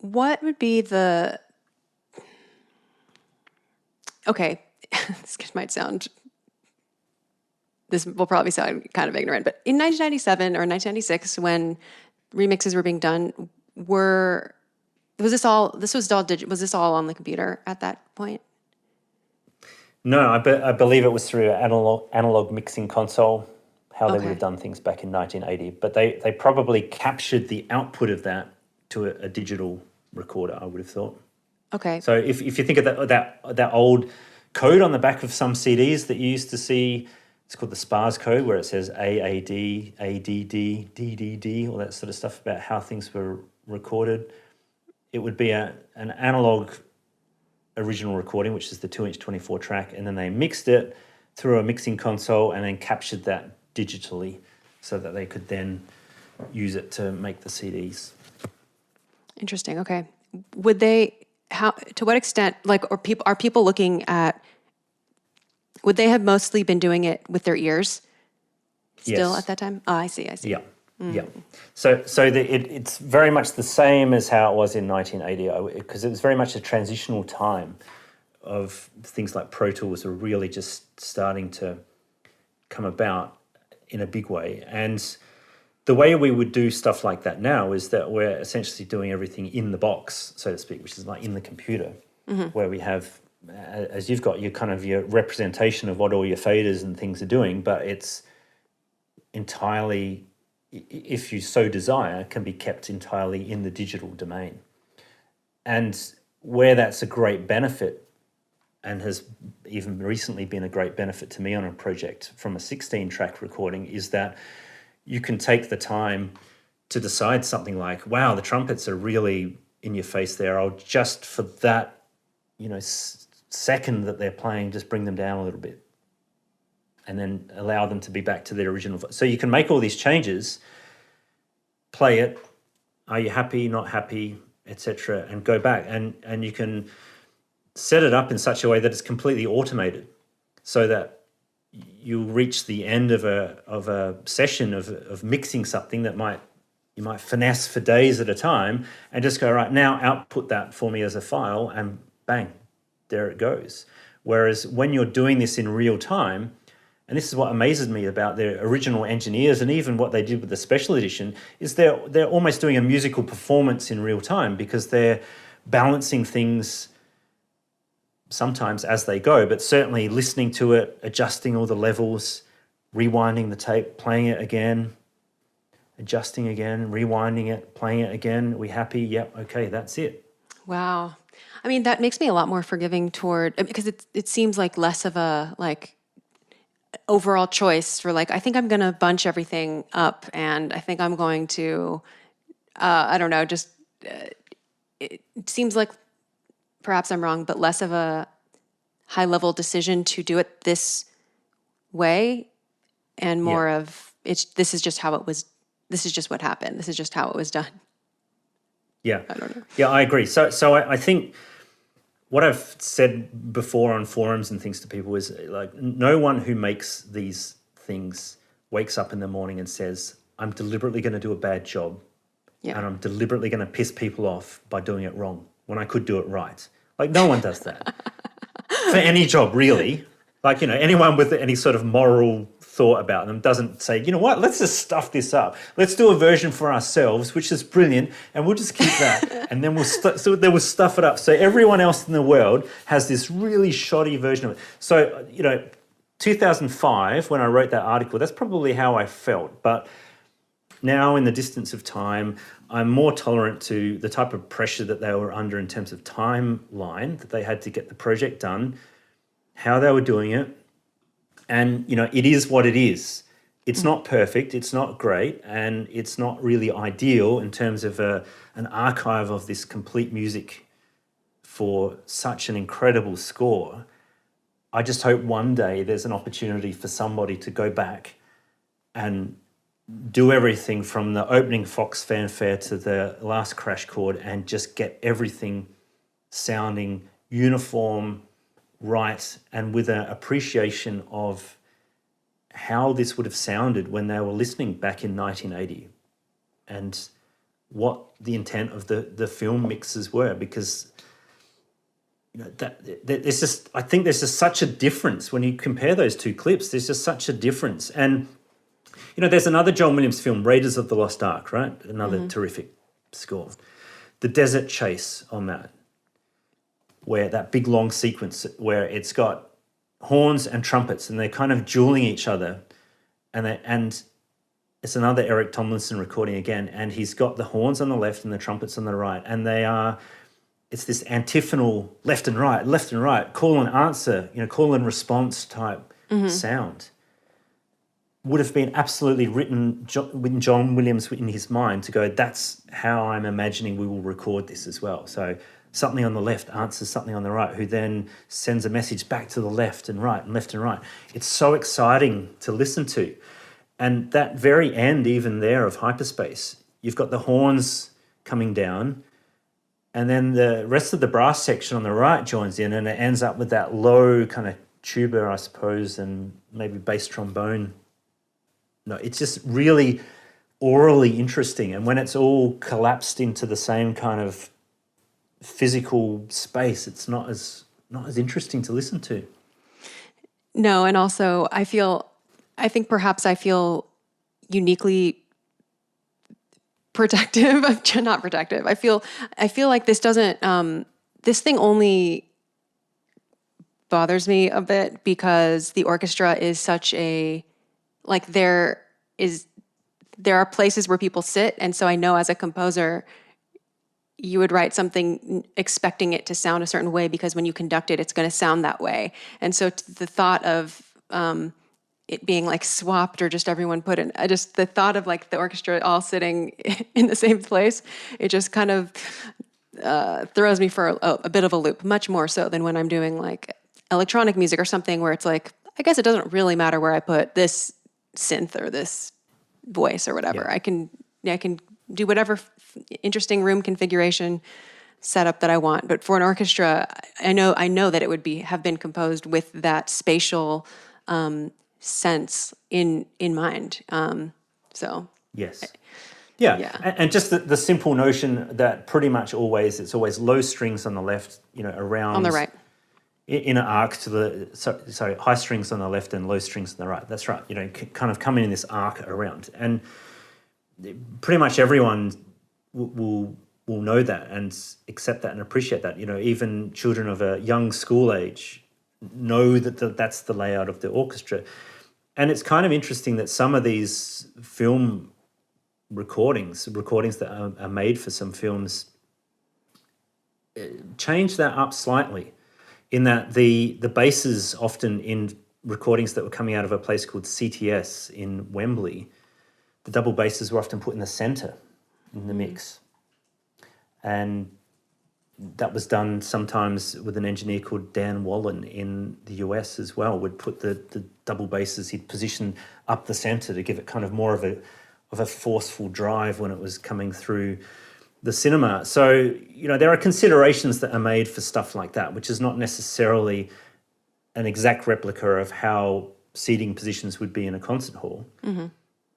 what would be the... Okay, this will probably sound kind of ignorant, but in 1997 or 1996, when remixes were being done, was this all on the computer at that point? No, I believe it was through an analog mixing console, how they Okay. would have done things back in 1980. But they probably captured the output of that to a digital recorder, I would have thought. Okay. So if you think of that old code on the back of some CDs that you used to see, it's called the SPARS code, where it says AAD, ADD, DDD, all that sort of stuff about how things were recorded. It would be an analog original recording, which is the 2-inch 24 track, and then they mixed it through a mixing console and then captured that digitally so that they could then use it to make the CDs. Interesting. Okay. To what extent, are people looking at, would they have mostly been doing it with their ears still Yes. at that time? Oh, I see. Yeah. Yeah. So it's very much the same as how it was in 1980, because it was very much a transitional time of things like Pro Tools were really just starting to come about in a big way. And the way we would do stuff like that now is that we're essentially doing everything in the box, so to speak, which is like in the computer, where we have, as you've got your representation of what all your faders and things are doing, but it's entirely, if you so desire, can be kept entirely in the digital domain. And where that's a great benefit, and has even recently been a great benefit to me on a project from a 16-track recording, is that you can take the time to decide something like, wow, the trumpets are really in your face there. I'll just, for that, second that they're playing, just bring them down a little bit, and then allow them to be back to their original. So you can make all these changes, play it, are you happy, not happy, etc., and go back. And you can set it up in such a way that it's completely automated, so that you'll reach the end of a session of mixing something that you might finesse for days at a time, and just go, right, now output that for me as a file, and bang, there it goes. Whereas when you're doing this in real time, and this is what amazes me about the original engineers, and even what they did with the special edition, is they're almost doing a musical performance in real time, because they're balancing things sometimes as they go, but certainly listening to it, adjusting all the levels, rewinding the tape, playing it again, adjusting again, rewinding it, playing it again. Are we happy? Yep. Okay, that's it. Wow. I mean, that makes me a lot more forgiving toward, because it seems like less of a overall choice for I think I'm going to bunch everything up, and I think I'm going to, I don't know, just, it seems like perhaps I'm wrong, but less of a high level decision to do it this way, and more of this is just how it was. This is just what happened. This is just how it was done. Yeah. I don't know. Yeah, I agree. So I think what I've said before on forums and things to people is, no one who makes these things wakes up in the morning and says, I'm deliberately going to do a bad job, and I'm deliberately going to piss people off by doing it wrong when I could do it right. No one does that for any job, really. Anyone with any sort of moral thought about them doesn't say, you know what, let's just stuff this up. Let's do a version for ourselves, which is brilliant, and we'll just keep that, and then we'll stuff it up. So everyone else in the world has this really shoddy version of it. So, 2005, when I wrote that article, that's probably how I felt. But now, in the distance of time, I'm more tolerant to the type of pressure that they were under in terms of timeline that they had to get the project done, how they were doing it. And, it is what it is. It's not perfect, it's not great, and it's not really ideal in terms of an archive of this complete music for such an incredible score. I just hope one day there's an opportunity for somebody to go back and do everything from the opening Fox fanfare to the last crash chord and just get everything sounding uniform, right, and with an appreciation of how this would have sounded when they were listening back in 1980 and what the intent of the film mixes were, because there's just, I think there's just such a difference when you compare those two clips. There's just such a difference. And there's another John Williams film, Raiders of the Lost Ark, right? Another terrific score. The Desert Chase on that, where that big long sequence where it's got horns and trumpets and they're kind of dueling each other, and it's another Eric Tomlinson recording again, and he's got the horns on the left and the trumpets on the right, and it's this antiphonal left and right, call and answer, call and response type sound. Would have been absolutely written with John Williams in his mind to go, that's how I'm imagining we will record this as well. So something on the left answers something on the right, who then sends a message back to the left and right and left and right. It's so exciting to listen to. And that very end, even there, of Hyperspace, you've got the horns coming down, and then the rest of the brass section on the right joins in, and it ends up with that low kind of tuba, I suppose, and maybe bass trombone. No, it's just really orally interesting. And when it's all collapsed into the same kind of physical space, it's not as interesting to listen to. No, and also I think perhaps I feel uniquely protective of, not protective. I feel like this doesn't, this thing only bothers me a bit because the orchestra is such a, like there are places where people sit. And so I know as a composer, you would write something expecting it to sound a certain way because when you conduct it, it's going to sound that way. And so the thought of it being like swapped or just everyone put in, just the thought of like the orchestra all sitting in the same place, it just kind of throws me for a bit of a loop, much more so than when I'm doing like electronic music or something where it's like, I guess it doesn't really matter where I put this synth or this voice or whatever. Yeah. I can do whatever interesting room configuration setup that I want. But for an orchestra, I know that it would have been composed with that spatial sense in mind. So yes. Yeah. And just the simple notion that pretty much it's always low strings on the left, around on the right. In an arc to high strings on the left and low strings on the right. That's right. Kind of coming in this arc around. And pretty much everyone will know that and accept that and appreciate that. Even children of a young school age know that that's the layout of the orchestra. And it's kind of interesting that some of these film recordings that are made for some films change that up slightly, in that the basses often in recordings that were coming out of a place called CTS in Wembley, the double basses were often put in the center in the mix. And that was done sometimes with an engineer called Dan Wallen in the US as well, would put the double basses, he'd position up the center to give it kind of more of a forceful drive when it was coming through the cinema. So, there are considerations that are made for stuff like that, which is not necessarily an exact replica of how seating positions would be in a concert hall. Mm-hmm.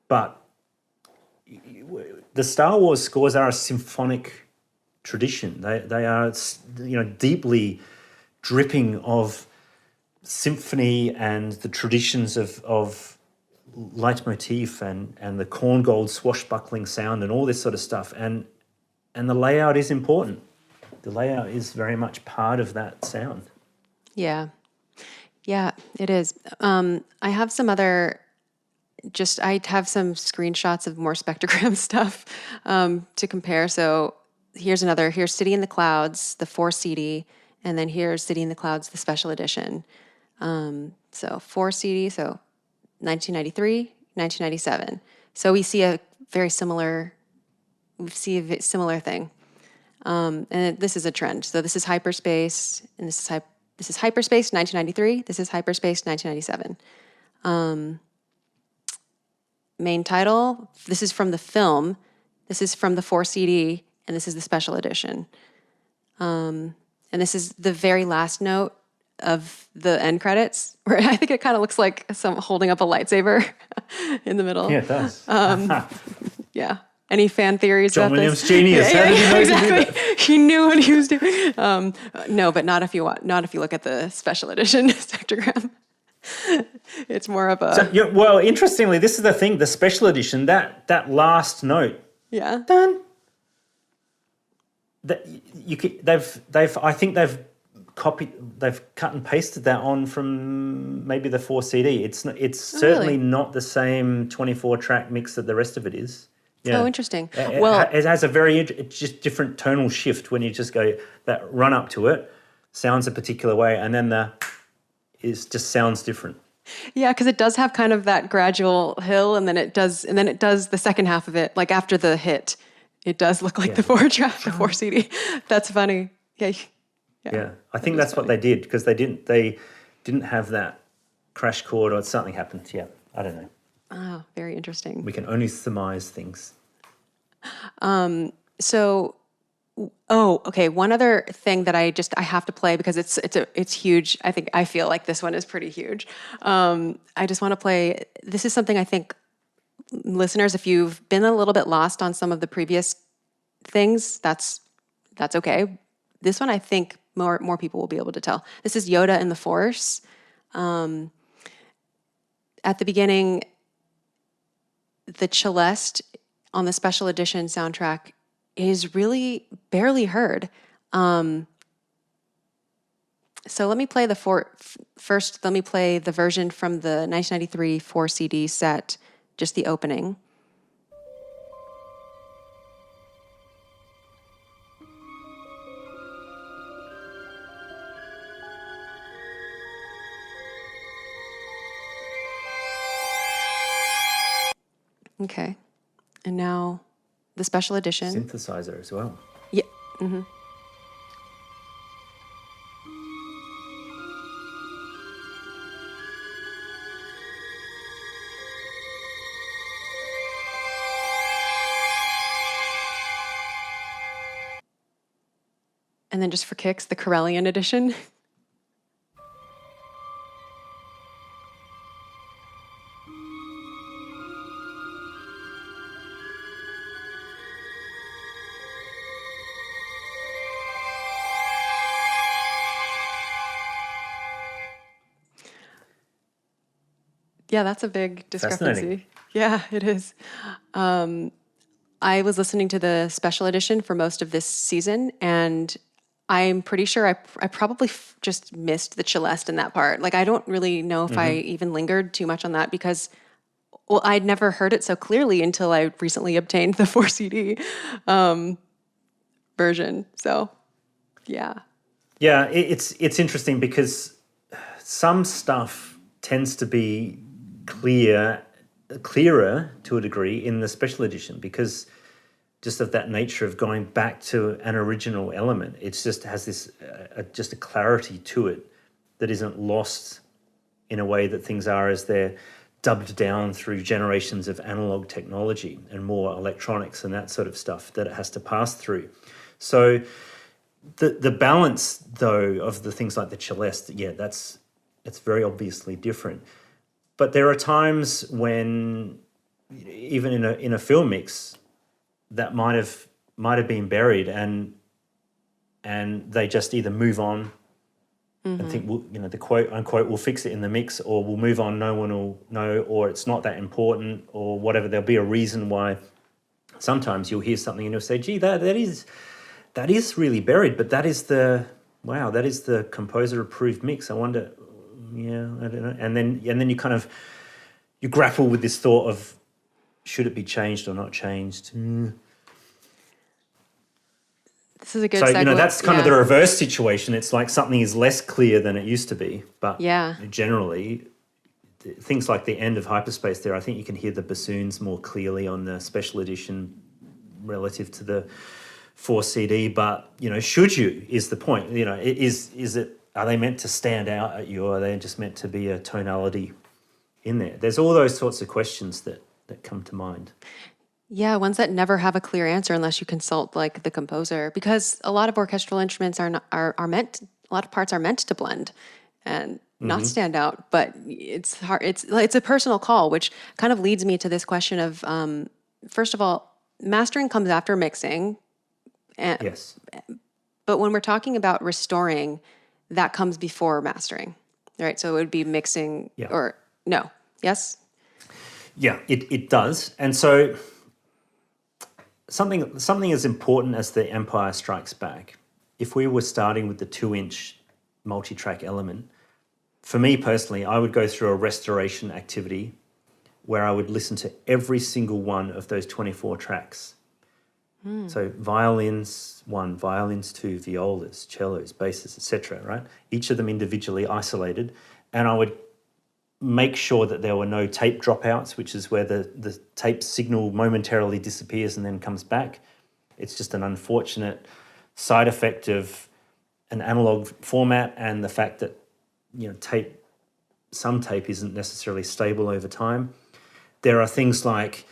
But the Star Wars scores are a symphonic tradition. They are, deeply dripping of symphony and the traditions of leitmotif and the corn gold swashbuckling sound and all this sort of stuff. And the layout is important. The layout is very much part of that sound. Yeah. Yeah, it is. I have some other, I have some screenshots of more spectrogram stuff to compare. So here's City in the Clouds, the 4 CD, and then here's City in the Clouds, the special edition. So 4 CD, so 1993, 1997. So we see a very similar, similar thing. And this is a trend. So this is Hyperspace, and this is Hyperspace 1993. This is Hyperspace 1997. Main title. This is from the film. This is from the 4 CD, and this is the special edition. And this is the very last note of the end credits, where I think it kind of looks like some holding up a lightsaber in the middle. Yeah, it does. Yeah. Any fan theories John about Williams, this? genius. How did he know to do that? Exactly. He knew what he was doing. No, but not if you look at the special edition spectrogram. It's more of a Well, interestingly, this is the thing. The special edition, that last note, yeah. done. I think they've cut and pasted that on from maybe the 4 CD. It's certainly not the same 24-track mix that the rest of it is. Yeah. Oh, interesting. It has a very just different tonal shift when you just go that run up to it, sounds a particular way, and then just sounds different. Yeah, because it does have kind of that gradual hill, and then it does the second half of it, like after the hit, it does look like the 4 CD. That's funny. Yeah. I think that's what they did, because they didn't have that crash chord, or something happened. Yeah, I don't know. Oh, very interesting. We can only surmise things. So, okay. One other thing that I have to play, because it's huge. I feel like this one is pretty huge. I just want to play. This is something I think listeners, if you've been a little bit lost on some of the previous things, that's okay. This one, I think more people will be able to tell. This is Yoda and the Force. At the beginning, the celeste on the special edition soundtrack is really barely heard. So let me play first. Let me play the version from the 1993 4 CD set, just the opening. Okay. And now the special edition. Synthesizer as well. Yeah. Mm-hmm. And then just for kicks, the Corellian edition. Yeah, that's a big discrepancy. Yeah, it is. I was listening to the special edition for most of this season, and I'm pretty sure I probably just missed the celeste in that part. Like, I don't really know if I even lingered too much on that, because, well, I'd never heard it so clearly until I recently obtained the 4 CD version. So, yeah. Yeah, it's interesting, because some stuff tends to be clearer to a degree in the special edition, because just of that nature of going back to an original element. It just has this just a clarity to it that isn't lost in a way that things are as they're dubbed down through generations of analog technology and more electronics and that sort of stuff that it has to pass through. So the balance, though, of the things like the celeste, it's very obviously different. But there are times when, even in a film mix, that might have been buried, and they just either move on and think, well, the quote unquote, we'll fix it in the mix, or we'll move on, no one will know, or it's not that important, or whatever. There'll be a reason why. Sometimes you'll hear something and you'll say, gee, that is really buried, but that is the composer approved mix. I wonder, I don't know. And then you kind of, you grapple with this thought of, should it be changed or not changed? This is a good So, segue. that's kind of the reverse situation. It's like something is less clear than it used to be. But generally, things like the end of Hyperspace there, I think you can hear the bassoons more clearly on the special edition relative to the 4 CD. But, should you is the point. Are they meant to stand out at you, or are they just meant to be a tonality in there? There's all those sorts of questions that come to mind. Yeah, ones that never have a clear answer unless you consult like the composer, because a lot of orchestral instruments are meant. A lot of parts are meant to blend and not stand out. But it's hard. It's a personal call, which kind of leads me to this question of first of all, mastering comes after mixing. Yes. But when we're talking about restoring, that comes before mastering, right? So it would be mixing or no? Yes. Yeah, it does, and so. Something as important as the Empire Strikes Back, if we were starting with the 2-inch multi-track element, for me personally, I would go through a restoration activity where I would listen to every single one of those 24 tracks. So violins 1, violins 2, violas, cellos, basses, etc., right? Each of them individually isolated, and I would make sure that there were no tape dropouts, which is where the tape signal momentarily disappears and then comes back. It's just an unfortunate side effect of an analog format and the fact that some tape isn't necessarily stable over time. There are things like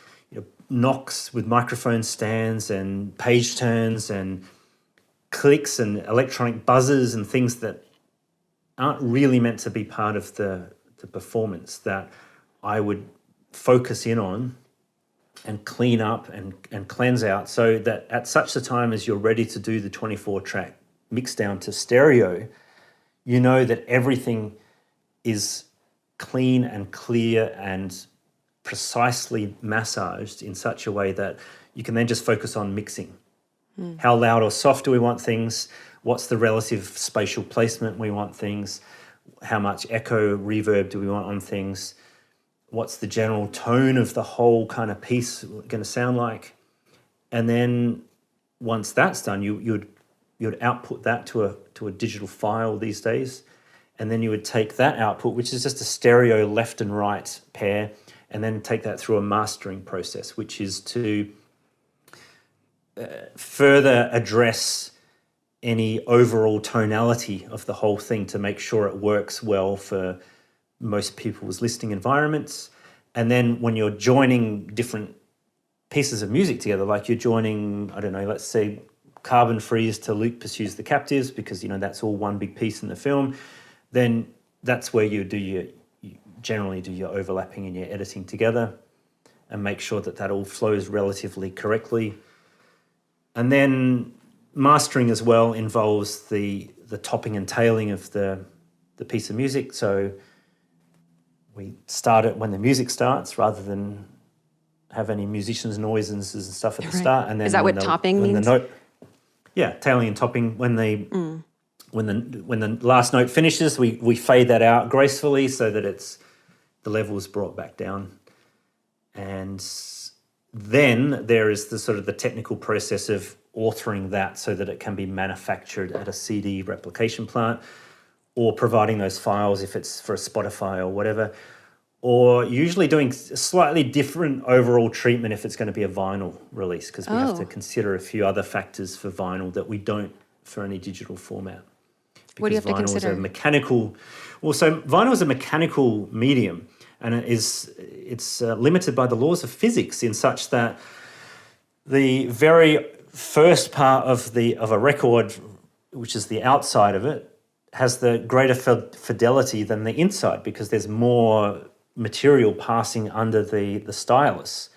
knocks with microphone stands and page turns and clicks and electronic buzzers and things that aren't really meant to be part of the performance, that I would focus in on and clean up and cleanse out, so that at such a time as you're ready to do the 24-track mix down to stereo, that everything is clean and clear and precisely massaged in such a way that you can then just focus on mixing. How loud or soft do we want things? What's the relative spatial placement we want things? How much echo, reverb do we want on things? What's the general tone of the whole kind of piece going to sound like? And then once that's done, you'd output that to a digital file these days, and then you would take that output, which is just a stereo left and right pair, and then take that through a mastering process, which is to further address any overall tonality of the whole thing to make sure it works well for most people's listening environments. And then when you're joining different pieces of music together, like you're joining, I don't know, let's say Carbon Freeze to Luke Pursues the Captives, because that's all one big piece in the film, then that's where you generally do your overlapping and your editing together and make sure that all flows relatively correctly. And then mastering as well involves the topping and tailing of the piece of music. So we start it when the music starts rather than have any musicians' noises and stuff at the start. And then is that what topping means? Tailing and topping. When the last note finishes, we fade that out gracefully so that the level is brought back down. And then there is the sort of the technical process of authoring that so that it can be manufactured at a CD replication plant, or providing those files if it's for a Spotify or whatever, or usually doing a slightly different overall treatment if it's going to be a vinyl release, because we have to consider a few other factors for vinyl that we don't for any digital format. Because what do you have to consider? Vinyl is a mechanical medium, and it's limited by the laws of physics in such that the very first part of a record, which is the outside of it, has the greater fidelity than the inside, because there's more material passing under the stylus.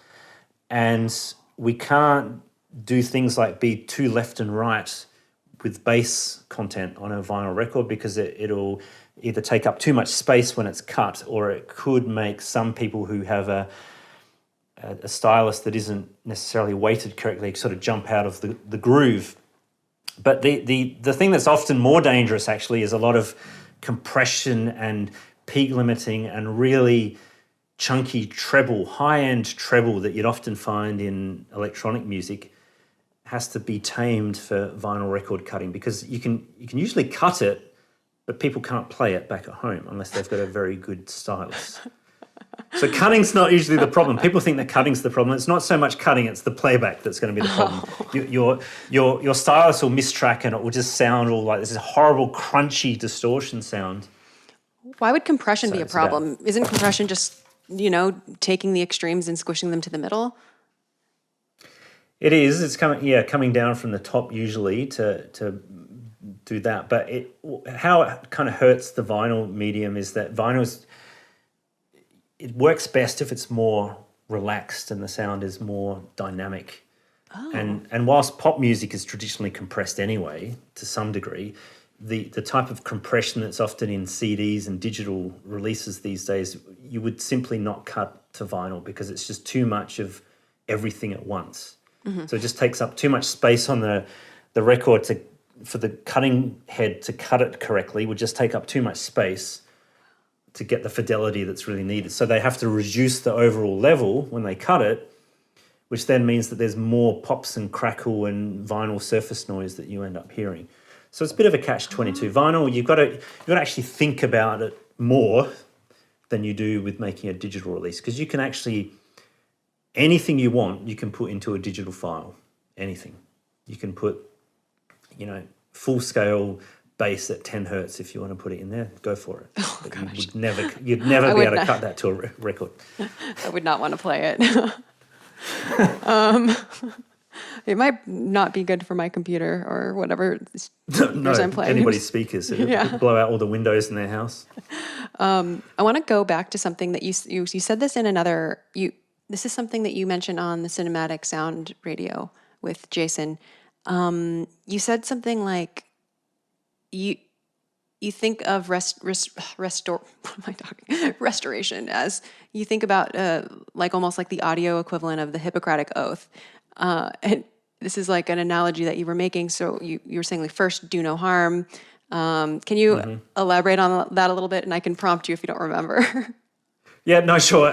And we can't do things like be too left and right with bass content on a vinyl record, because it'll either take up too much space when it's cut, or it could make some people who have a stylus that isn't necessarily weighted correctly sort of jump out of the groove. But the thing that's often more dangerous actually is a lot of compression and peak limiting and really chunky treble, high-end treble that you'd often find in electronic music. has to be tamed for vinyl record cutting, because you can usually cut it, but people can't play it back at home unless they've got a very good stylus. So cutting's not usually the problem. People think that cutting's the problem. It's not so much cutting; it's the playback that's going to be the problem. Your stylus will mistrack, and it will just sound all like this horrible crunchy distortion sound. Why would compression be a problem? Isn't compression just, taking the extremes and squishing them to the middle? It is. It's coming down from the top usually to do that. But how it kind of hurts the vinyl medium is that it works best if it's more relaxed and the sound is more dynamic. Oh. And whilst pop music is traditionally compressed anyway, to some degree, the type of compression that's often in CDs and digital releases these days, you would simply not cut to vinyl because it's just too much of everything at once. Mm-hmm. So it just takes up too much space on the record for the cutting head to cut it correctly would just take up too much space to get the fidelity that's really needed. So they have to reduce the overall level when they cut it, which then means that there's more pops and crackle and vinyl surface noise that you end up hearing. So it's a bit of a catch-22. Vinyl, you've got to actually think about it more than you do with making a digital release, because you can actually, anything you want, you can put into a digital file. Anything. You can put, full-scale bass at 10 hertz if you want to put it in there. Go for it. Oh, but gosh. you'd never be able to cut that to a record. I would not want to play it. It might not be good for my computer or whatever I'm playing. Anybody's speakers. It would blow out all the windows in their house. I want to go back to something that you said this in another. This is something that you mentioned on the Cinematic Sound Radio with Jason. You said something like you think of restoration as you think about like almost like the audio equivalent of the Hippocratic Oath. And this is like an analogy that you were making. So you were saying, like, first, do no harm. Can you elaborate on that a little bit? And I can prompt you if you don't remember. Yeah, no, sure.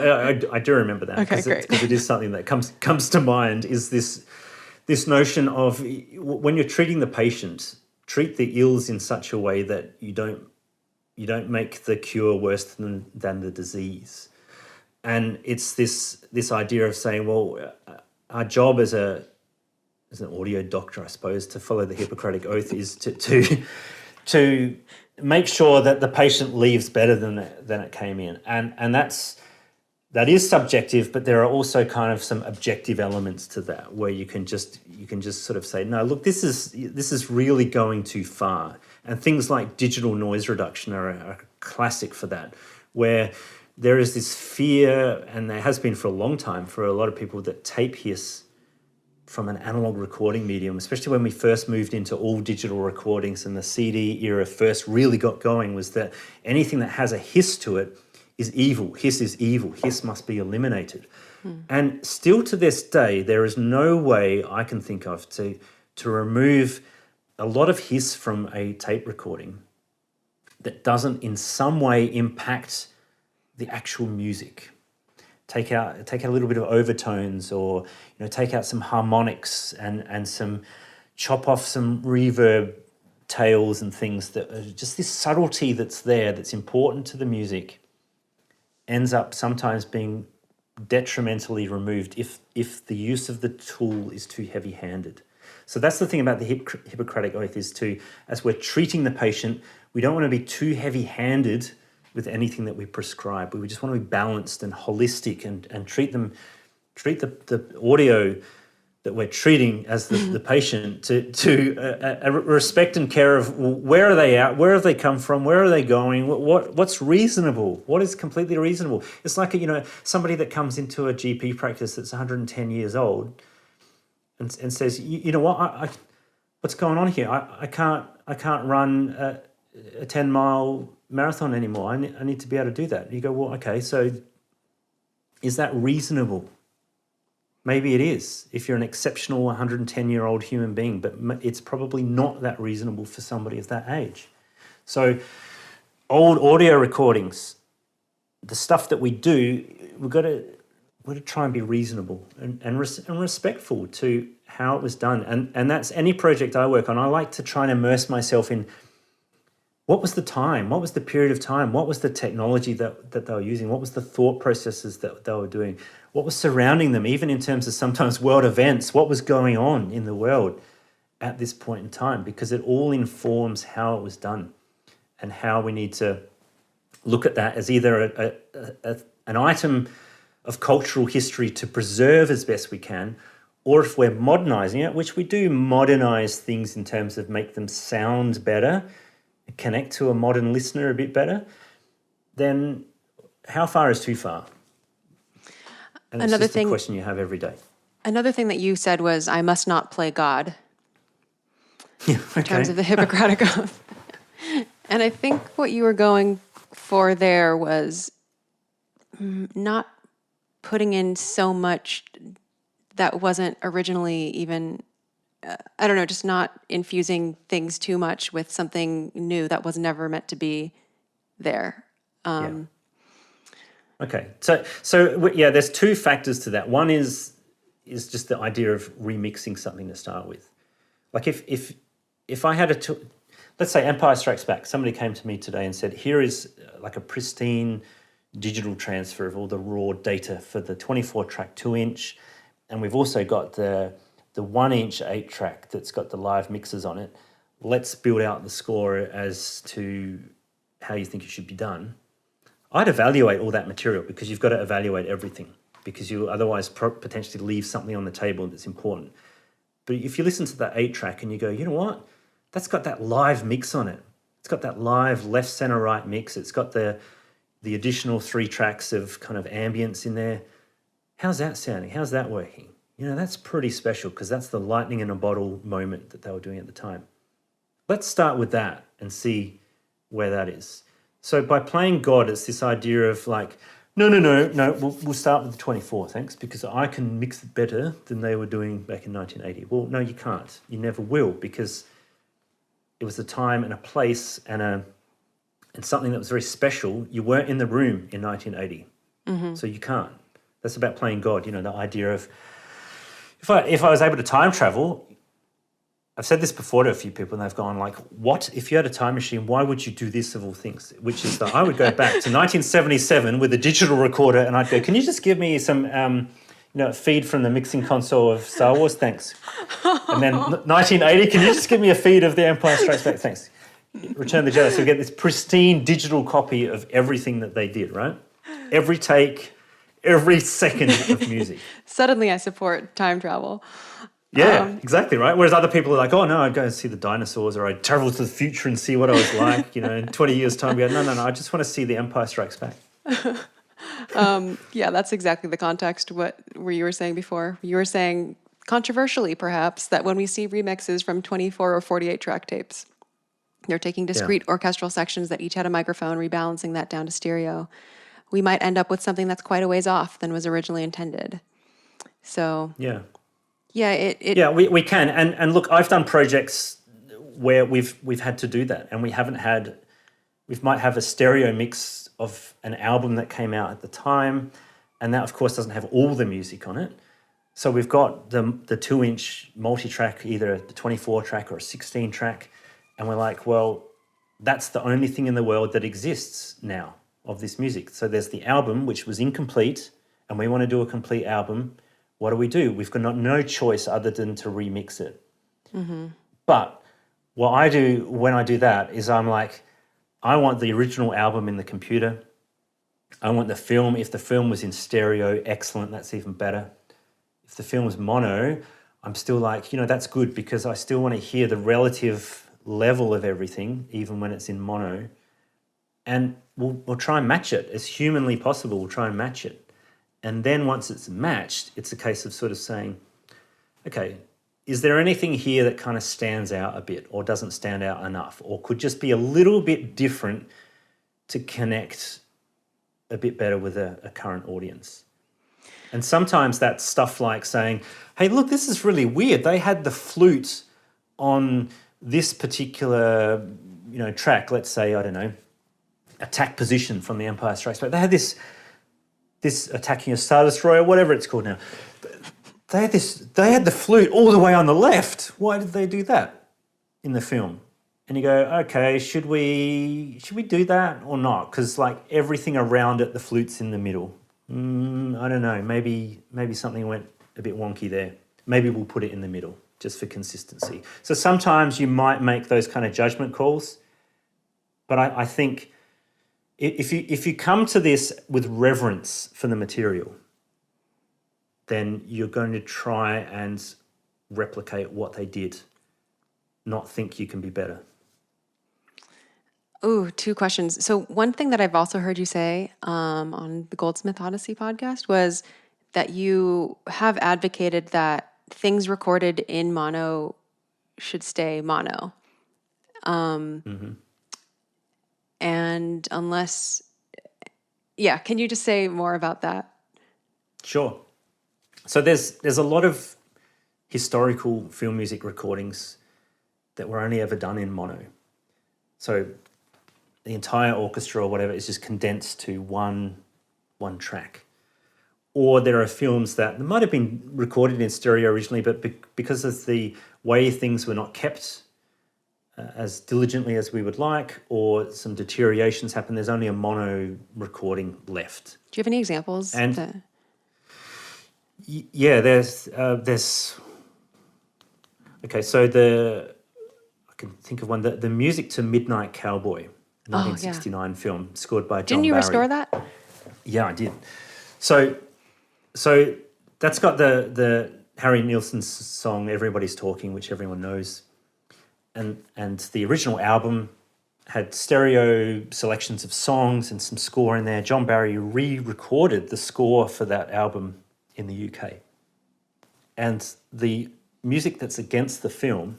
I do remember that. Okay, great. Because it is something that comes to mind, is this notion of when you're treating the patient, treat the ills in such a way that you don't make the cure worse than the disease. And it's this idea of saying, well, our job as an audio doctor, I suppose, to follow the Hippocratic Oath is to make sure that the patient leaves better than it came in. And that is subjective, but there are also kind of some objective elements to that where you can just sort of say, no, look, this is really going too far. And things like digital noise reduction are a classic for that, where there is this fear, and there has been for a long time for a lot of people, that tape hiss from an analog recording medium, especially when we first moved into all digital recordings and the CD era first really got going, was that anything that has a hiss to it is evil. Hiss is evil. Hiss must be eliminated. And still to this day, there is no way I can think of to remove a lot of hiss from a tape recording that doesn't in some way impact the actual music. Take out a little bit of overtones, or take out some harmonics and some chop off some reverb tails and things, that are just this subtlety that's there, that's important to the music, ends up sometimes being detrimentally removed if the use of the tool is too heavy-handed. So that's the thing about the Hippocratic Oath, is as we're treating the patient, we don't want to be too heavy-handed with anything that we prescribe. We just want to be balanced and holistic and treat the audio that we're treating as the patient to a respect and care of, where are they at, where have they come from, where are they going, what's reasonable, what is completely reasonable. It's like somebody that comes into a GP practice that's 110 years old and says, you know what, what's going on here? I can't run a 10-mile marathon anymore. I need to be able to do that. You go, well, okay, so is that reasonable? Maybe it is, if you're an exceptional 110-year-old human being, but it's probably not that reasonable for somebody of that age. So old audio recordings, the stuff that we do, we've got to try and be reasonable and respectful to how it was done. And that's any project I work on. I like to try and immerse myself in what was the time, what was the period of time, what was the technology that they were using, what was the thought processes that they were doing, what was surrounding them, even in terms of sometimes world events, what was going on in the world at this point in time, because it all informs how it was done and how we need to look at that as either an item of cultural history to preserve as best we can, or if we're modernizing it, which we do modernize things in terms of make them sound better, connect to a modern listener a bit better, then how far is too far? And it's just a question you have every day. Another thing that you said was, I must not play God, in terms of the Hippocratic Oath. And I think what you were going for there was not putting in so much that wasn't originally even, I don't know, just not infusing things too much with something new that was never meant to be there. Okay, so there's two factors to that. One is just the idea of remixing something to start with. Like if I had let's say Empire Strikes Back, somebody came to me today and said, here is like a pristine digital transfer of all the raw data for the 24-track 2-inch, and we've also got the 1-inch 8-track that's got the live mixes on it. Let's build out the score as to how you think it should be done. I'd evaluate all that material, because you've got to evaluate everything, because you otherwise potentially leave something on the table that's important. But if you listen to that 8-track and you go, you know what? That's got that live mix on it. It's got that live left, center, right mix. It's got the additional 3 tracks of kind of ambience in there. How's that sounding? How's that working? You know, that's pretty special, because that's the lightning in a bottle moment that they were doing at the time. Let's start with that and see where that is. So by playing God, it's this idea of like, no, we'll start with the 24, thanks, because I can mix it better than they were doing back in 1980. Well, no, you can't. You never will, because it was a time and a place and something that was very special. You weren't in the room in 1980, so you can't. That's about playing God, you know, the idea of, if I was able to time travel, I've said this before to a few people and they've gone like, what? If you had a time machine, why would you do this of all things? Which is that I would go back to 1977 with a digital recorder and I'd go, can you just give me some feed from the mixing console of Star Wars? Thanks. And then 1980, can you just give me a feed of The Empire Strikes Back? Thanks. Return of the Jedi. So we get this pristine digital copy of everything that they did, right? Every take, every second of music. Suddenly I support time travel. Yeah, exactly, right? Whereas other people are like, oh, no, I'd go and see the dinosaurs, or I'd travel to the future and see what I was like, in 20 years' time. We go, no, I just want to see The Empire Strikes Back. Yeah, that's exactly the context where you were saying before. You were saying, controversially perhaps, that when we see remixes from 24 or 48 track tapes, they're taking discrete orchestral sections that each had a microphone, rebalancing that down to stereo. We might end up with something that's quite a ways off than was originally intended. So we can. And look, I've done projects where we've had to do that, and we might have a stereo mix of an album that came out at the time, and that of course doesn't have all the music on it. So we've got the 2-inch multi-track, either the 24-track or a 16-track, and we're like, well, that's the only thing in the world that exists now of this music. So there's the album, which was incomplete, and we want to do a complete album. What do? We've got no choice other than to remix it. Mm-hmm. But what I do when I do that is I'm like, I want the original album in the computer. I want the film. If the film was in stereo, excellent, that's even better. If the film was mono, I'm still like, that's good, because I still want to hear the relative level of everything, even when it's in mono. And we'll try and match it as humanly possible. We'll try and match it. And then once it's matched, it's a case of sort of saying, okay, is there anything here that kind of stands out a bit or doesn't stand out enough, or could just be a little bit different to connect a bit better with a current audience? And sometimes that's stuff like saying, hey, look, this is really weird. They had the flute on this particular, track, let's say, I don't know, attack position from The Empire Strikes Back. They had this attacking a Star Destroyer, whatever it's called now. they had the flute all the way on the left. Why did they do that in the film? And you go, okay, should we do that or not? Because like everything around it, the flute's in the middle. I don't know. Maybe something went a bit wonky there. Maybe we'll put it in the middle just for consistency. So sometimes you might make those kind of judgment calls, but I think if you come to this with reverence for the material, then you're going to try and replicate what they did, not think you can be better. Ooh, two questions. So one thing that I've also heard you say on the Goldsmith Odyssey podcast was that you have advocated that things recorded in mono should stay mono. And unless, can you just say more about that? Sure. So there's a lot of historical film music recordings that were only ever done in mono. So the entire orchestra or whatever is just condensed to one track. Or there are films that might have been recorded in stereo originally, but because of the way things were not kept as diligently as we would like, or some deteriorations happen, there's only a mono recording left. Do you have any examples? And yeah, there's okay. So I can think of one. The music to Midnight Cowboy, 1969 film, scored by John Didn't you Barry. restore that? Yeah, I did. So that's got the Harry Nilsson's song "Everybody's Talking," which everyone knows, and the original album had stereo selections of songs and some score in there. John Barry re-recorded the score for that album in the UK. And the music that's against the film,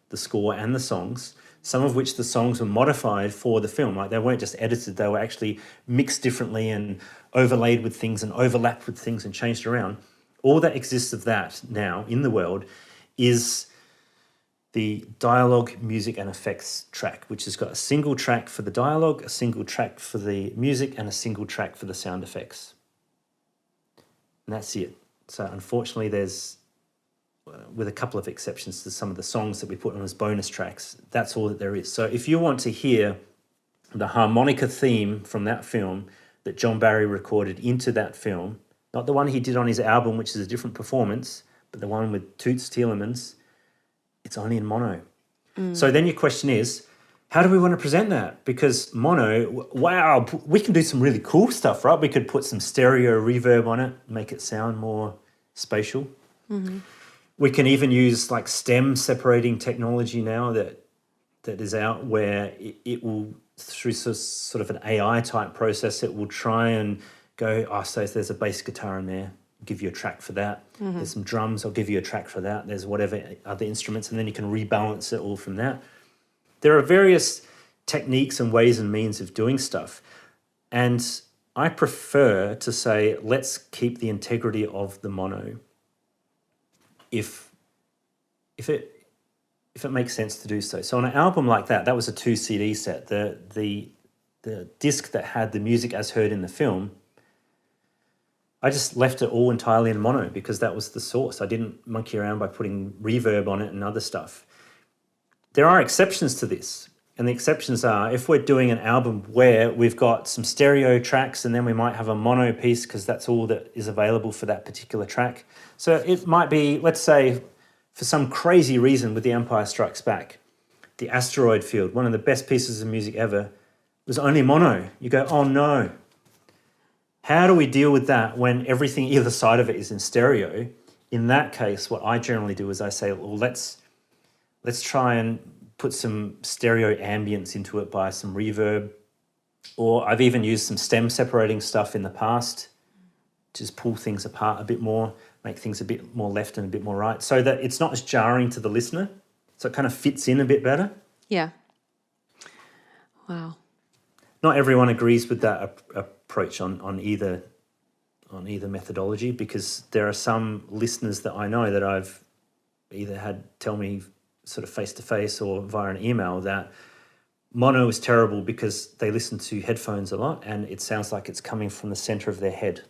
the score and the songs, some of which the songs were modified for the film, like they weren't just edited, they were actually mixed differently and overlaid with things and overlapped with things and changed around. All that exists of that now in the world is the dialogue, music and effects track, which has got a single track for the dialogue, a single track for the music and a single track for the sound effects. And that's it. So unfortunately, there's, with a couple of exceptions to some of the songs that we put on as bonus tracks, that's all that there is. So if you want to hear the harmonica theme from that film that John Barry recorded into that film, not the one he did on his album, which is a different performance, but the one with Toots Thielemans, it's only in mono. So then your question is, how do we want to present that? Because mono, wow, we can do some really cool stuff, right? We could put some stereo reverb on it, make it sound more spatial. We can even use like stem separating technology now that is out, where it will, through sort of an AI type process, it will try and go, so there's a bass guitar in there, give you a track for that. There's some drums, I'll give you a track for that. There's whatever other instruments, and then you can rebalance it all from that. There are various techniques and ways and means of doing stuff. And I prefer to say, let's keep the integrity of the mono if it makes sense to do so. So on an album like that was a 2 CD set. The disc that had the music as heard in the film, I just left it all entirely in mono because that was the source. I didn't monkey around by putting reverb on it and other stuff. There are exceptions to this, and the exceptions are if we're doing an album where we've got some stereo tracks and then we might have a mono piece because that's all that is available for that particular track. So it might be, let's say, for some crazy reason with The Empire Strikes Back, the asteroid field, one of the best pieces of music ever, was only mono. You go, oh no. How do we deal with that when everything either side of it is in stereo? In that case, what I generally do is I say, well, let's try and put some stereo ambience into it by some reverb. Or I've even used some stem separating stuff in the past, just pull things apart a bit more, make things a bit more left and a bit more right, so that it's not as jarring to the listener. So it kind of fits in a bit better. Yeah. Wow. Not everyone agrees with that approach on either methodology, because there are some listeners that I know that I've either had tell me sort of face-to-face or via an email that mono is terrible because they listen to headphones a lot and it sounds like it's coming from the center of their head.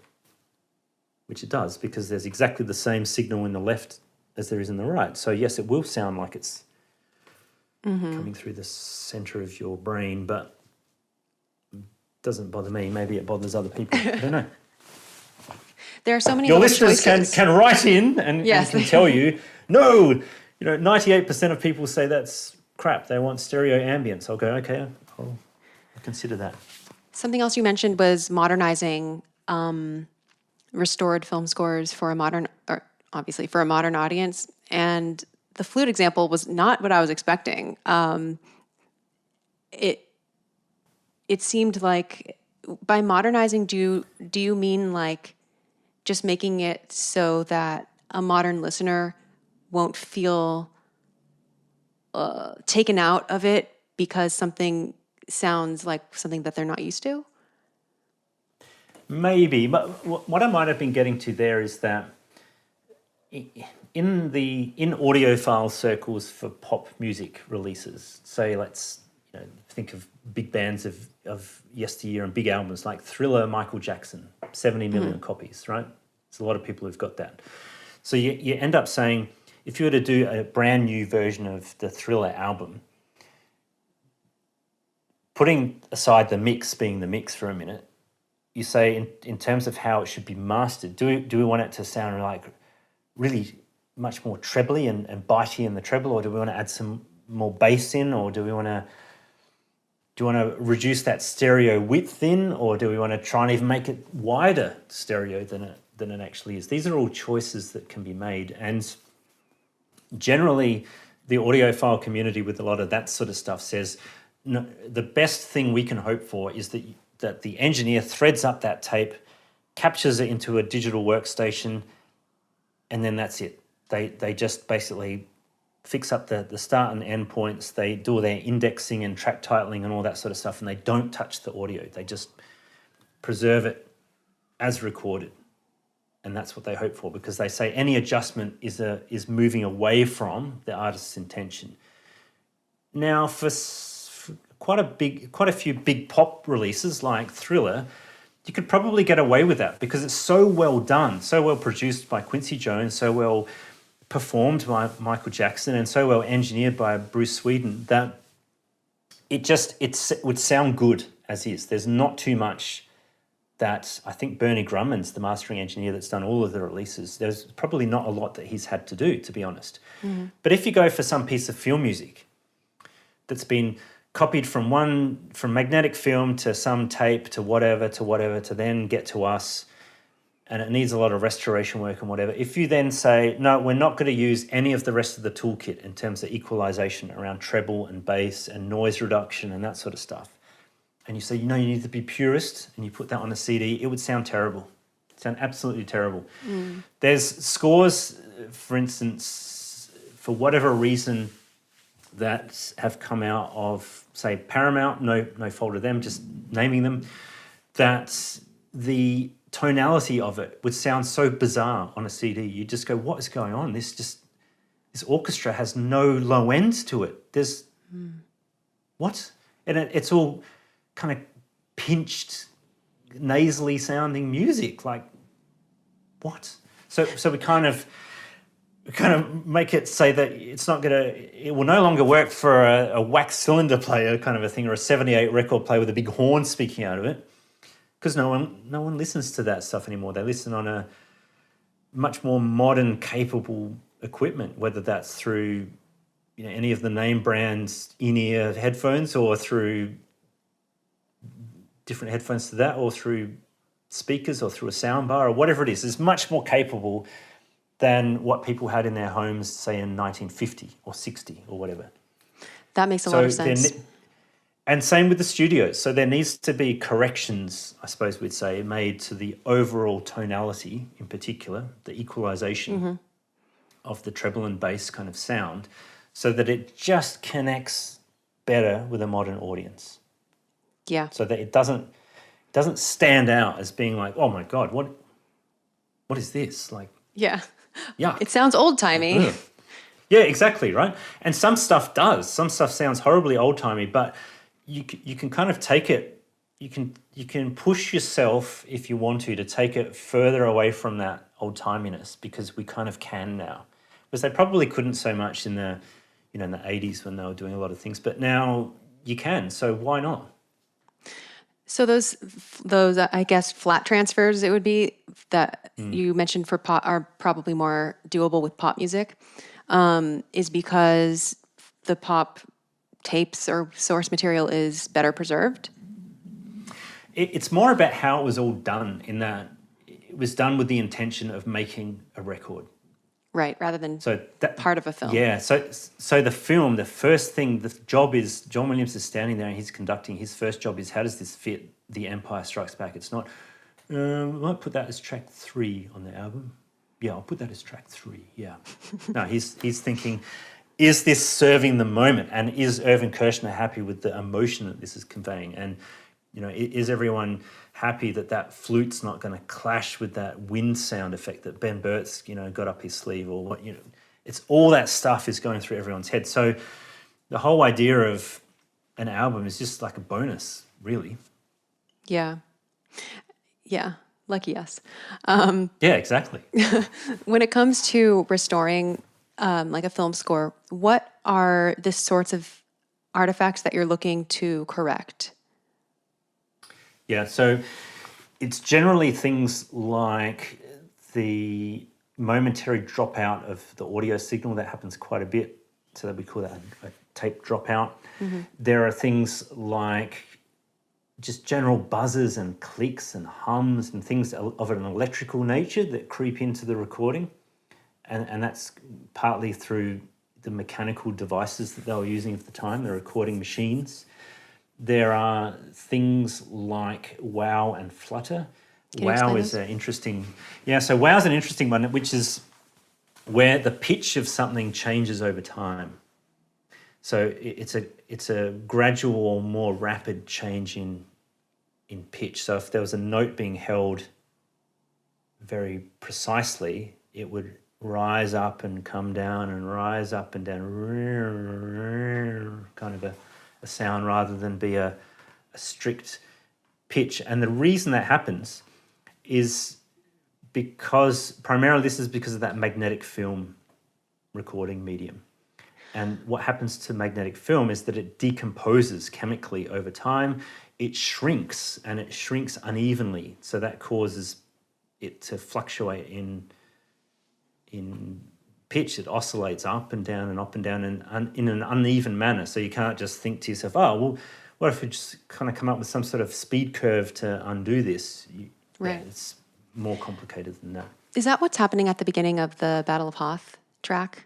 which it does because there's exactly the same signal in the left as there is in the right. So yes, it will sound like it's coming through the center of your brain, but it doesn't bother me. Maybe it bothers other people. I don't know. There are so many Your other listeners choices. can write in and can tell you, no, 98% of people say that's crap. They want stereo ambience. I'll go, okay, I'll consider that. Something else you mentioned was modernizing restored film scores for obviously for a modern audience. And the flute example was not what I was expecting. It seemed like by modernizing, do you mean like just making it so that a modern listener won't feel taken out of it because something sounds like something that they're not used to? Maybe, but what I might have been getting to there is that in audiophile circles for pop music releases, say let's think of big bands of yesteryear and big albums like Thriller, Michael Jackson, 70 million copies, right? There's a lot of people who've got that. So you end up saying, if you were to do a brand new version of the Thriller album, putting aside the mix being the mix for a minute, you say in terms of how it should be mastered, do we want it to sound like really much more trebly and bitey in the treble, or do we want to add some more bass in, or do you want to reduce that stereo width in, or do we want to try and even make it wider stereo than it actually is? These are all choices that can be made, and generally the audiophile community with a lot of that sort of stuff says, no, the best thing we can hope for is that the engineer threads up that tape, captures it into a digital workstation, and then that's it. They just basically fix up the start and end points. They do all their indexing and track titling and all that sort of stuff, and they don't touch the audio. They just preserve it as recorded, and that's what they hope for, because they say any adjustment is moving away from the artist's intention. Now, for quite a few big pop releases like Thriller, you could probably get away with that because it's so well done, so well produced by Quincy Jones, so well performed by Michael Jackson, and so well engineered by Bruce Sweden that it would sound good as is. There's not too much that I think Bernie Grumman's the mastering engineer that's done all of the releases. There's probably not a lot that he's had to do, to be honest. But if you go for some piece of film music that's been copied from magnetic film to some tape to whatever to then get to us, and it needs a lot of restoration work and whatever, if you then say, no, we're not going to use any of the rest of the toolkit in terms of equalization around treble and bass and noise reduction and that sort of stuff, and you say, you need to be purist, and you put that on a CD, it would sound terrible. It'd sound absolutely terrible. There's scores, for instance, for whatever reason, that have come out of, say, Paramount, no fault of them, just naming them, that the tonality of it would sound so bizarre on a CD. You just go, what is going on? This orchestra has no low end to it. There's what? And it's all kind of pinched, nasally sounding music. Like, what? So we kind of make it say that it will no longer work for a wax cylinder player kind of a thing, or a 78 record player with a big horn speaking out of it, because no one listens to that stuff anymore. They listen on a much more modern, capable equipment, whether that's through any of the name brands in-ear headphones, or through different headphones to that, or through speakers, or through a soundbar, or whatever it is. It's much more capable than what people had in their homes, say, in 1950 or 60 or whatever. That makes a lot of sense. And same with the studios. So there needs to be corrections, I suppose we'd say, made to the overall tonality, in particular, the equalization of the treble and bass kind of sound, so that it just connects better with a modern audience. Yeah. So that it doesn't stand out as being like, oh my God, what is this? Like, yeah. Yeah, it sounds old-timey. Yeah, exactly, right? And some stuff does. Some stuff sounds horribly old-timey, but you can kind of take it you can push yourself if you want to take it further away from that old timiness, because we kind of can now. Because they probably couldn't so much in the in the 80s when they were doing a lot of things, but now you can. So why not? So those I guess flat transfers it would be that you mentioned for pop are probably more doable with pop music, is because the pop tapes or source material is better preserved. It's more about how it was all done, in that it was done with the intention of making a record. Right, rather than So that part of a film. Yeah, so the film, the first thing, the job is, John Williams is standing there and he's conducting. His first job is, how does this fit The Empire Strikes Back? It's not, I might put that as track 3 on the album. Yeah, I'll put that as track 3, yeah. No, he's thinking, is this serving the moment? And is Irvin Kershner happy with the emotion that this is conveying? And, is everyone happy that that flute's not going to clash with that wind sound effect that Ben Burt's, got up his sleeve, or what, it's all that stuff is going through everyone's head. So the whole idea of an album is just like a bonus, really. Yeah. Lucky us. Yeah, exactly. When it comes to restoring like a film score, what are the sorts of artifacts that you're looking to correct? Yeah, so it's generally things like the momentary dropout of the audio signal. That happens quite a bit, so that we call that a tape dropout. Mm-hmm. There are things like just general buzzes and clicks and hums and things of an electrical nature that creep into the recording, and that's partly through the mechanical devices that they were using at the time, the recording machines. There are things like wow and flutter. Wow is an interesting... Yeah, so wow is an interesting one, which is where the pitch of something changes over time. So it's a gradual or more rapid change in pitch. So if there was a note being held very precisely, it would rise up and come down and rise up and down, kind of a sound, rather than be a strict pitch. And the reason that happens is primarily this is because of that magnetic film recording medium. And what happens to magnetic film is that it decomposes chemically over time. It shrinks, and it shrinks unevenly. So that causes it to fluctuate in pitch. It oscillates up and down and up and down in an uneven manner. So you can't just think to yourself, oh, well, what if we just kind of come up with some sort of speed curve to undo this? Right. Yeah, it's more complicated than that. Is that what's happening at the beginning of the Battle of Hoth track?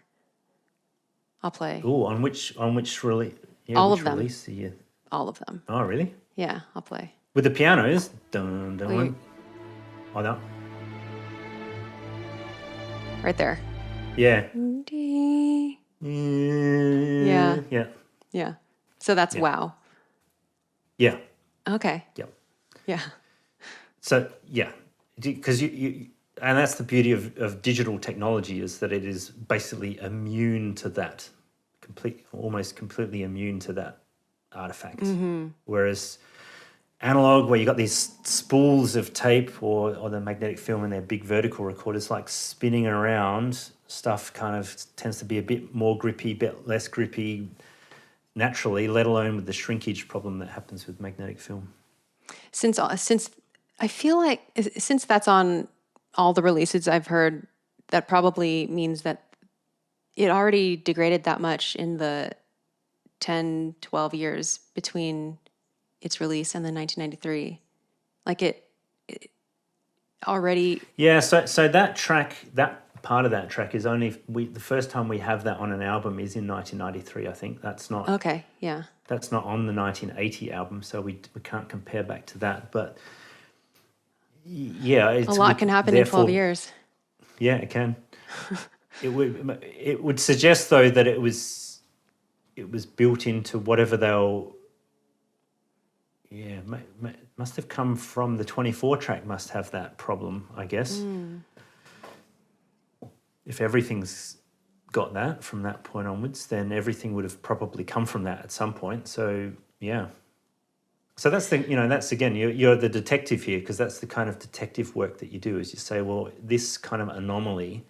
I'll play. Oh, on which release? Yeah, all which of them. Release are you? All of them. Oh, really? Yeah, I'll play. With the pianos? Dun, dun. Wait. Oh, no. Right there. Yeah. Yeah. Yeah. Yeah. So that's wow. Yeah. Okay. Yeah. Yeah. So, yeah, because you and that's the beauty of digital technology, is that it is basically immune to that, almost completely immune to that artifact. Mm-hmm. Whereas analog, where you got these spools of tape or the magnetic film and their big vertical recorders, like spinning around, stuff kind of tends to be a bit more grippy, bit less grippy naturally, let alone with the shrinkage problem that happens with magnetic film. Since I feel like since that's on all the releases I've heard, that probably means that it already degraded that much in the 10, 12 years between its release and the 1993. Like it already... Yeah, so that track, that part of that track is only... the first time we have that on an album is in 1993, I think. That's not... Okay, yeah. That's not on the 1980 album, so we can't compare back to that. But yeah... A lot can happen in 12 years. Yeah, it can. It would suggest, though, that it was built into whatever they'll... Yeah, must have come from the 24 track, must have that problem, I guess. Mm. If everything's got that from that point onwards, then everything would have probably come from that at some point. So, yeah. So that's that's again, you're the detective here, because that's the kind of detective work that you do, is you say, well, this kind of anomaly,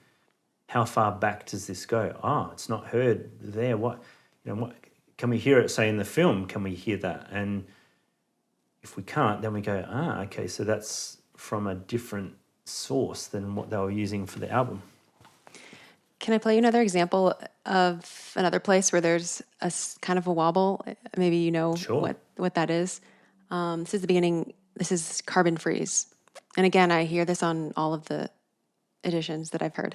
how far back does this go? It's not heard there. What can we hear it, say, in the film? Can we hear that? And if we can't, then we go, okay, so that's from a different source than what they were using for the album. Can I play you another example of another place where there's kind of a wobble? Maybe you know Sure. what that is. This is the beginning. This is Carbon Freeze. And again, I hear this on all of the editions that I've heard.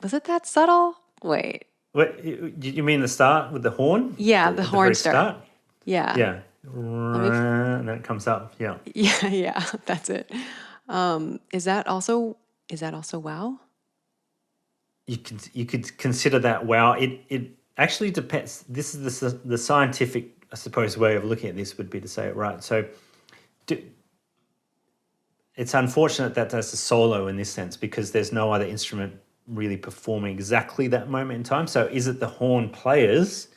Was it that subtle? Wait. What, you mean the start with the horn? Yeah, the horn very start. Yeah. Yeah. And then it comes up. Yeah. Yeah, that's it. Is that also wow? You could consider that wow. It actually depends. This is the scientific, I suppose, way of looking at this would be to say it right. So it's unfortunate that that's a solo in this sense, because there's no other instrument really performing exactly that moment in time. So is it the horn players,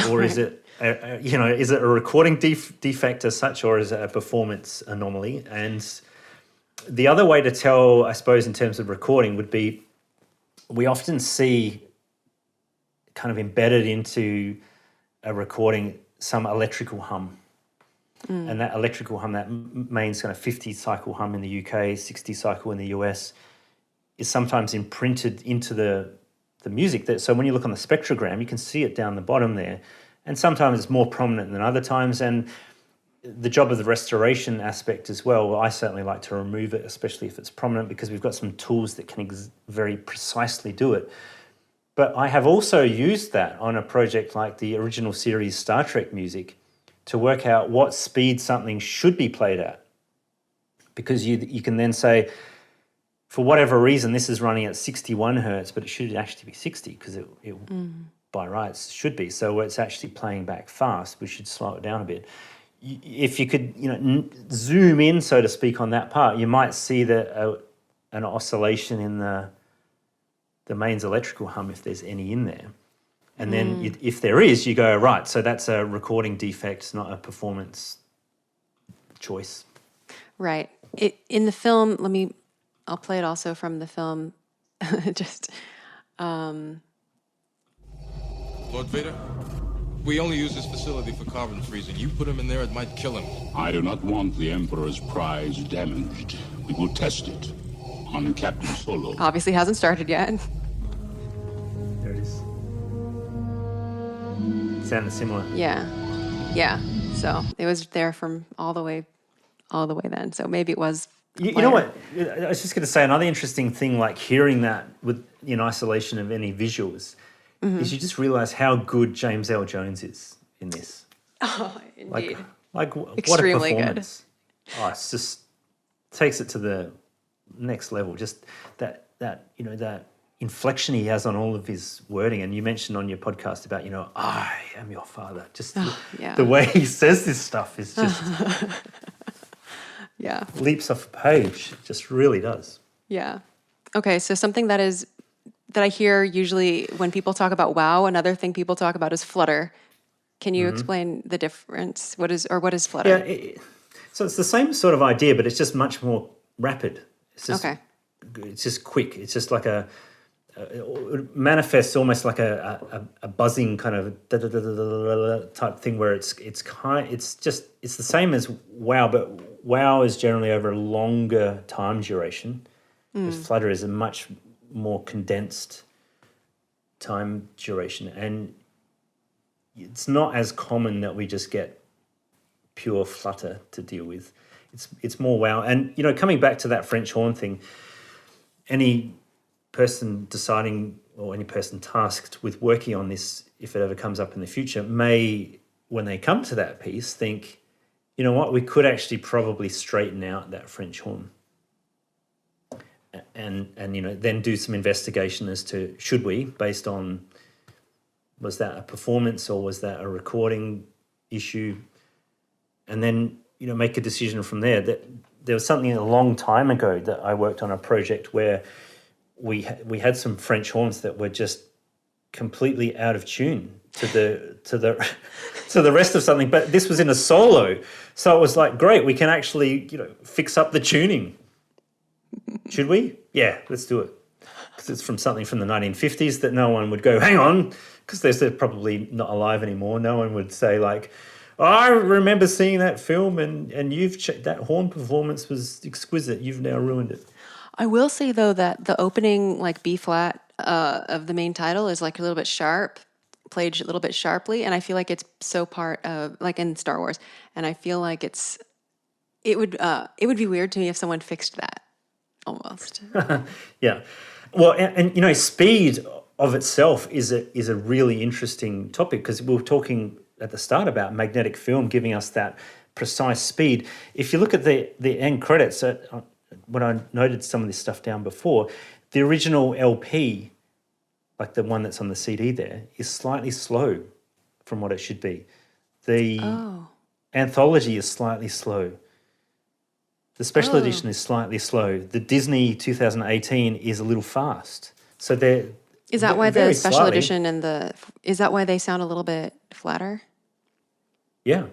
or is it is it a recording defect as such, or is it a performance anomaly? And the other way to tell, I suppose, in terms of recording would be, we often see kind of embedded into a recording some electrical hum. And that electrical hum, that main kind of 50 cycle hum in the UK, 60 cycle in the US, is sometimes imprinted into the music. So when you look on the spectrogram, you can see it down the bottom there. And sometimes it's more prominent than other times. And the job of the restoration aspect as well, I certainly like to remove it, especially if it's prominent, because we've got some tools that can very precisely do it. But I have also used that on a project like the original series Star Trek music to work out what speed something should be played at. Because you can then say, for whatever reason, this is running at 61 hertz, but it should actually be 60, because it by rights should be. So it's actually playing back fast. We should slow it down a bit. If you could, zoom in, so to speak, on that part, you might see that an oscillation in the mains electrical hum, if there's any in there. And then if there is, you go, right, so that's a recording defect, not a performance choice. Right. In the film, I'll play it also from the film. Lord Vader, we only use this facility for carbon freezing. You put him in there, it might kill him. I do not want the Emperor's prize damaged. We will test it on Captain Solo. Obviously hasn't started yet. There it is. Sounded similar. Yeah. So it was there from all the way then. So maybe it was. You know what? I was just going to say, another interesting thing, like hearing that in isolation of any visuals, is you just realise how good James L. Jones is in this. Oh, indeed. Like what Extremely a performance. Good. It's just takes it to the next level. Just that inflection he has on all of his wording. And you mentioned on your podcast about, I am your father. Just the way he says this stuff is just leaps off a page. It just really does. Yeah. Okay, so something that I hear usually when people talk about wow, another thing people talk about is Flutter. Can you explain the difference? What is Flutter? Yeah, so it's the same sort of idea, but it's just much more rapid. It's just, It's just quick. It's just like it manifests almost like a buzzing kind of type thing, where it's the same as wow, but wow is generally over a longer time duration. Whereas Flutter is a much more condensed time duration, and it's not as common that we just get pure Flutter to deal with. It's more wow. And coming back to that French horn thing, any person deciding, or any person tasked with working on this, if it ever comes up in the future, may, when they come to that piece, think, you know what, we could actually probably straighten out that French horn. And then do some investigation as to, should we, based on, was that a performance or was that a recording issue? And then, make a decision from there. there was something a long time ago that I worked on a project where we had some French horns that were just completely out of tune to the rest of something. But this was in a solo, so it was like, great, we can actually fix up the tuning. Should we? Yeah, let's do it. Because it's from something from the 1950s that no one would go, hang on, because they're probably not alive anymore. No one would say like, I remember seeing that film and that horn performance was exquisite. You've now ruined it. I will say though that the opening like B flat of the main title is like a little bit sharp, played a little bit sharply, and I feel like it's so part of like in Star Wars, and I feel like it would be weird to me if someone fixed that almost. Yeah, well, and speed of itself is a really interesting topic, because we were talking at the start about magnetic film giving us that precise speed. If you look at the end credits, when I noted some of this stuff down before, the original LP, like the one that's on the CD there, is slightly slow from what it should be. The anthology is slightly slow. The special edition is slightly slow. The Disney 2018 is a little fast. So they're Is that why the special slightly. edition and is that why they sound a little bit flatter? Yeah.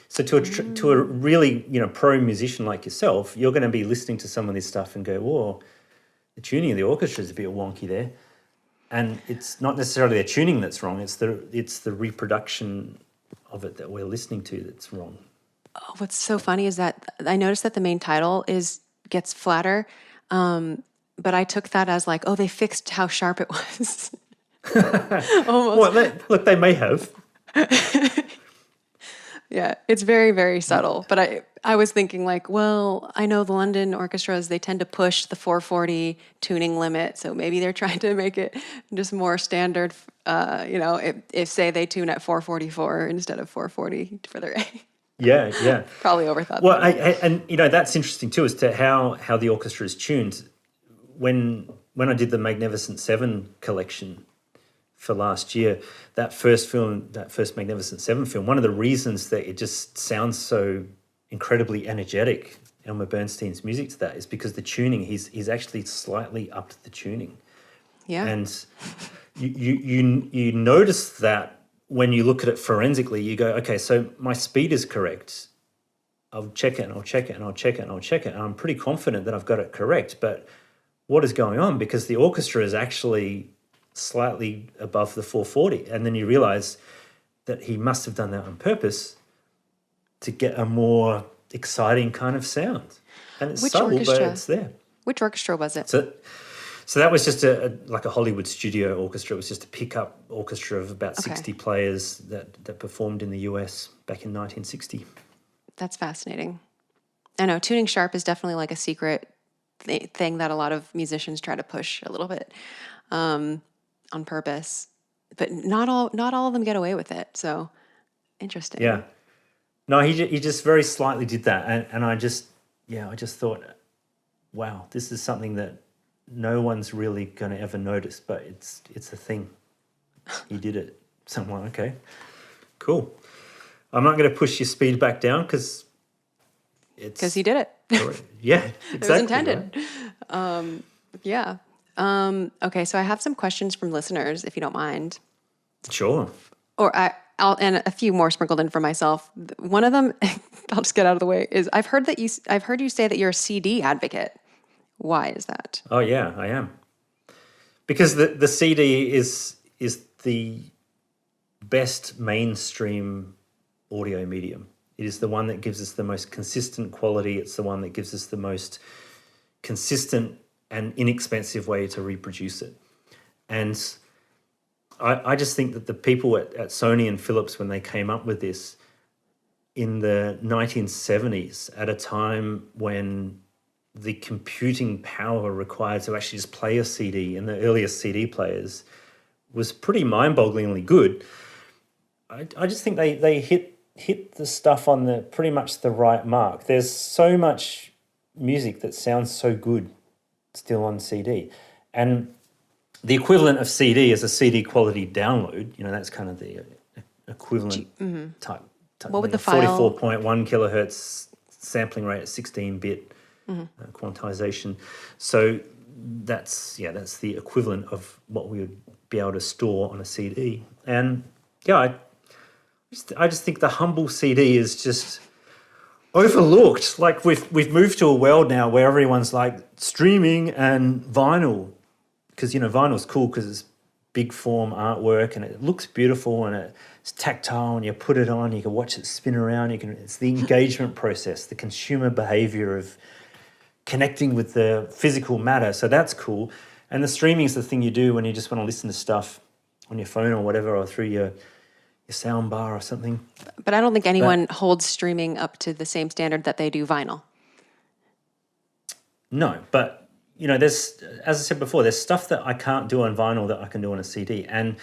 So to a really pro musician like yourself, you're going to be listening to some of this stuff and go, "Whoa, the tuning of the orchestra is a bit wonky there," and it's not necessarily the tuning that's wrong. It's the reproduction of it that we're listening to that's wrong. Oh, what's so funny is that I noticed that the main title gets flatter, but I took that as like, oh, they fixed how sharp it was. Almost. Well, look, they may have. Yeah, it's very, very subtle. But I was thinking like, well, I know the London orchestras, they tend to push the 440 tuning limit. So maybe they're trying to make it just more standard, if say they tune at 444 instead of 440 for their A. Yeah. Probably overthought Well, that. and that's interesting too, as to how the orchestra is tuned. When I did the Magnificent Seven collection for last year, that first Magnificent Seven film, one of the reasons that it just sounds so incredibly energetic, Elmer Bernstein's music to that, is because the tuning, he's actually slightly upped the tuning. Yeah. And you notice that when you look at it forensically, you go, okay, so my speed is correct. I'll check it and I'll check it and I'll check it and I'll check it. And I'm pretty confident that I've got it correct. But what is going on? Because the orchestra is actually slightly above the 440. And then you realize that he must have done that on purpose to get a more exciting kind of sound. And it's Which subtle, orchestra? but it's there. Which orchestra was it? So that was just like a Hollywood studio orchestra. It was just a pickup orchestra of about 60 players that performed in the US back in 1960. That's fascinating. I know tuning sharp is definitely like a secret thing that a lot of musicians try to push a little bit on purpose, but not all of them get away with it. So interesting. Yeah. No, he just very slightly did that, and I just thought, wow, this is something that no one's really going to ever notice, but it's a thing. He did it. So I'm like, okay, cool. I'm not going to push your speed back down because he did it. Yeah, exactly. It was intended. Right? Yeah. Okay, so I have some questions from listeners, if you don't mind. Sure. Or and a few more sprinkled in for myself. One of them, I'll just get out of the way, is I've heard you say that you're a CD advocate. Why is that? Oh yeah, I am. Because the CD is the best mainstream audio medium. It is the one that gives us the most consistent quality. It's the one that gives us the most consistent and inexpensive way to reproduce it. And I just think that the people at Sony and Philips, when they came up with this in the 1970s, at a time when the computing power required to actually just play a CD in the earliest CD players was pretty mind-bogglingly good, I just think they hit the stuff on pretty much the right mark. There's so much music that sounds so good still on CD. And the equivalent of CD is a CD quality download. That's kind of the equivalent type. What would the file? 44.1 kilohertz sampling rate at 16-bit quantization. So that's the equivalent of what we would be able to store on a CD. And yeah, I just think the humble CD is just overlooked. Like we've moved to a world now where everyone's like streaming and vinyl, because vinyl's cool because it's big form artwork and it looks beautiful and it's tactile, and you put it on, you can watch it spin around. It's the engagement process, the consumer behavior of connecting with the physical matter. So that's cool. And the streaming is the thing you do when you just want to listen to stuff on your phone or whatever, or through your sound bar or something. But I don't think anyone holds streaming up to the same standard that they do vinyl. No, but there's, as I said before, there's stuff that I can't do on vinyl that I can do on a CD. And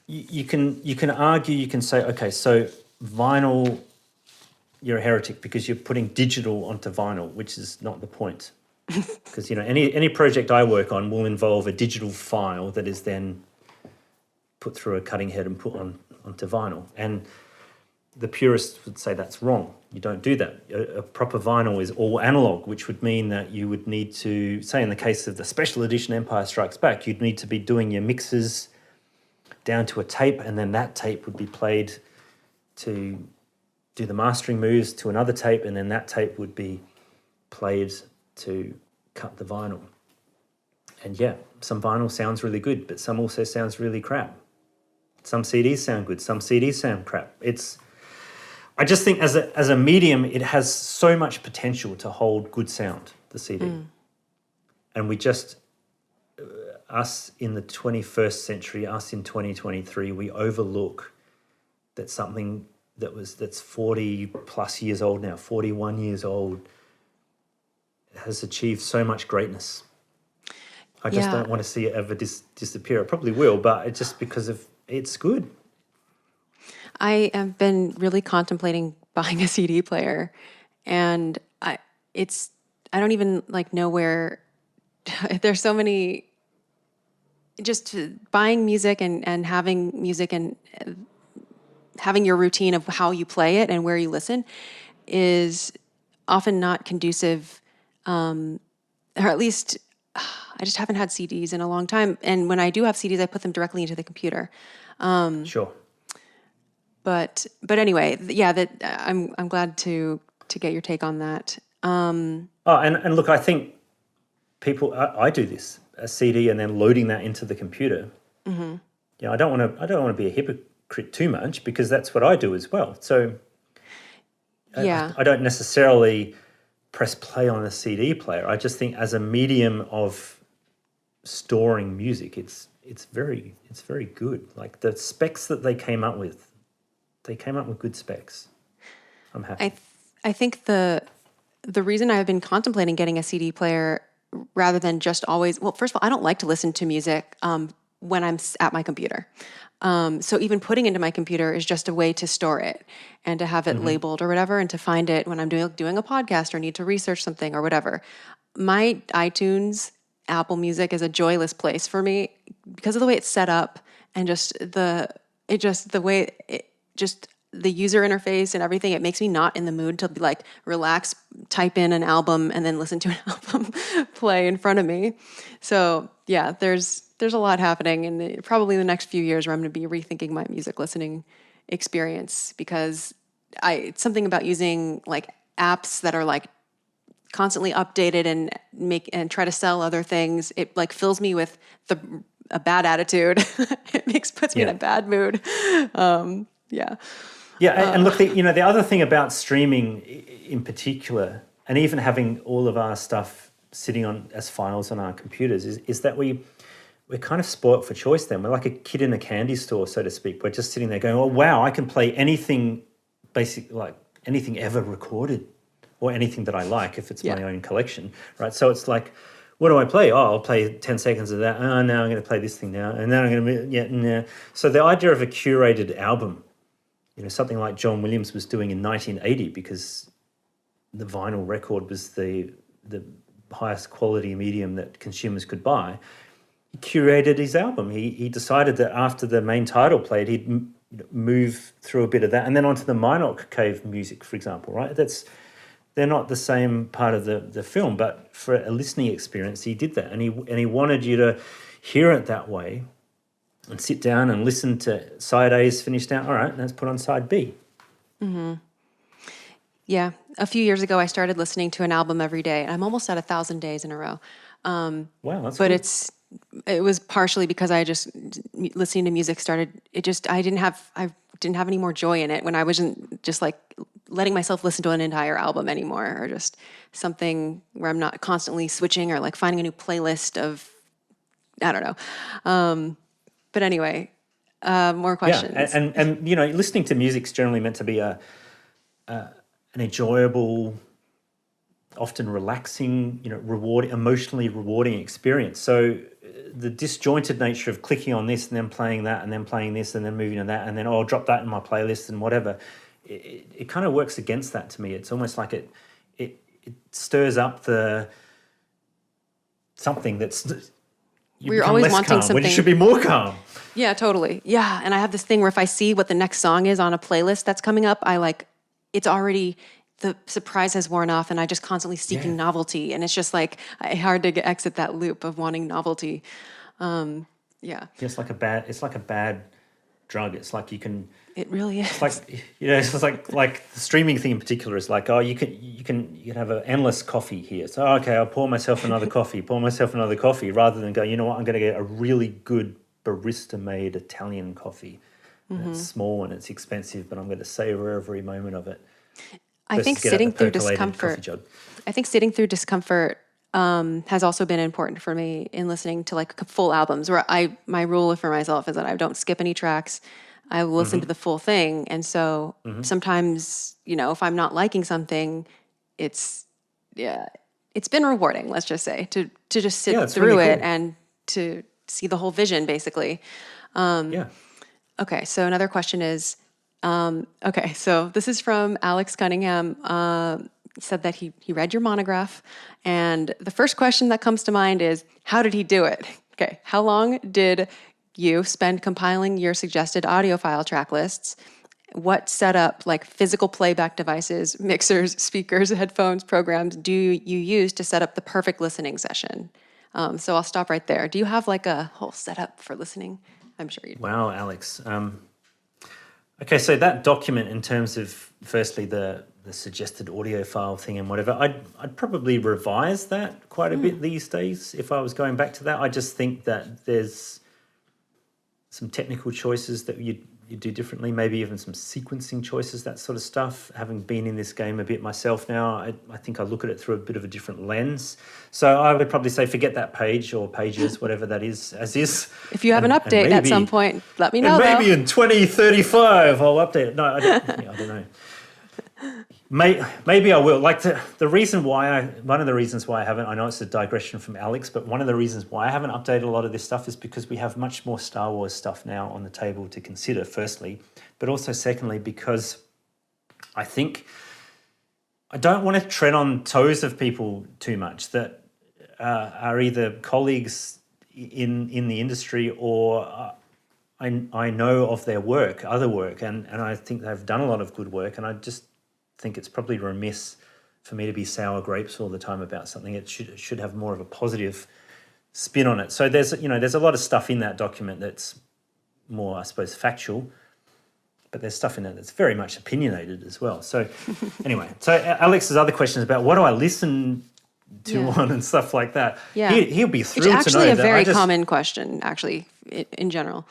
you can argue, you can say, okay, so vinyl, you're a heretic because you're putting digital onto vinyl, which is not the point. Because any project I work on will involve a digital file that is then put through a cutting head and put onto vinyl. And the purists would say that's wrong. You don't do that. A proper vinyl is all analog, which would mean that you would need to, say in the case of the special edition Empire Strikes Back, you'd need to be doing your mixes down to a tape, and then that tape would be played to do the mastering moves to another tape, and then that tape would be played to cut the vinyl. And yeah, some vinyl sounds really good, but some also sounds really crap. Some CDs sound good, some CDs sound crap. I just think as a medium, it has so much potential to hold good sound, the CD. And we just, us in the 21st century, us in 2023, we overlook that something that's 40 plus years old now, 41 years old, has achieved so much greatness. I just don't want to see it ever disappear. It probably will, but it's just because of it's good. I have been really contemplating buying a CD player, and I don't even know where. There's so many. Just buying music and having music and having your routine of how you play it and where you listen is often not conducive, or at least I just haven't had CDs in a long time. And when I do have CDs, I put them directly into the computer. Sure. But anyway, that I'm glad to get your take on that. And look, I think people, I do this, a CD and then loading that into the computer. Mm-hmm. I don't want to be a hypocrite too much, because that's what I do as well. So I don't necessarily press play on a CD player. I just think as a medium of storing music, it's very good. Like the specs that they came up with good specs. I'm happy. I think the reason I've been contemplating getting a CD player rather than just always, well, first of all, I don't like to listen to music when I'm at my computer. So even putting into my computer is just a way to store it and to have it labeled or whatever, and to find it when I'm doing a podcast or need to research something or whatever. My iTunes, Apple Music is a joyless place for me because of the way it's set up and the user interface and everything. It makes me not in the mood to relax, type in an album, and then listen to an album play in front of me. So yeah, there's a lot happening in probably the next few years where I'm going to be rethinking my music listening experience, because it's something about using apps that are constantly updated and try to sell other things. It fills me with a bad attitude. It puts me in a bad mood. And look, the other thing about streaming in particular, and even having all of our stuff sitting on as files on our computers, is that we're kind of spoilt for choice then. We're like a kid in a candy store, so to speak. We're just sitting there going, oh, wow, I can play anything, anything ever recorded, or anything that I like if it's my own collection, right? So it's like, what do I play? Oh, I'll play 10 seconds of that. Oh, now I'm going to play this thing now. And then I'm going to, So the idea of a curated album, something like John Williams was doing in 1980, because the vinyl record was the highest quality medium that consumers could buy. He curated his album. He decided that after the main title played, he'd move through a bit of that and then onto the Minoc Cave music, for example, right? they're not the same part of the film, but for a listening experience, he did that, and he wanted you to hear it that way, and sit down and listen to side A's finished out. All right, let's put on side B. Yeah. A few years ago, I started listening to an album every day, and I'm almost at 1,000 days in a row. Wow, that's But good. it was partially because I just listening to music started. I didn't have any more joy in it when I wasn't just like letting myself listen to an entire album anymore, or just something where I'm not constantly switching or like finding a new playlist of, I don't know. But anyway, more questions. Yeah, and you know, listening to music's generally meant to be an enjoyable, often relaxing, you know, emotionally rewarding experience. So the disjointed nature of clicking on this and then playing that and then playing this and then moving to that and then I'll drop that in my playlist and whatever, it kind of works against that to me. It's almost like it stirs up something that's We're always less wanting calm something. when you should be more calm. Yeah, totally. Yeah, and I have this thing where if I see what the next song is on a playlist that's coming up, it's already, the surprise has worn off, and I just constantly seeking novelty, and it's just like hard to exit that loop of wanting novelty. Yeah, It's like a bad drug. It's like you can. it really is. It's like, you know, it's like the streaming thing in particular is like, oh, you can have an endless coffee here. So okay, I'll pour myself another coffee, rather than go, you know what, I'm going to get a really good barista-made Italian coffee. And it's small and it's expensive, but I'm going to savor every moment of it. I think sitting through discomfort. Has also been important for me in listening to like full albums. Where my rule for myself is that I don't skip any tracks. I will listen to the full thing, and so sometimes, you know, if I'm not liking something, it's been rewarding. Let's just say to just sit through really it cool. and to see the whole vision, basically. Okay, so another question is, okay, so this is from Alex Cunningham. He said that he read your monograph, and the first question that comes to mind is, how did he do it? Okay, how long did you spend compiling your suggested audio file track lists? What setup, like physical playback devices, mixers, speakers, headphones, programs, do you use to set up the perfect listening session? So I'll stop right there. Do you have like a whole setup for listening? I'm sure you do. Wow, Alex. Okay, so that document, in terms of firstly the suggested audio file thing and whatever, I'd probably revise that quite a bit these days if I was going back to that. I just think that there's some technical choices that you do differently, maybe even some sequencing choices, that sort of stuff. Having been in this game a bit myself now, I think I look at it through a bit of a different lens. So I would probably say forget that page or pages, whatever that is, as is. If you have an update at some point, let me know. And maybe in 2035 I'll update it. No, I don't know. Maybe I will. Like the reason why one of the reasons why I haven't, I know it's a digression from Alex, but one of the reasons why I haven't updated a lot of this stuff is because we have much more Star Wars stuff now on the table to consider, firstly, but also secondly, because I think I don't want to tread on toes of people too much that are either colleagues in the industry or I know of their work, other work, and I think they've done a lot of good work, and I just think it's probably remiss for me to be sour grapes all the time about something. It should have more of a positive spin on it. So there's a lot of stuff in that document that's more, I suppose, factual, but there's stuff in there that's very much opinionated as well. So anyway, so Alex's other questions about what do I listen to on and stuff like that. Yeah. He'll be thrilled to know. It's actually a very common question, actually, in general.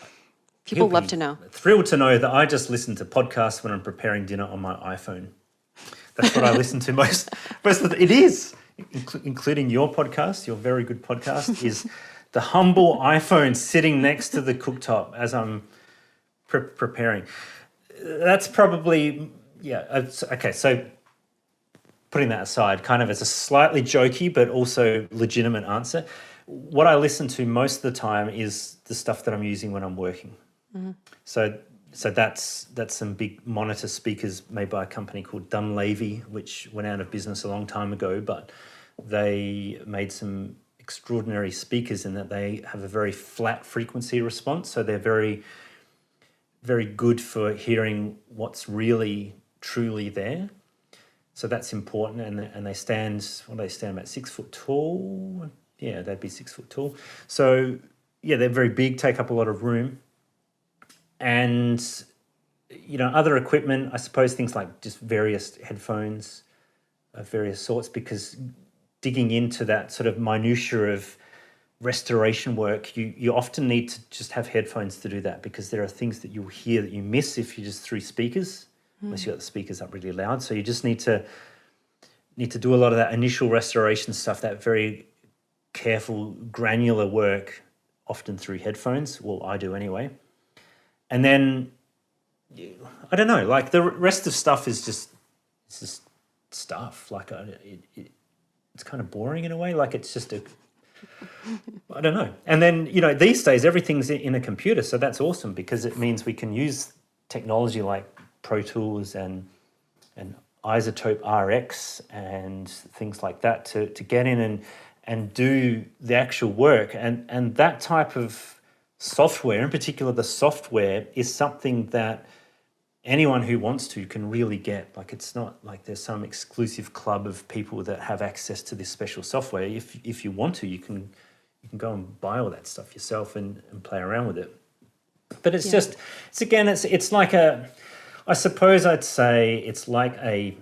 People love to know. Thrilled to know that I just listen to podcasts when I'm preparing dinner on my iPhone. That's what I listen to most. It is, including your podcast, your very good podcast, is the humble iPhone sitting next to the cooktop as I'm preparing. That's probably, okay, so putting that aside, kind of as a slightly jokey but also legitimate answer, what I listen to most of the time is the stuff that I'm using when I'm working. Mm-hmm. So that's some big monitor speakers made by a company called Dunleavy, which went out of business a long time ago, but they made some extraordinary speakers in that they have a very flat frequency response. So they're very, very good for hearing what's really, truly there. So that's important, and they stand, what do they stand, about 6 foot tall? Yeah, they'd be 6 foot tall. So, yeah, they're very big, take up a lot of room. And, you know, other equipment, I suppose things like just various headphones of various sorts, because digging into that sort of minutiae of restoration work, you often need to just have headphones to do that, because there are things that you'll hear that you miss if you're just through speakers. Unless you've got the speakers up really loud. So you just need to do a lot of that initial restoration stuff, that very careful, granular work, often through headphones. Well, I do anyway. And then, I don't know, like the rest of stuff is just stuff. Like it's kind of boring in a way. Like it's just I don't know. And then, you know, these days everything's in a computer. So that's awesome, because it means we can use technology like Pro Tools and Isotope RX and things like that to get in and do the actual work. And that type of software, in particular the software, is something that anyone who wants to can really get. Like, it's not like there's some exclusive club of people that have access to this special software. If you want to, you can go and buy all that stuff yourself and play around with it. But it's just, it's like I suppose I'd say it's like a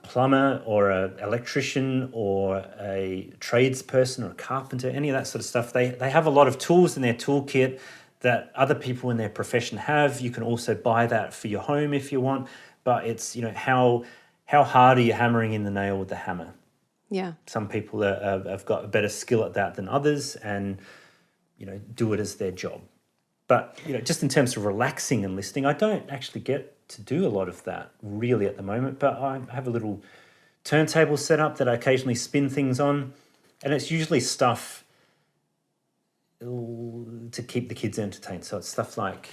plumber or an electrician or a tradesperson or a carpenter, any of that sort of stuff. They have a lot of tools in their toolkit that other people in their profession have. You can also buy that for your home if you want. But it's, you know, how hard are you hammering in the nail with the hammer? Yeah. Some people have got a better skill at that than others, and, you know, do it as their job. But, you know, just in terms of relaxing and listening, I don't actually get to do a lot of that really at the moment, but I have a little turntable set up that I occasionally spin things on, and it's usually stuff to keep the kids entertained. So it's stuff like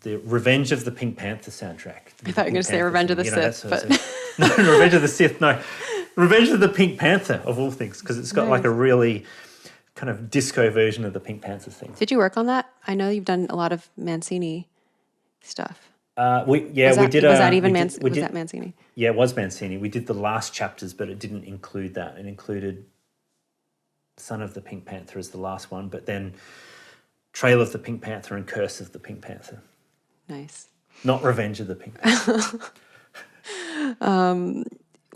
the Revenge of the Pink Panther soundtrack. I thought you were going to say Revenge of the Sith, but... No, Revenge of the Sith, no. Revenge of the Pink Panther, of all things, because it's got like a really kind of disco version of the Pink Panther thing. Did you work on that? I know you've done a lot of Mancini stuff. We did. Was that Mancini? Yeah, it was Mancini. We did the last chapters, but it didn't include that. It included Son of the Pink Panther as the last one, but then Trail of the Pink Panther and Curse of the Pink Panther. Nice. Not Revenge of the Pink Panther.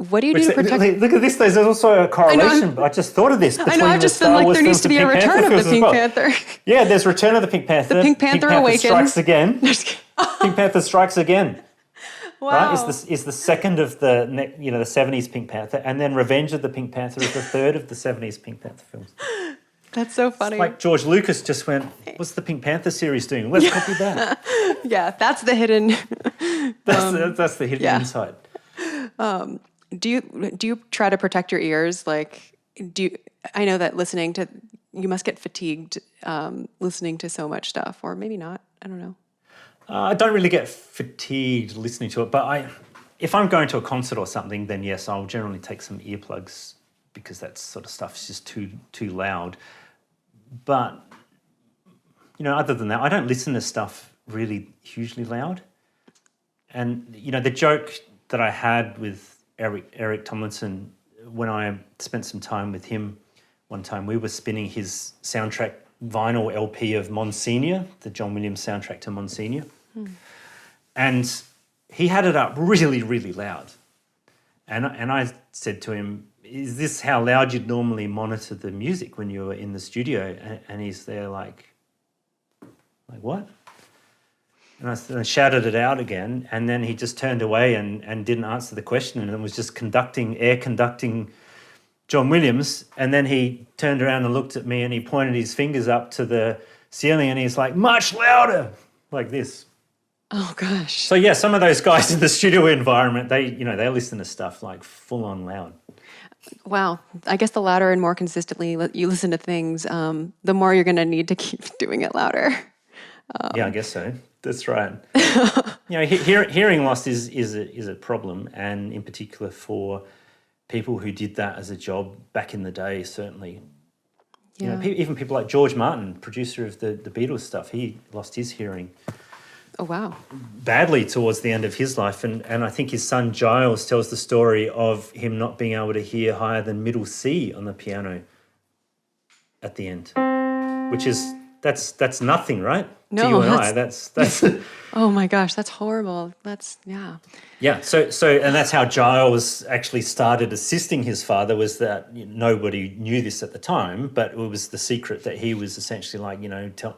What do you do to protect? Look at this. There's also a correlation. I just thought of this. I know. I've just been like, there needs to be a Return of the Pink Panther. Yeah, there's Return of the Pink Panther. The Pink Panther awakens. Strikes again. Pink Panther strikes again. Wow. Right? Is the second of the 70s Pink Panther, and then Revenge of the Pink Panther is the third of the 70s Pink Panther films. That's so funny. It's like George Lucas just went, what's the Pink Panther series doing? Let's copy that. Yeah, that's the hidden. That's the hidden insight. Do you try to protect your ears? Like, I know that you must get fatigued listening to so much stuff, or maybe not. I don't know. I don't really get fatigued listening to it, but if I'm going to a concert or something, then yes, I'll generally take some earplugs, because that sort of stuff is just too loud. But, you know, other than that, I don't listen to stuff really hugely loud. And, you know, the joke that I had with Eric Tomlinson, when I spent some time with him one time, we were spinning his soundtrack vinyl LP of Monsignor, the John Williams soundtrack to Monsignor. And he had it up really, really loud. And I said to him, is this how loud you'd normally monitor the music when you were in the studio? And he's there like what? And I shouted it out again, and then he just turned away and didn't answer the question, and was just air conducting John Williams. And then he turned around and looked at me, and he pointed his fingers up to the ceiling, and he's like, much louder, like this. Oh gosh. So yeah, some of those guys in the studio environment, they listen to stuff like full on loud. Wow. I guess the louder and more consistently you listen to things, the more you're going to need to keep doing it louder. Yeah, I guess so. That's right. You know, hearing loss is a problem, and in particular for people who did that as a job back in the day, certainly. Yeah. You know, even people like George Martin, producer of the Beatles stuff, he lost his hearing. Oh, wow. badly towards the end of his life. And I think his son Giles tells the story of him not being able to hear higher than middle C on the piano at the end, which is, that's nothing, right? No, to you and I, that's Oh my gosh, that's horrible. Yeah. yeah. So and that's how Giles actually started assisting his father, was that nobody knew this at the time, but it was the secret that he was essentially like,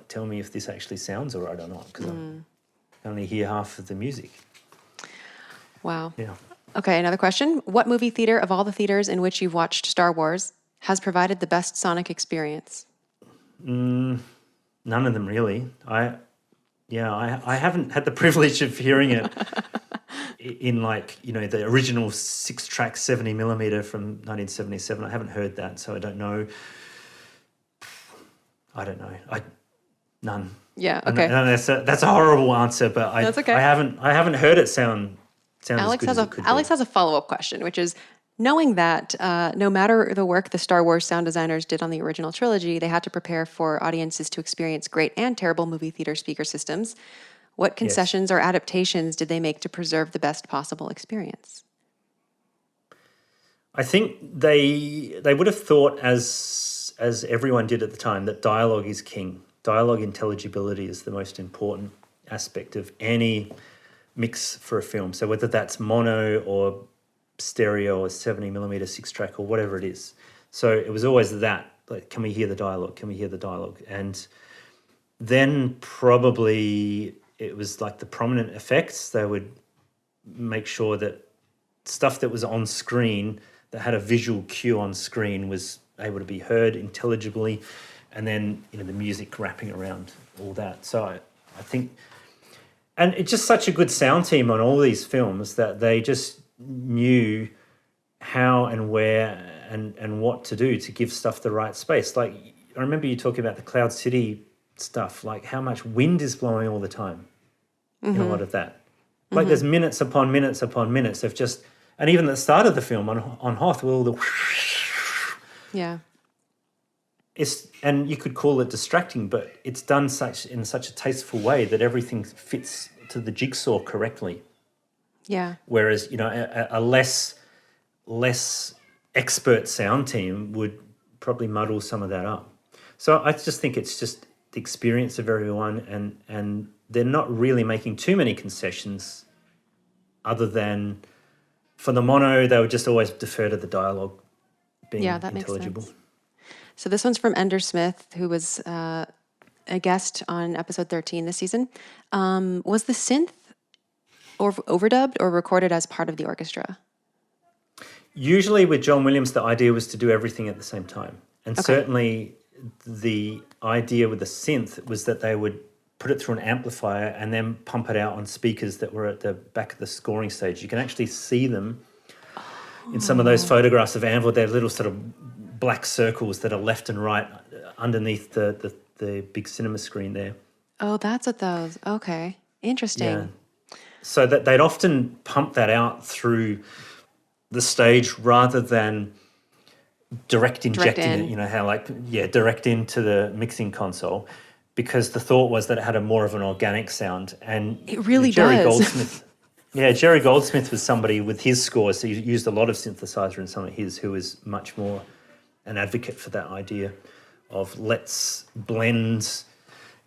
tell me if this actually sounds all right or not, because I only hear half of the music. Wow. Yeah. Okay, another question. What movie theater of all the theaters in which you've watched Star Wars has provided the best sonic experience? None of them really. I haven't had the privilege of hearing it in the original 6-track 70mm from 1977. I haven't heard that, so I don't know. None. Yeah. Okay. And that's a horrible answer, but That's okay. I haven't heard it sound Alex as good as it could be. has a follow-up question, which is, knowing that no matter the work the Star Wars sound designers did on the original trilogy, they had to prepare for audiences to experience great and terrible movie theater speaker systems. What concessions or adaptations did they make to preserve the best possible experience? I think they would have thought, as everyone did at the time, that dialogue is king. Dialogue intelligibility is the most important aspect of any mix for a film. So whether that's mono or stereo or 70mm 6-track or whatever it is. So it was always that, like, can we hear the dialogue? Can we hear the dialogue? And then probably it was like the prominent effects. They would make sure that stuff that was on screen, that had a visual cue on screen, was able to be heard intelligibly, and then the music wrapping around all that. So I think, and it's just such a good sound team on all these films that they just knew how and where and what to do to give stuff the right space. Like, I remember you talking about the Cloud City stuff, like how much wind is blowing all the time in a lot of that. Like there's minutes upon minutes upon minutes of just, and even at the start of the film on Hoth, with all the and you could call it distracting, but it's done in such a tasteful way that everything fits to the jigsaw correctly. Yeah. Whereas, a less expert sound team would probably muddle some of that up. So I just think it's just the experience of everyone, and they're not really making too many concessions, other than for the mono, they would just always defer to the dialogue being intelligible. Makes sense. So this one's from Ender Smith, who was a guest on episode 13 this season. Was the synth overdubbed or recorded as part of the orchestra? Usually with John Williams, the idea was to do everything at the same time. And certainly the idea with the synth was that they would put it through an amplifier and then pump it out on speakers that were at the back of the scoring stage. You can actually see them in some of those photographs of Anvil. They're little sort of black circles that are left and right underneath the big cinema screen there. Oh, that's what those. Okay. Interesting. Yeah. So that they'd often pump that out through the stage rather than direct injecting it, direct into the mixing console, because the thought was that it had a more of an organic sound. And it really Jerry does. Goldsmith, Jerry Goldsmith was somebody with his scores, so he used a lot of synthesizer in some of his, who was much more an advocate for that idea of let's blend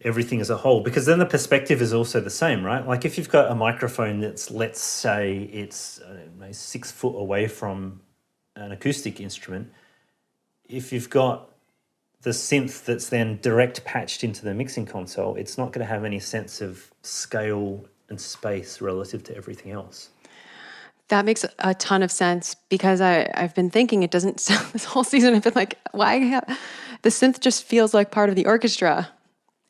everything as a whole, because then the perspective is also the same, right? Like if you've got a microphone that's, let's say it's 6 foot away from an acoustic instrument, if you've got the synth that's then direct patched into the mixing console, it's not going to have any sense of scale and space relative to everything else. That makes a ton of sense, because I've been thinking, it doesn't sound, this whole season I've been like, the synth just feels like part of the orchestra.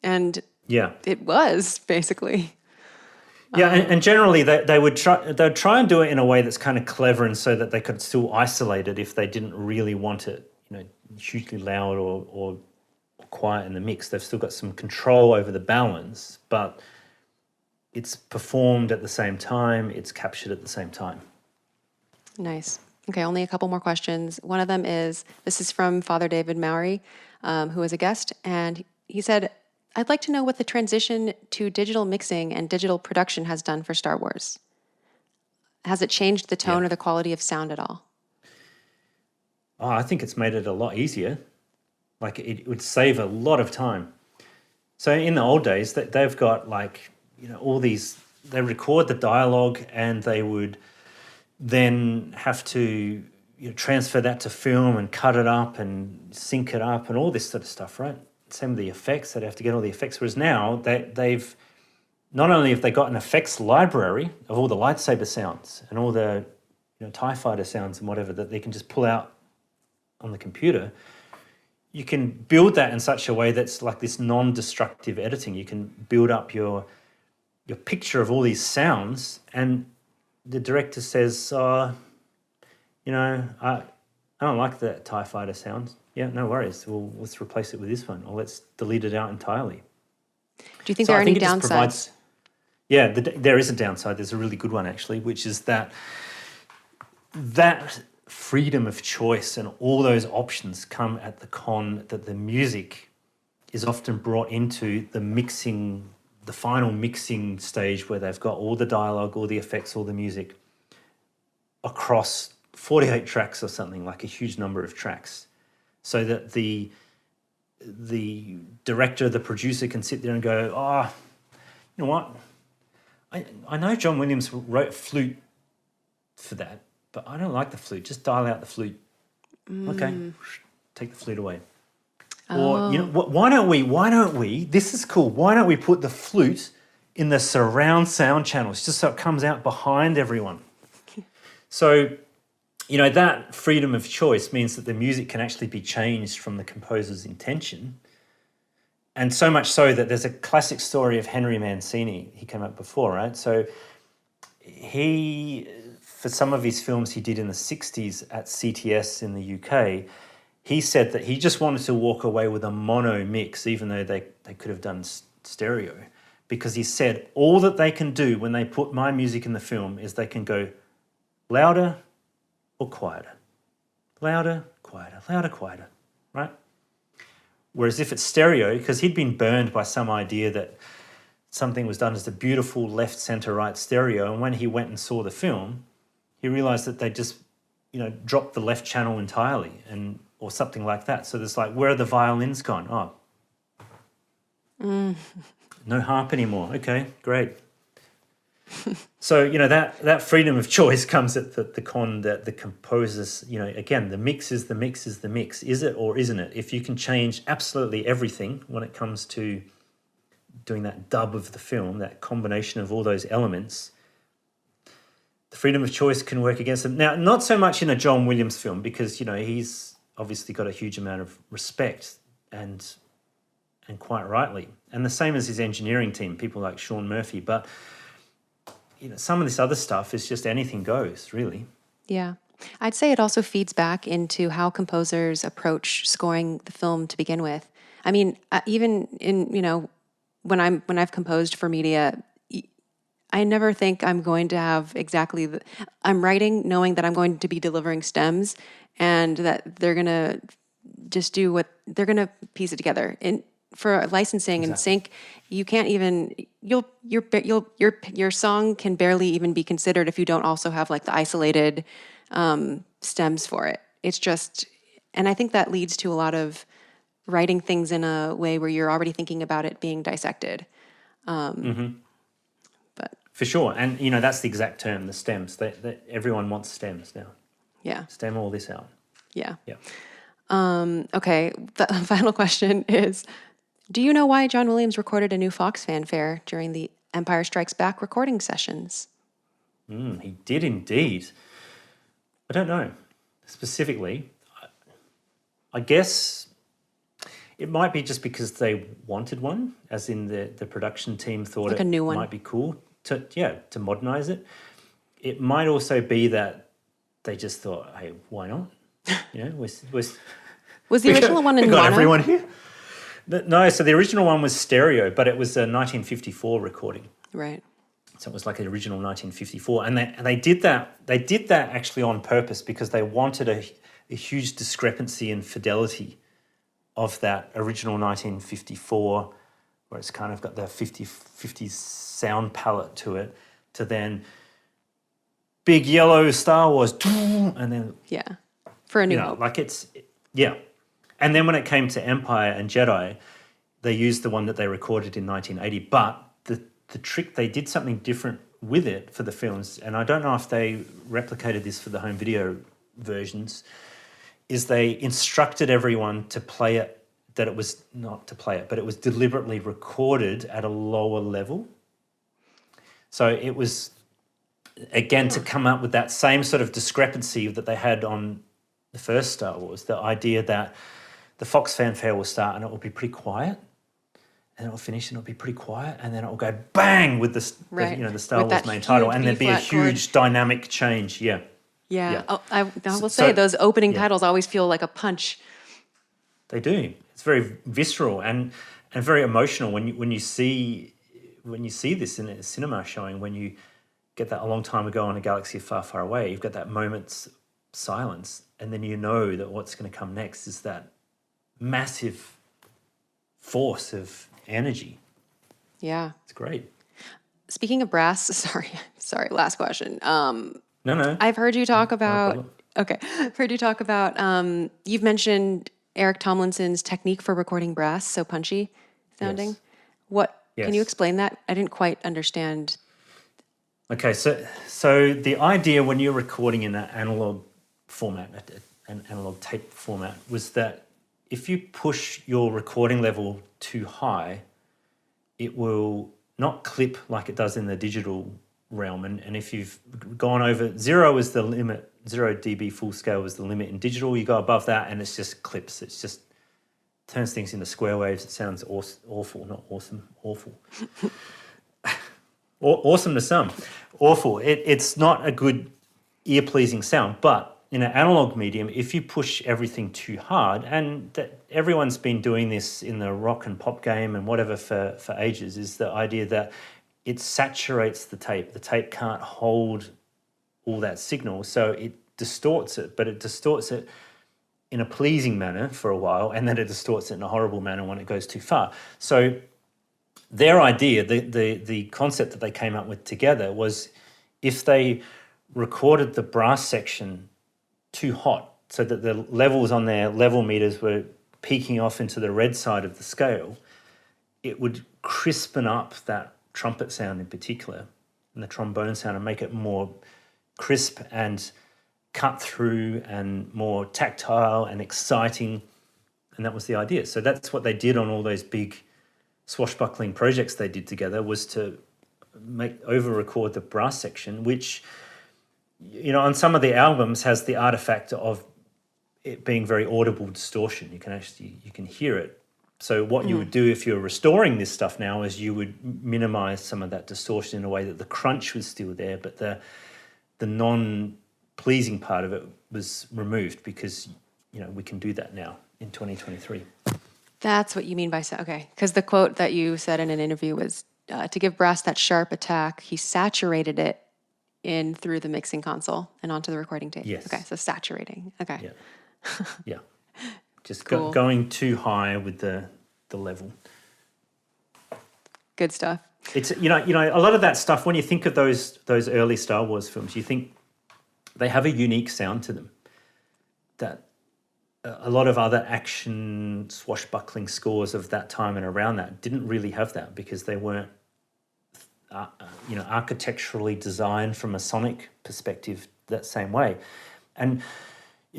And it was basically. Yeah, and generally they would try and do it in a way that's kind of clever, and so that they could still isolate it if they didn't really want it, hugely loud or quiet in the mix. They've still got some control over the balance, but it's performed at the same time, it's captured at the same time. Nice. Okay, only a couple more questions. One of them is, this is from Father David Mowry, who was a guest, and he said, I'd like to know what the transition to digital mixing and digital production has done for Star Wars. Has it changed the tone or the quality of sound at all? Oh, I think it's made it a lot easier. Like it would save a lot of time. So in the old days, they've got like, all these, they record the dialogue and they would then have to transfer that to film and cut it up and sync it up and all this sort of stuff, right? Same with the effects, they'd have to get all the effects. Whereas now they've, not only have they got an effects library of all the lightsaber sounds and all the TIE fighter sounds and whatever that they can just pull out on the computer, you can build that in such a way that's like this non-destructive editing. You can build up your picture of all these sounds, and the director says, I don't like the TIE fighter sounds. Yeah, no worries. Well, let's replace it with this one, or let's delete it out entirely. Do you think there are any downsides? There is a downside. There's a really good one, actually, which is that freedom of choice and all those options come at the con that the music is often brought into the mixing, the final mixing stage where they've got all the dialogue, all the effects, all the music across 48 tracks or something, like a huge number of tracks, so that the director, the producer can sit there and go, you know what? I know John Williams wrote flute for that, but I don't like the flute. Just dial out the flute. Okay, take the flute away. Or, why don't we, this is cool, why don't we put the flute in the surround sound channels just so it comes out behind everyone? So, that freedom of choice means that the music can actually be changed from the composer's intention. And so much so that there's a classic story of Henry Mancini. He came up before, right? So for some of his films he did in the 60s at CTS in the UK, he said that he just wanted to walk away with a mono mix, even though they could have done stereo, because he said all that they can do when they put my music in the film is they can go louder or quieter, louder, quieter, louder, quieter, right? Whereas if it's stereo, because he'd been burned by some idea that something was done as a beautiful left, center, right stereo, and when he went and saw the film, he realized that they just, dropped the left channel entirely, or something like that. So there's like, where are the violins gone? No harp anymore. Okay, great. So, that freedom of choice comes at the con that the composers, again, the mix is the mix is the mix. Is it or isn't it? If you can change absolutely everything when it comes to doing that dub of the film, that combination of all those elements, the freedom of choice can work against them. Now, not so much in a John Williams film because, he's obviously got a huge amount of respect and quite rightly. And the same as his engineering team, people like Sean Murphy. But some of this other stuff is just anything goes, really. Yeah. I'd say it also feeds back into how composers approach scoring the film to begin with. I mean, even in, when I've composed for media, I never think I'm going to have exactly I'm writing knowing that I'm going to be delivering stems and that they're going to just do what they're going to piece it together. For licensing and sync, you can't even your song can barely even be considered if you don't also have like the isolated stems for it. It's just, and I think that leads to a lot of writing things in a way where you're already thinking about it being dissected. But for sure, and that's the exact term, the stems. That everyone wants stems now. Yeah, stem all this out. Yeah. Yeah. Okay. The final question is, do you know why John Williams recorded a new Fox fanfare during the Empire Strikes Back recording sessions? He did indeed. I don't know specifically. I guess it might be just because they wanted one, as in the production team thought like a new one might be cool to modernize it. It might also be that they just thought, hey, why not? Was the original one in mono? Got everyone here. No, so the original one was stereo, but it was a 1954 recording. Right. So it was like the original 1954, and they did that. They did that actually on purpose because they wanted a huge discrepancy in fidelity of that original 1954 where it's kind of got the 50 sound palette to it, to then big yellow Star Wars, and then for a new hope. like and then when it came to Empire and Jedi, they used the one that they recorded in 1980, but the trick, they did something different with it for the films, and I don't know if they replicated this for the home video versions, is they instructed everyone to play it, that it was not to play it, but it was deliberately recorded at a lower level. So it was, again, to come up with that same sort of discrepancy that they had on the first Star Wars, the idea that the Fox fanfare will start and it will be pretty quiet, and it'll finish and it'll be pretty quiet, and then it'll go bang with the Star Wars main title, and there'd be a huge dynamic change. Yeah. Oh, I will say those opening titles always feel like a punch. They do. It's very visceral and very emotional when you see this in a cinema showing. When you get that a long time ago on a galaxy far, far away, you've got that moment's silence, and then you know that what's going to come next is that massive force of energy. Yeah. It's great. Speaking of brass, sorry, last question. No. I've heard you talk about, problem. You've mentioned Eric Tomlinson's technique for recording brass, so punchy sounding. Yes. Can you explain that? I didn't quite understand. Okay, so the idea when you're recording in an analog format, an analog tape format, was that if you push your recording level too high, it will not clip like it does in the digital realm. And if you've gone over, 0 is the limit, 0 dB full scale is the limit in digital. You go above that and it's just clips. It's just turns things into square waves. It sounds awful, not awesome, awful. Awesome to some, awful. It's not a good ear-pleasing sound, but in an analog medium, if you push everything too hard, and everyone's been doing this in the rock and pop game and whatever for ages, is the idea that it saturates the tape. The tape can't hold all that signal, so it distorts it, but it distorts it in a pleasing manner for a while, and then it distorts it in a horrible manner when it goes too far. So their idea, the concept that they came up with together, was if they recorded the brass section too hot, so that the levels on their level meters were peaking off into the red side of the scale, it would crispen up that trumpet sound in particular and the trombone sound and make it more crisp and cut through and more tactile and exciting. And that was the idea. So that's what they did on all those big swashbuckling projects they did together, was to over-record the brass section, which, on some of the albums has the artifact of it being very audible distortion. You can hear it. So what you would do if you're restoring this stuff now is you would minimize some of that distortion in a way that the crunch was still there, but the non-pleasing part of it was removed, because we can do that now in 2023. That's what you mean by okay. Because the quote that you said in an interview was, to give brass that sharp attack, he saturated it in through the mixing console and onto the recording tape. Yes. Okay, so saturating. Okay. Yeah. Yeah. Just Cool. Going too high with the level. Good stuff. It's a lot of that stuff, when you think of those early Star Wars films, you think they have a unique sound to them that a lot of other action swashbuckling scores of that time and around that didn't really have that, because they weren't architecturally designed from a sonic perspective that same way. And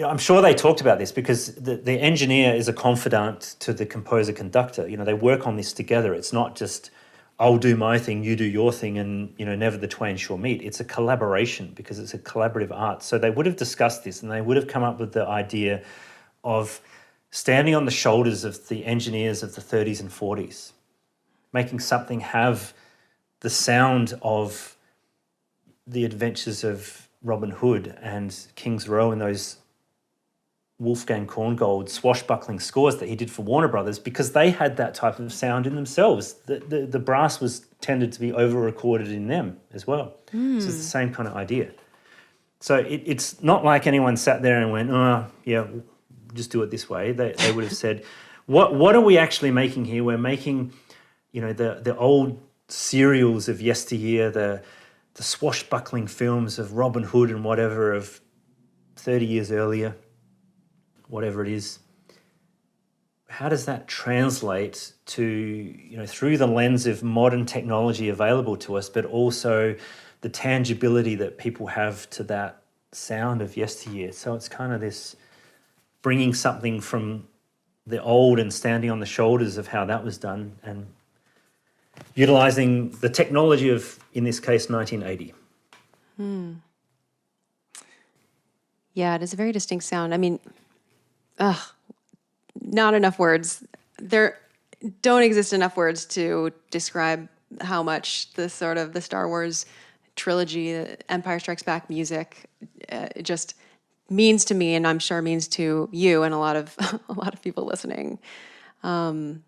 I'm sure they talked about this, because the engineer is a confidant to the composer conductor. They work on this together. It's not just, I'll do my thing, you do your thing, and never the twain shall meet. It's a collaboration, because it's a collaborative art. So they would have discussed this, and they would have come up with the idea of standing on the shoulders of the engineers of the 30s and 40s, making something have the sound of the adventures of Robin Hood and King's Row and those Wolfgang Korngold swashbuckling scores that he did for Warner Brothers, because they had that type of sound in themselves. The brass was tended to be over-recorded in them as well. So it's the same kind of idea. So it's not like anyone sat there and went, oh, yeah, just do it this way. They would have said, what are we actually making here? We're making, the old serials of yesteryear, the swashbuckling films of Robin Hood and whatever of 30 years earlier, whatever it is. How does that translate to, through the lens of modern technology available to us, but also the tangibility that people have to that sound of yesteryear? So it's kind of this bringing something from the old and standing on the shoulders of how that was done and utilizing the technology of, in this case, 1980. Yeah, it is a very distinct sound. I mean, not enough words. There don't exist enough words to describe how much the Star Wars trilogy, the Empire Strikes Back music, it just means to me, and I'm sure means to you and a lot of people listening. Well.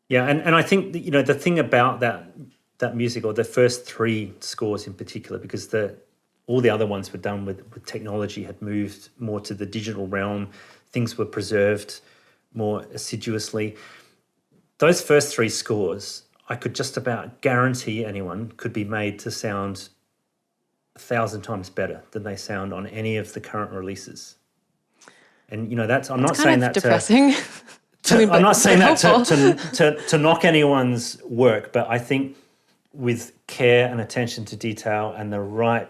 Yeah, and I think that, the thing about that music, or the first three scores in particular, because all the other ones were done with technology, had moved more to the digital realm. Things were preserved more assiduously. Those first three scores, I could just about guarantee anyone could be made to sound 1,000 times better than they sound on any of the current releases. And I'm not saying that depressing. I'm not saying that to knock anyone's work, but I think with care and attention to detail and the right,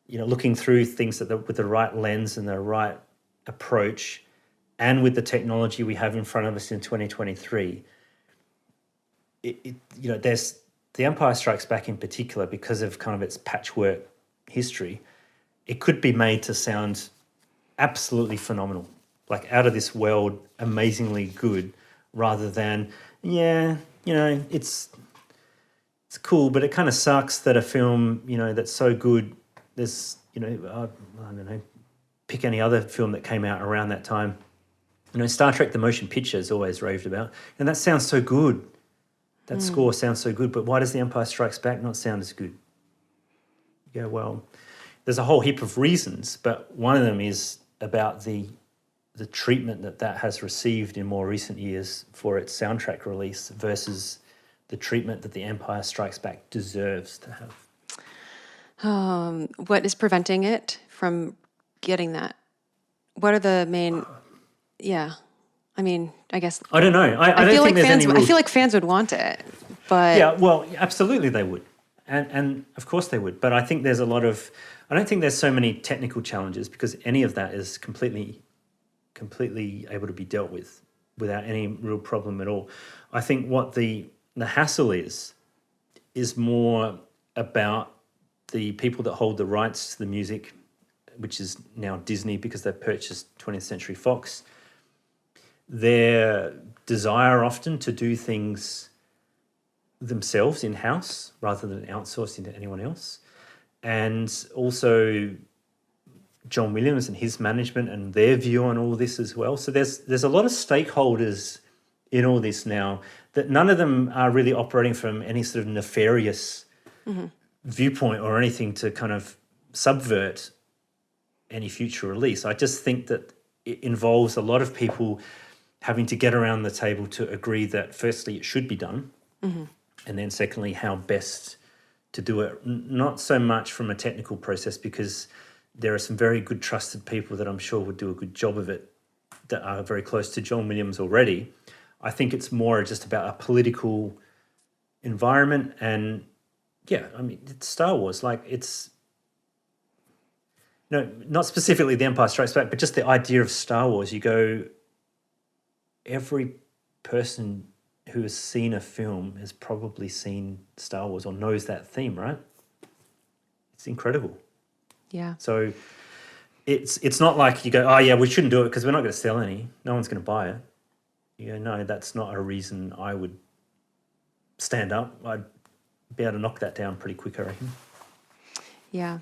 looking through things with the right lens and the right approach, and with the technology we have in front of us in 2023, there's the Empire Strikes Back in particular, because of kind of its patchwork history, it could be made to sound absolutely phenomenal, like out of this world, amazingly good, rather than, it's cool, but it kind of sucks that a film, that's so good, there's, I don't know, pick any other film that came out around that time. Star Trek The Motion Picture is always raved about, and that sounds so good. That score sounds so good, but why does The Empire Strikes Back not sound as good? Yeah, well, there's a whole heap of reasons, but one of them is about the treatment that has received in more recent years for its soundtrack release versus the treatment that The Empire Strikes Back deserves to have. What is preventing it from getting that? What are the main? Yeah, I mean, I guess I don't know. I don't think there's any real... I feel like fans would want it, but yeah, well, absolutely they would, and of course they would. But I think there's a lot of. I don't think there's so many technical challenges, because any of that is completely able to be dealt with without any real problem at all. I think what the hassle is more about the people that hold the rights to the music, which is now Disney because they've purchased 20th Century Fox. Their desire often to do things themselves in-house rather than outsourcing to anyone else. And also John Williams and his management and their view on all this as well. So there's a lot of stakeholders in all this now that none of them are really operating from any sort of nefarious viewpoint or anything to kind of subvert any future release. I just think that it involves a lot of people having to get around the table to agree that firstly it should be done, and then secondly how best to do it. Not so much from a technical process, because there are some very good trusted people that I'm sure would do a good job of it that are very close to John Williams already. I think it's more just about a political environment, and yeah, I mean, it's Star Wars, like it's, not specifically The Empire Strikes Back, but just the idea of Star Wars. You go, every person who has seen a film has probably seen Star Wars or knows that theme, right? It's incredible. Yeah. So it's not like you go, oh yeah, we shouldn't do it because we're not going to sell any. No one's going to buy it. You go, no, that's not a reason I would stand up. I'd be able to knock that down pretty quick, I reckon. Yeah.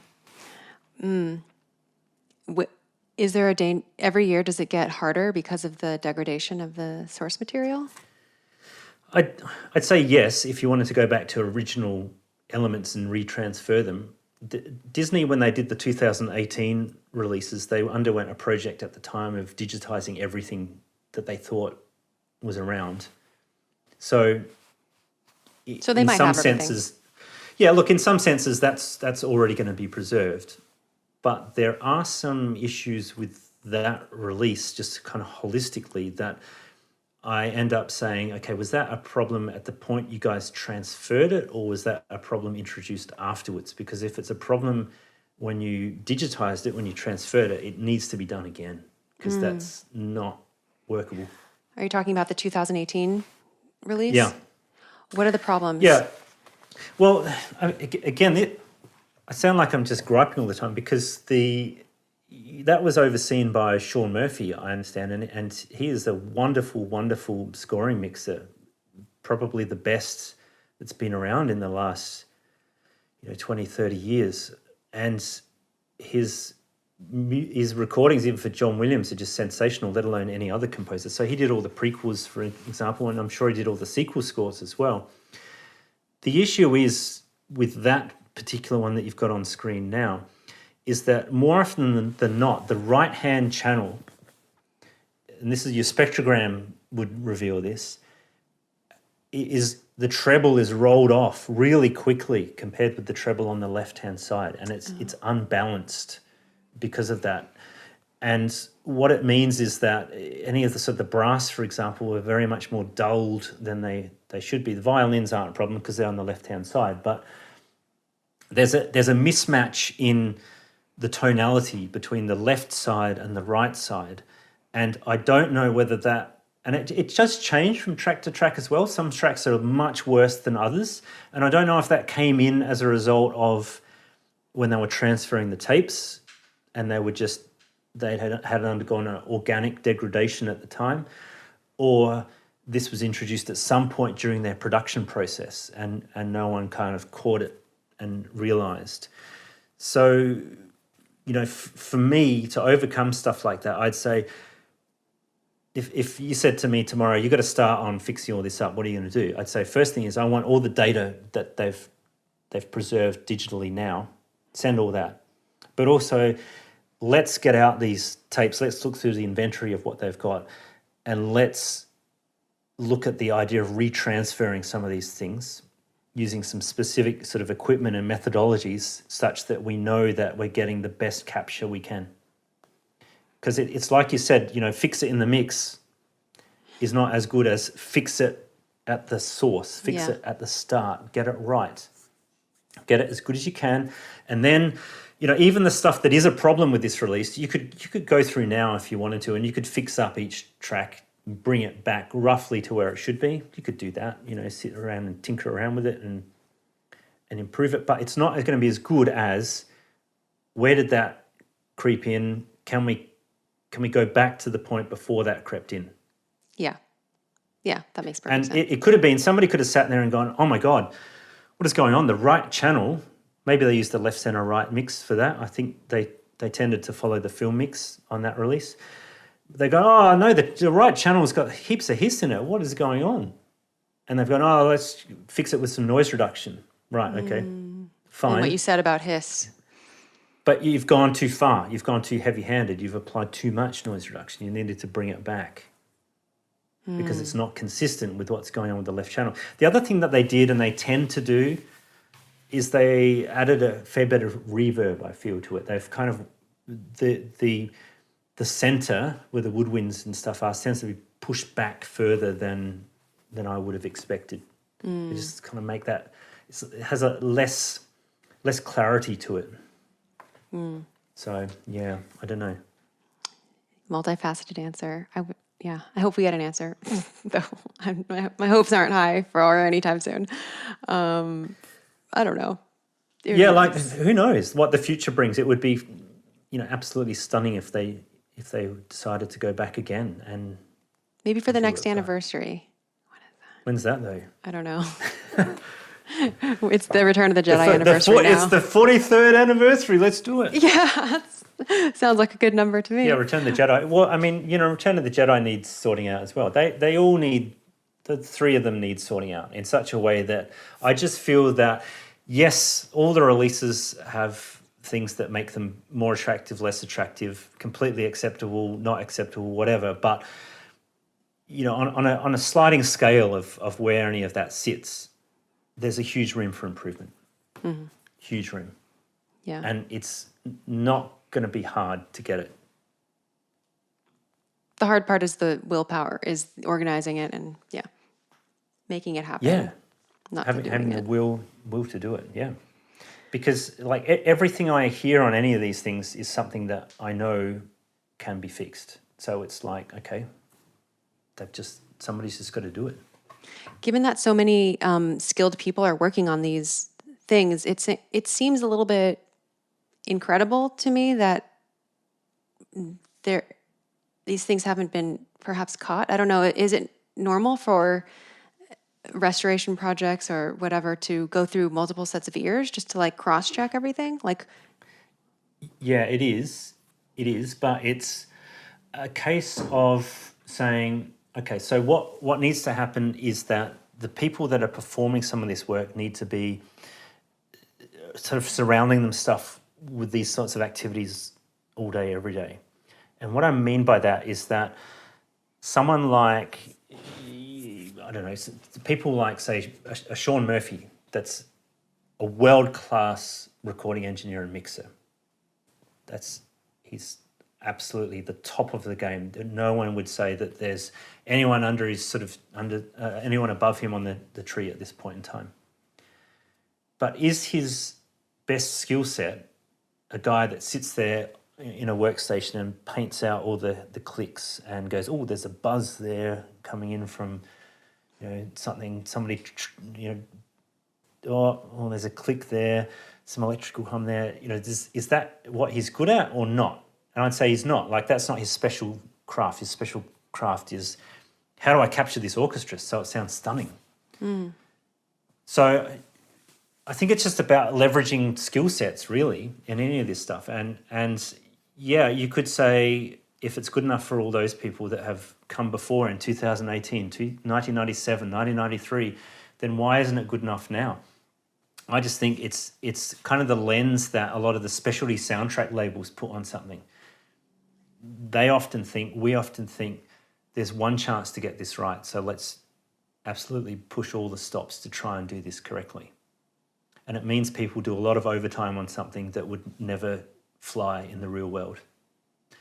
Is there every year, does it get harder because of the degradation of the source material? I'd say yes, if you wanted to go back to original elements and retransfer them. Disney, when they did the 2018 releases, they underwent a project at the time of digitizing everything that they thought was around. So they in might some have everything. senses, yeah, look, in some senses that's already going to be preserved. But there are some issues with that release, just kind of holistically, that I end up saying, okay, was that a problem at the point you guys transferred it, or was that a problem introduced afterwards? Because if it's a problem when you digitized it, when you transferred it, it needs to be done again, because that's not workable. Are you talking about the 2018 release? Yeah. What are the problems? Yeah. Well, again, I sound like I'm just griping all the time, because that was overseen by Sean Murphy, I understand, and he is a wonderful, wonderful scoring mixer, probably the best that's been around in the last 20, 30 years. And his recordings, even for John Williams, are just sensational, let alone any other composer. So he did all the prequels, for example, and I'm sure he did all the sequel scores as well. The issue is with that particular one that you've got on screen now, is that more often than not, the right-hand channel, and this is your spectrogram would reveal this, is the treble is rolled off really quickly compared with the treble on the left-hand side, and it's unbalanced because of that. And what it means is that any of the brass, for example, are very much more dulled than they should be. The violins aren't a problem because they're on the left-hand side, but there's a mismatch in the tonality between the left side and the right side. And I don't know whether that, and it just changed from track to track as well. Some tracks are much worse than others. And I don't know if that came in as a result of when they were transferring the tapes and they had undergone an organic degradation at the time, or this was introduced at some point during their production process and no one kind of caught it and realized. So, for me to overcome stuff like that, I'd say, if you said to me tomorrow, you've got to start on fixing all this up, what are you going to do? I'd say first thing is I want all the data that they've preserved digitally now, send all that. But also, let's get out these tapes, let's look through the inventory of what they've got, and let's look at the idea of retransferring some of these things using some specific sort of equipment and methodologies such that we know that we're getting the best capture we can. Because it's like you said, fix it in the mix is not as good as fix it at the source, fix it at the start, get it right, get it as good as you can. And then, even the stuff that is a problem with this release, you could go through now if you wanted to, and you could fix up each track, bring it back roughly to where it should be. You could do that, sit around and tinker around with it and improve it. But it's not going to be as good as, where did that creep in? Can we go back to the point before that crept in? Yeah, that makes perfect sense. And it could have been, somebody could have sat there and gone, oh my God, what is going on? The right channel, maybe they used the left, center, right mix for that. I think they tended to follow the film mix on that release. They go, oh no, the right channel's got heaps of hiss in it. What is going on? And they've gone, oh, let's fix it with some noise reduction. Right, okay, fine. And what you said about hiss. But you've gone too far. You've gone too heavy-handed. You've applied too much noise reduction. You needed to bring it back because it's not consistent with what's going on with the left channel. The other thing that they did, and they tend to do, is they added a fair bit of reverb, I feel, to it. They've kind of, the center where the woodwinds and stuff are tends to be pushed back further than I would have expected. They just kind of make that, it has a less clarity to it. So yeah, I don't know. Multifaceted answer. I hope we get an answer. Though my hopes aren't high for anytime soon. I don't know. Who knows what the future brings? It would be, absolutely stunning if they decided to go back again and maybe for the next anniversary. What is that? When's that though? I don't know. It's the Return of the Jedi anniversary now. It's the 43rd anniversary. Let's do it. Yeah, sounds like a good number to me. Yeah, Return of the Jedi. Well, I mean, Return of the Jedi needs sorting out as well. They all need, the three of them need sorting out in such a way that I just feel that, yes, all the releases have things that make them more attractive, less attractive, completely acceptable, not acceptable, whatever. But, on a sliding scale of where any of that sits, there's a huge room for improvement. Mm-hmm. Huge room. Yeah. And it's not going to be hard to get it. The hard part is the willpower, is organizing it and making it happen. Yeah. Not Having doing the it. will to do it, yeah. Because like everything I hear on any of these things is something that I know can be fixed. So it's like, okay, somebody's just got to do it. Given that so many skilled people are working on these things, it seems a little bit incredible to me that these things haven't been perhaps caught. I don't know. Is it normal for restoration projects or whatever to go through multiple sets of ears just to like cross-check everything? Like, yeah, it is. It is, but it's a case of saying, okay, so what needs to happen is that the people that are performing some of this work need to be sort of surrounding them stuff with these sorts of activities all day, every day. And what I mean by that is that someone like, I don't know, people like, say, a Sean Murphy, that's a world-class recording engineer and mixer. He's absolutely the top of the game. No one would say that there's anyone anyone above him on the tree at this point in time. But is his best skill set a guy that sits there in a workstation and paints out all the clicks and goes, oh, there's a buzz there coming in from, somebody, oh, there's a click there, some electrical hum there. Is that what he's good at or not? And I'd say he's not. Like, that's not his special craft. His special craft is, how do I capture this orchestra so it sounds stunning? Mm. So I think it's just about leveraging skill sets, really, in any of this stuff. And yeah, you could say if it's good enough for all those people that have come before in 2018, 1997, 1993, then why isn't it good enough now? I just think it's kind of the lens that a lot of the specialty soundtrack labels put on something. We often think there's one chance to get this right, so let's absolutely push all the stops to try and do this correctly. And it means people do a lot of overtime on something that would never fly in the real world.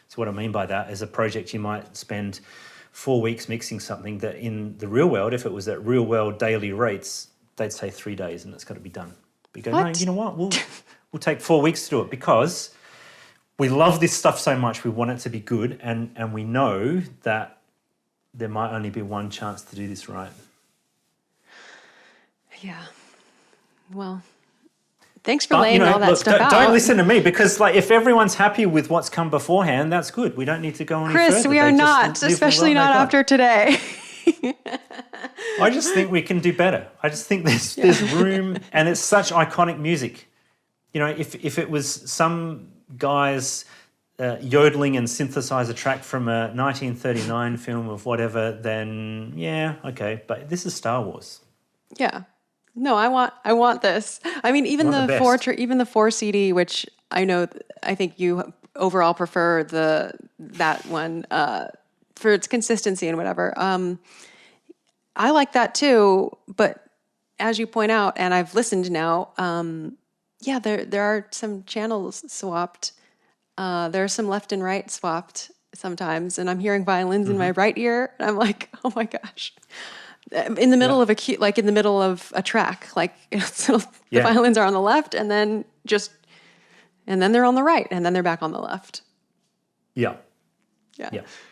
So what I mean by that is a project you might spend 4 weeks mixing something that in the real world, if it was at real world daily rates, they'd say 3 days and it's got to be done. But you go, what? No, you know what? We'll take 4 weeks to do it because we love this stuff so much. We want it to be good, and we know that there might only be one chance to do this right. Yeah. Well, thanks for laying all that stuff out. Don't listen to me because, like, if everyone's happy with what's come beforehand, that's good. We don't need to go any further. Chris, we are not, especially not after today. I just think we can do better. I just think there's room, and it's such iconic music. If it was some guy's yodeling and synthesizer track from a 1939 film of whatever, then yeah, okay. But this is Star Wars. Yeah. No, I want this. I mean, even the 4 CD, which I think you overall prefer that one for its consistency and whatever. I like that too, but as you point out, and I've listened now, there are some channels swapped. There are some left and right swapped sometimes, and I'm hearing violins in my right ear, and I'm like, oh my gosh. In the middle of in the middle of a track, so the violins are on the left, and then they're on the right, and then they're back on the left. Yeah.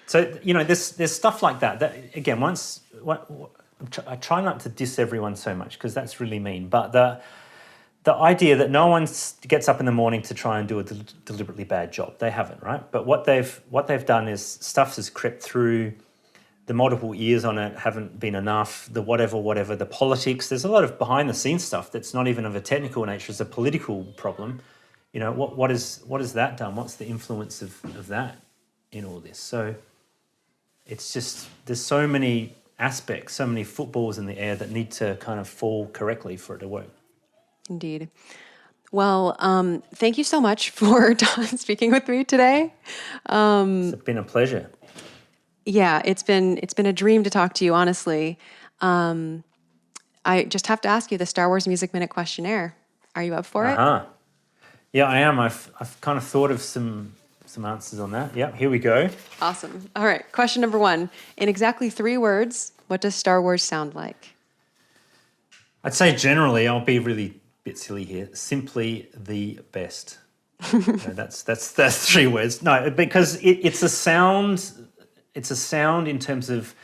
So there's stuff like that. That again, I try not to diss everyone so much because that's really mean. But the idea that no one gets up in the morning to try and do a deliberately bad job, they haven't, right? But what they've done is stuff has crept through. The multiple ears on it haven't been enough, the whatever, the politics. There's a lot of behind the scenes stuff that's not even of a technical nature, it's a political problem. What has that done? What's the influence of that in all this? So it's just, there's so many aspects, so many footballs in the air that need to kind of fall correctly for it to work. Indeed. Well, thank you so much for speaking with me today. It's been a pleasure. Yeah, it's been a dream to talk to you, honestly. I just have to ask you the Star Wars Music Minute questionnaire. Are you up for it? Yeah, I am. I've kind of thought of some answers on that. Yeah, here we go. Awesome. All right, question number 1. In exactly 3 words, what does Star Wars sound like? I'd say generally, I'll be really bit silly here. Simply the best. That's 3 words. No, because it's a sound. It's a sound in terms of,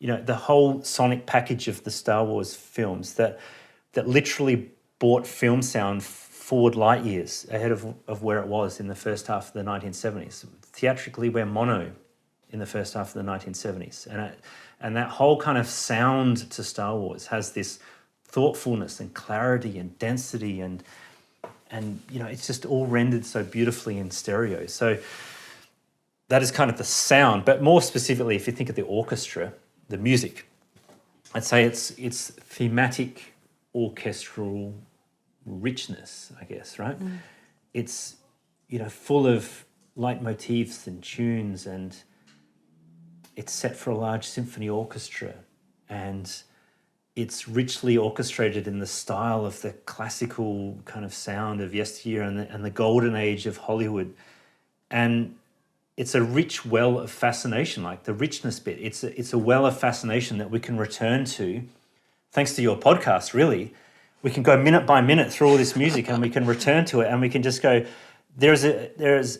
the whole sonic package of the Star Wars films that literally brought film sound forward light years ahead of where it was in the first half of the 1970s. Theatrically, we're mono in the first half of the 1970s, and that whole kind of sound to Star Wars has this thoughtfulness and clarity and density and it's just all rendered so beautifully in stereo. So that is kind of the sound, but more specifically, if you think of the orchestra, the music, I'd say it's thematic orchestral richness, I guess, right? It's full of leitmotifs and tunes, and it's set for a large symphony orchestra, and it's richly orchestrated in the style of the classical kind of sound of yesteryear and the golden age of Hollywood. And it's a rich well of fascination, like the richness bit. It's a well of fascination that we can return to, thanks to your podcast, really. We can go minute by minute through all this music and we can return to it, and we can just go, there's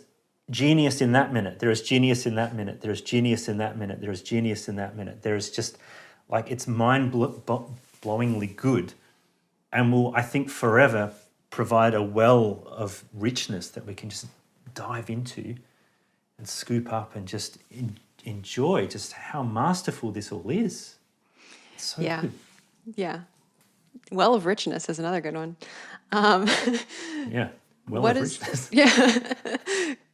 genius in that minute, there is genius in that minute, there is genius in that minute, there is genius in that minute. There is just, like, it's mind-blowingly good, and will, I think, forever provide a well of richness that we can just dive into and scoop up and just enjoy just how masterful this all is. It's so good. Yeah. Well of richness is another good one. Yeah, well of richness. Yeah.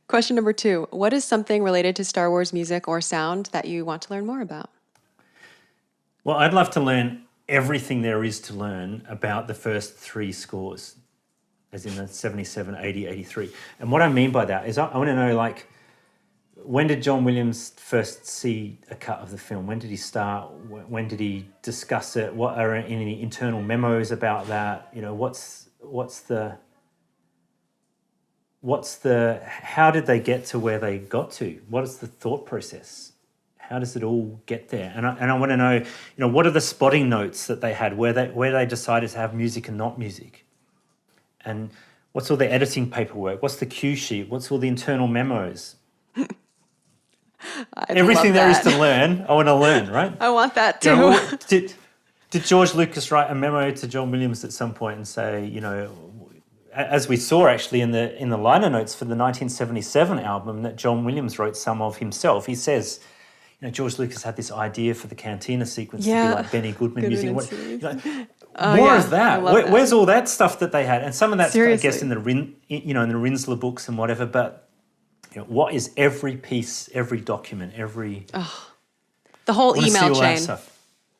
Question number 2. What is something related to Star Wars music or sound that you want to learn more about? Well, I'd love to learn everything there is to learn about the first 3 scores, as in the 77, 80, 83. And what I mean by that is I want to know, like, when did John Williams first see a cut of the film? When did he start? When did he discuss it? What are any internal memos about that? How did they get to where they got to? What is the thought process? How does it all get there? And I want to know, what are the spotting notes that they had where they decided to have music and not music? And what's all the editing paperwork? What's the cue sheet? What's all the internal memos? Everything there is to learn, I want to learn, right? I want that too. Did George Lucas write a memo to John Williams at some point and say, as we saw actually in the liner notes for the 1977 album that John Williams wrote some of himself, he says, George Lucas had this idea for the Cantina sequence to be like Benny Goodman music. More of that. Where's all that stuff that they had? And some of that's, I guess, in the Rinsler books and whatever. But what is every piece, every document, every the whole email chain?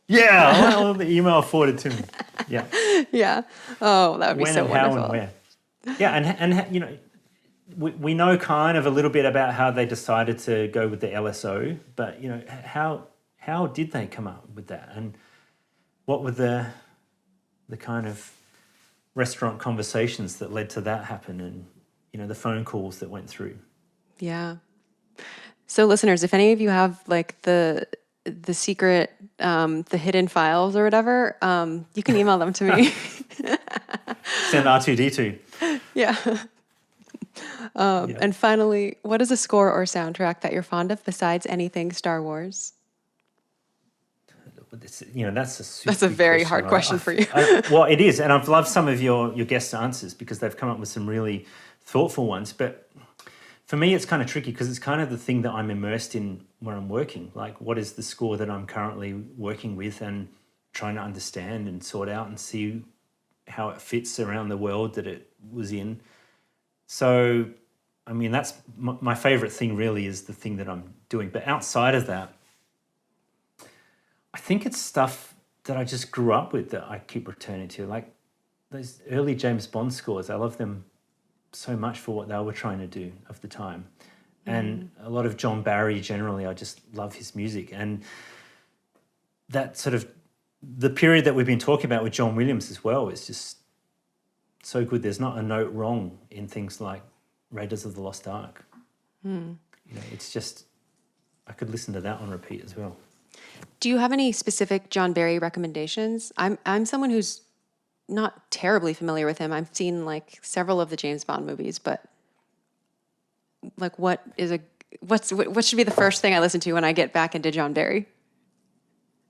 Yeah, all the email forwarded to me. Yeah. Yeah. Oh, that would be when so and wonderful. How and where. Yeah, and we know kind of a little bit about how they decided to go with the LSO, but how did they come up with that, and what were the kind of restaurant conversations that led to that happen, and the phone calls that went through. Yeah. So listeners, if any of you have like the secret, the hidden files or whatever, you can email them to me. Send R2D2. Yeah. And finally, what is a score or soundtrack that you're fond of besides anything Star Wars? That's a very hard question for you. Well, it is, and I've loved some of your guest answers because they've come up with some really thoughtful ones. But for me, it's kind of tricky because it's kind of the thing that I'm immersed in when I'm working. Like, what is the score that I'm currently working with and trying to understand and sort out and see how it fits around the world that it was in. So, I mean, that's my favorite thing really is the thing that I'm doing. But outside of that, I think it's stuff that I just grew up with that I keep returning to. Like those early James Bond scores, I love them so much for what they were trying to do of the time. and a lot of John Barry generally. I just love his music, and that sort of the period that we've been talking about with John Williams as well is just so good. There's not a note wrong in things like Raiders of the Lost Ark. It's just, I could listen to that on repeat as well. Do you have any specific John Barry recommendations? I'm someone who's not terribly familiar with him. I've seen like several of the James Bond movies, but like what should be the first thing I listen to when I get back into John Barry?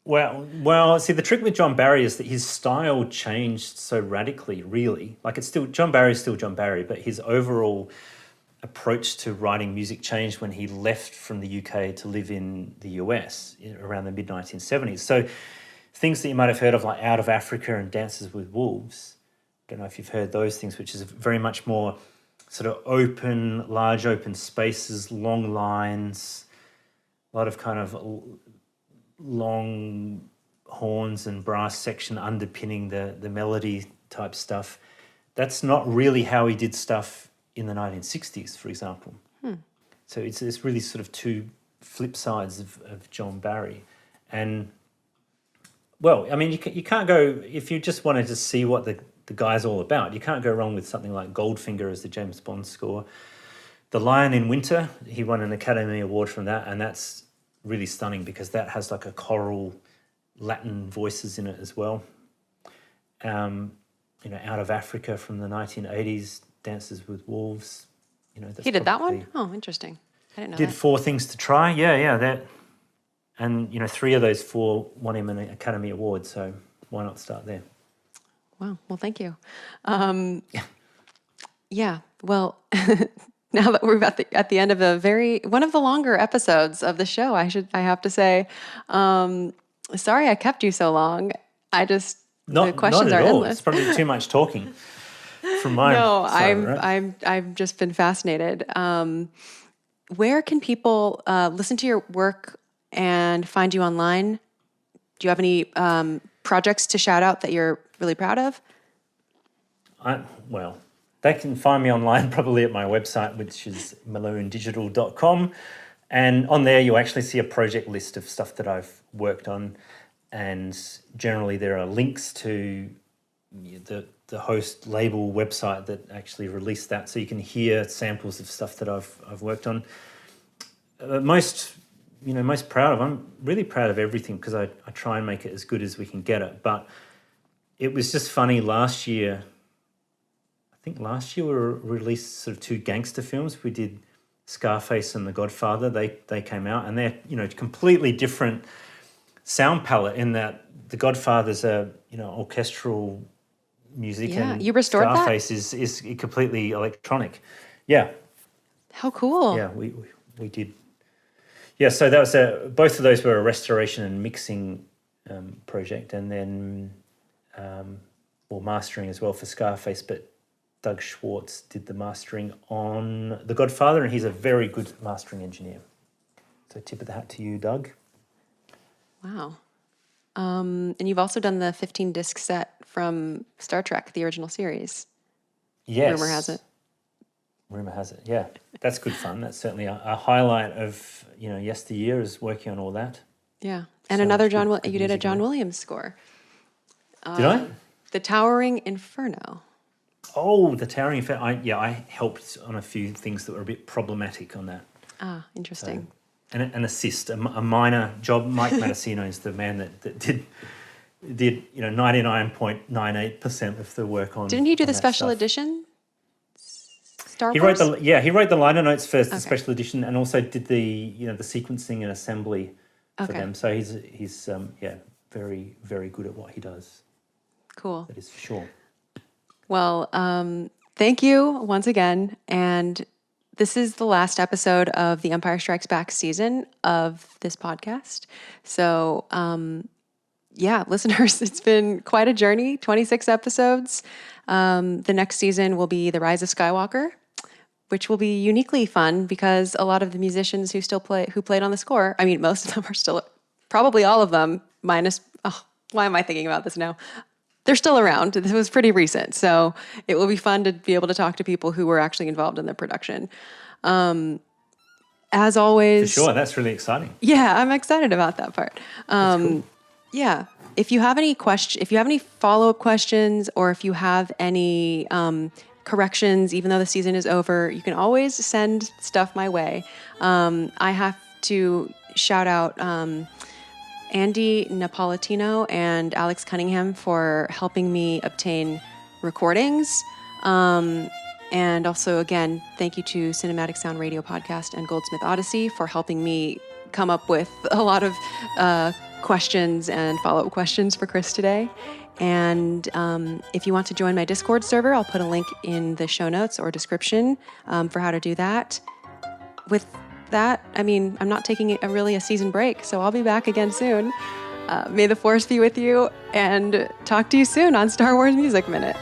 Well, see, the trick with John Barry is that his style changed so radically, really. Like, it's still, John Barry is still John Barry, but his overall approach to writing music changed when he left from the UK to live in the US around the mid-1970s. So things that you might have heard of, like Out of Africa and Dances with Wolves, I don't know if you've heard those things, which is very much more sort of open, large open spaces, long lines, a lot of kind of long horns and brass section underpinning the melody type stuff. That's not really how he did stuff in the 1960s, for example. So it's really sort of two flip sides of John Barry. And, well, I mean, you can't go, if you just wanted to see what the guy's all about, you can't go wrong with something like Goldfinger as the James Bond score. The Lion in Winter, he won an Academy Award from that, and that's really stunning because that has like a choral Latin voices in it as well. Out of Africa from the 1980s, Dances with Wolves. That's He did that one? Oh, interesting. I didn't know did that. 4 Things to Try. Yeah, that. And, 3 of those 4 won him an Academy Award, so why not start there? Wow. Well, thank you. Yeah. Well, now that we're at the end of one of the longer episodes of the show, I have to say, sorry I kept you so long. The questions not at are all. endless. It's probably too much talking from my No, side, right? I've just been fascinated. Where can people listen to your work and find you online? Do you have any projects to shout out that you're really proud of? They can find me online probably at my website, which is malonedigital.com. And on there, you'll actually see a project list of stuff that I've worked on. And generally, there are links to the host label website that actually released that, so you can hear samples of stuff that I've worked on. Most proud of, I'm really proud of everything because I try and make it as good as we can get it. But it was just funny last year. I think last year we released sort of 2 gangster films. We did Scarface and The Godfather. They came out, and they're completely different sound palette in that The Godfather's a orchestral music, and you restored Scarface is completely electronic. Yeah. How cool. Yeah, we did. Yeah, so that was both of those were a restoration and mixing project, and then mastering as well for Scarface, but Doug Schwartz did the mastering on The Godfather, and he's a very good mastering engineer. So tip of the hat to you, Doug. Wow. And you've also done the 15-disc set from Star Trek, the original series. Yes. Rumor has it. Rumor has it, yeah. That's good fun. That's certainly a highlight of, yesteryear is working on all that. Yeah. And So another good you did a music, John yeah. Williams score. Did I? The Towering Inferno. Oh, the Towering Effect. I helped on a few things that were a bit problematic on that. Ah, interesting. An assist, a minor job. Mike Matessino is the man that did 99.98% of the work on. Didn't he do on the that special stuff. edition? Star He Wars? wrote the liner notes for the Okay. special edition, and also did the sequencing and assembly for Okay. them. So he's very, very good at what he does. Cool. That is for sure. Well, thank you once again. And this is the last episode of the Empire Strikes Back season of this podcast. So, listeners, it's been quite a journey, 26 episodes. The next season will be The Rise of Skywalker, which will be uniquely fun because a lot of the musicians who played on the score, I mean, most of them are still, probably all of them, minus, why am I thinking about this now? They're still around. This was pretty recent. So it will be fun to be able to talk to people who were actually involved in the production. as always, For sure, that's really exciting. yeah, I'm excited about that part. Cool. Yeah. If you have any follow-up questions, or if you have any corrections, even though the season is over, you can always send stuff my way. I have to shout out Andy Napolitano and Alex Cunningham for helping me obtain recordings. And also, again, thank you to Cinematic Sound Radio Podcast and Goldsmith Odyssey for helping me come up with a lot of questions and follow-up questions for Chris today. And if you want to join my Discord server, I'll put a link in the show notes or description for how to do that. With that, I mean, I'm not taking a season break, so I'll be back again soon. May the Force be with you, and talk to you soon on Star Wars Music Minute.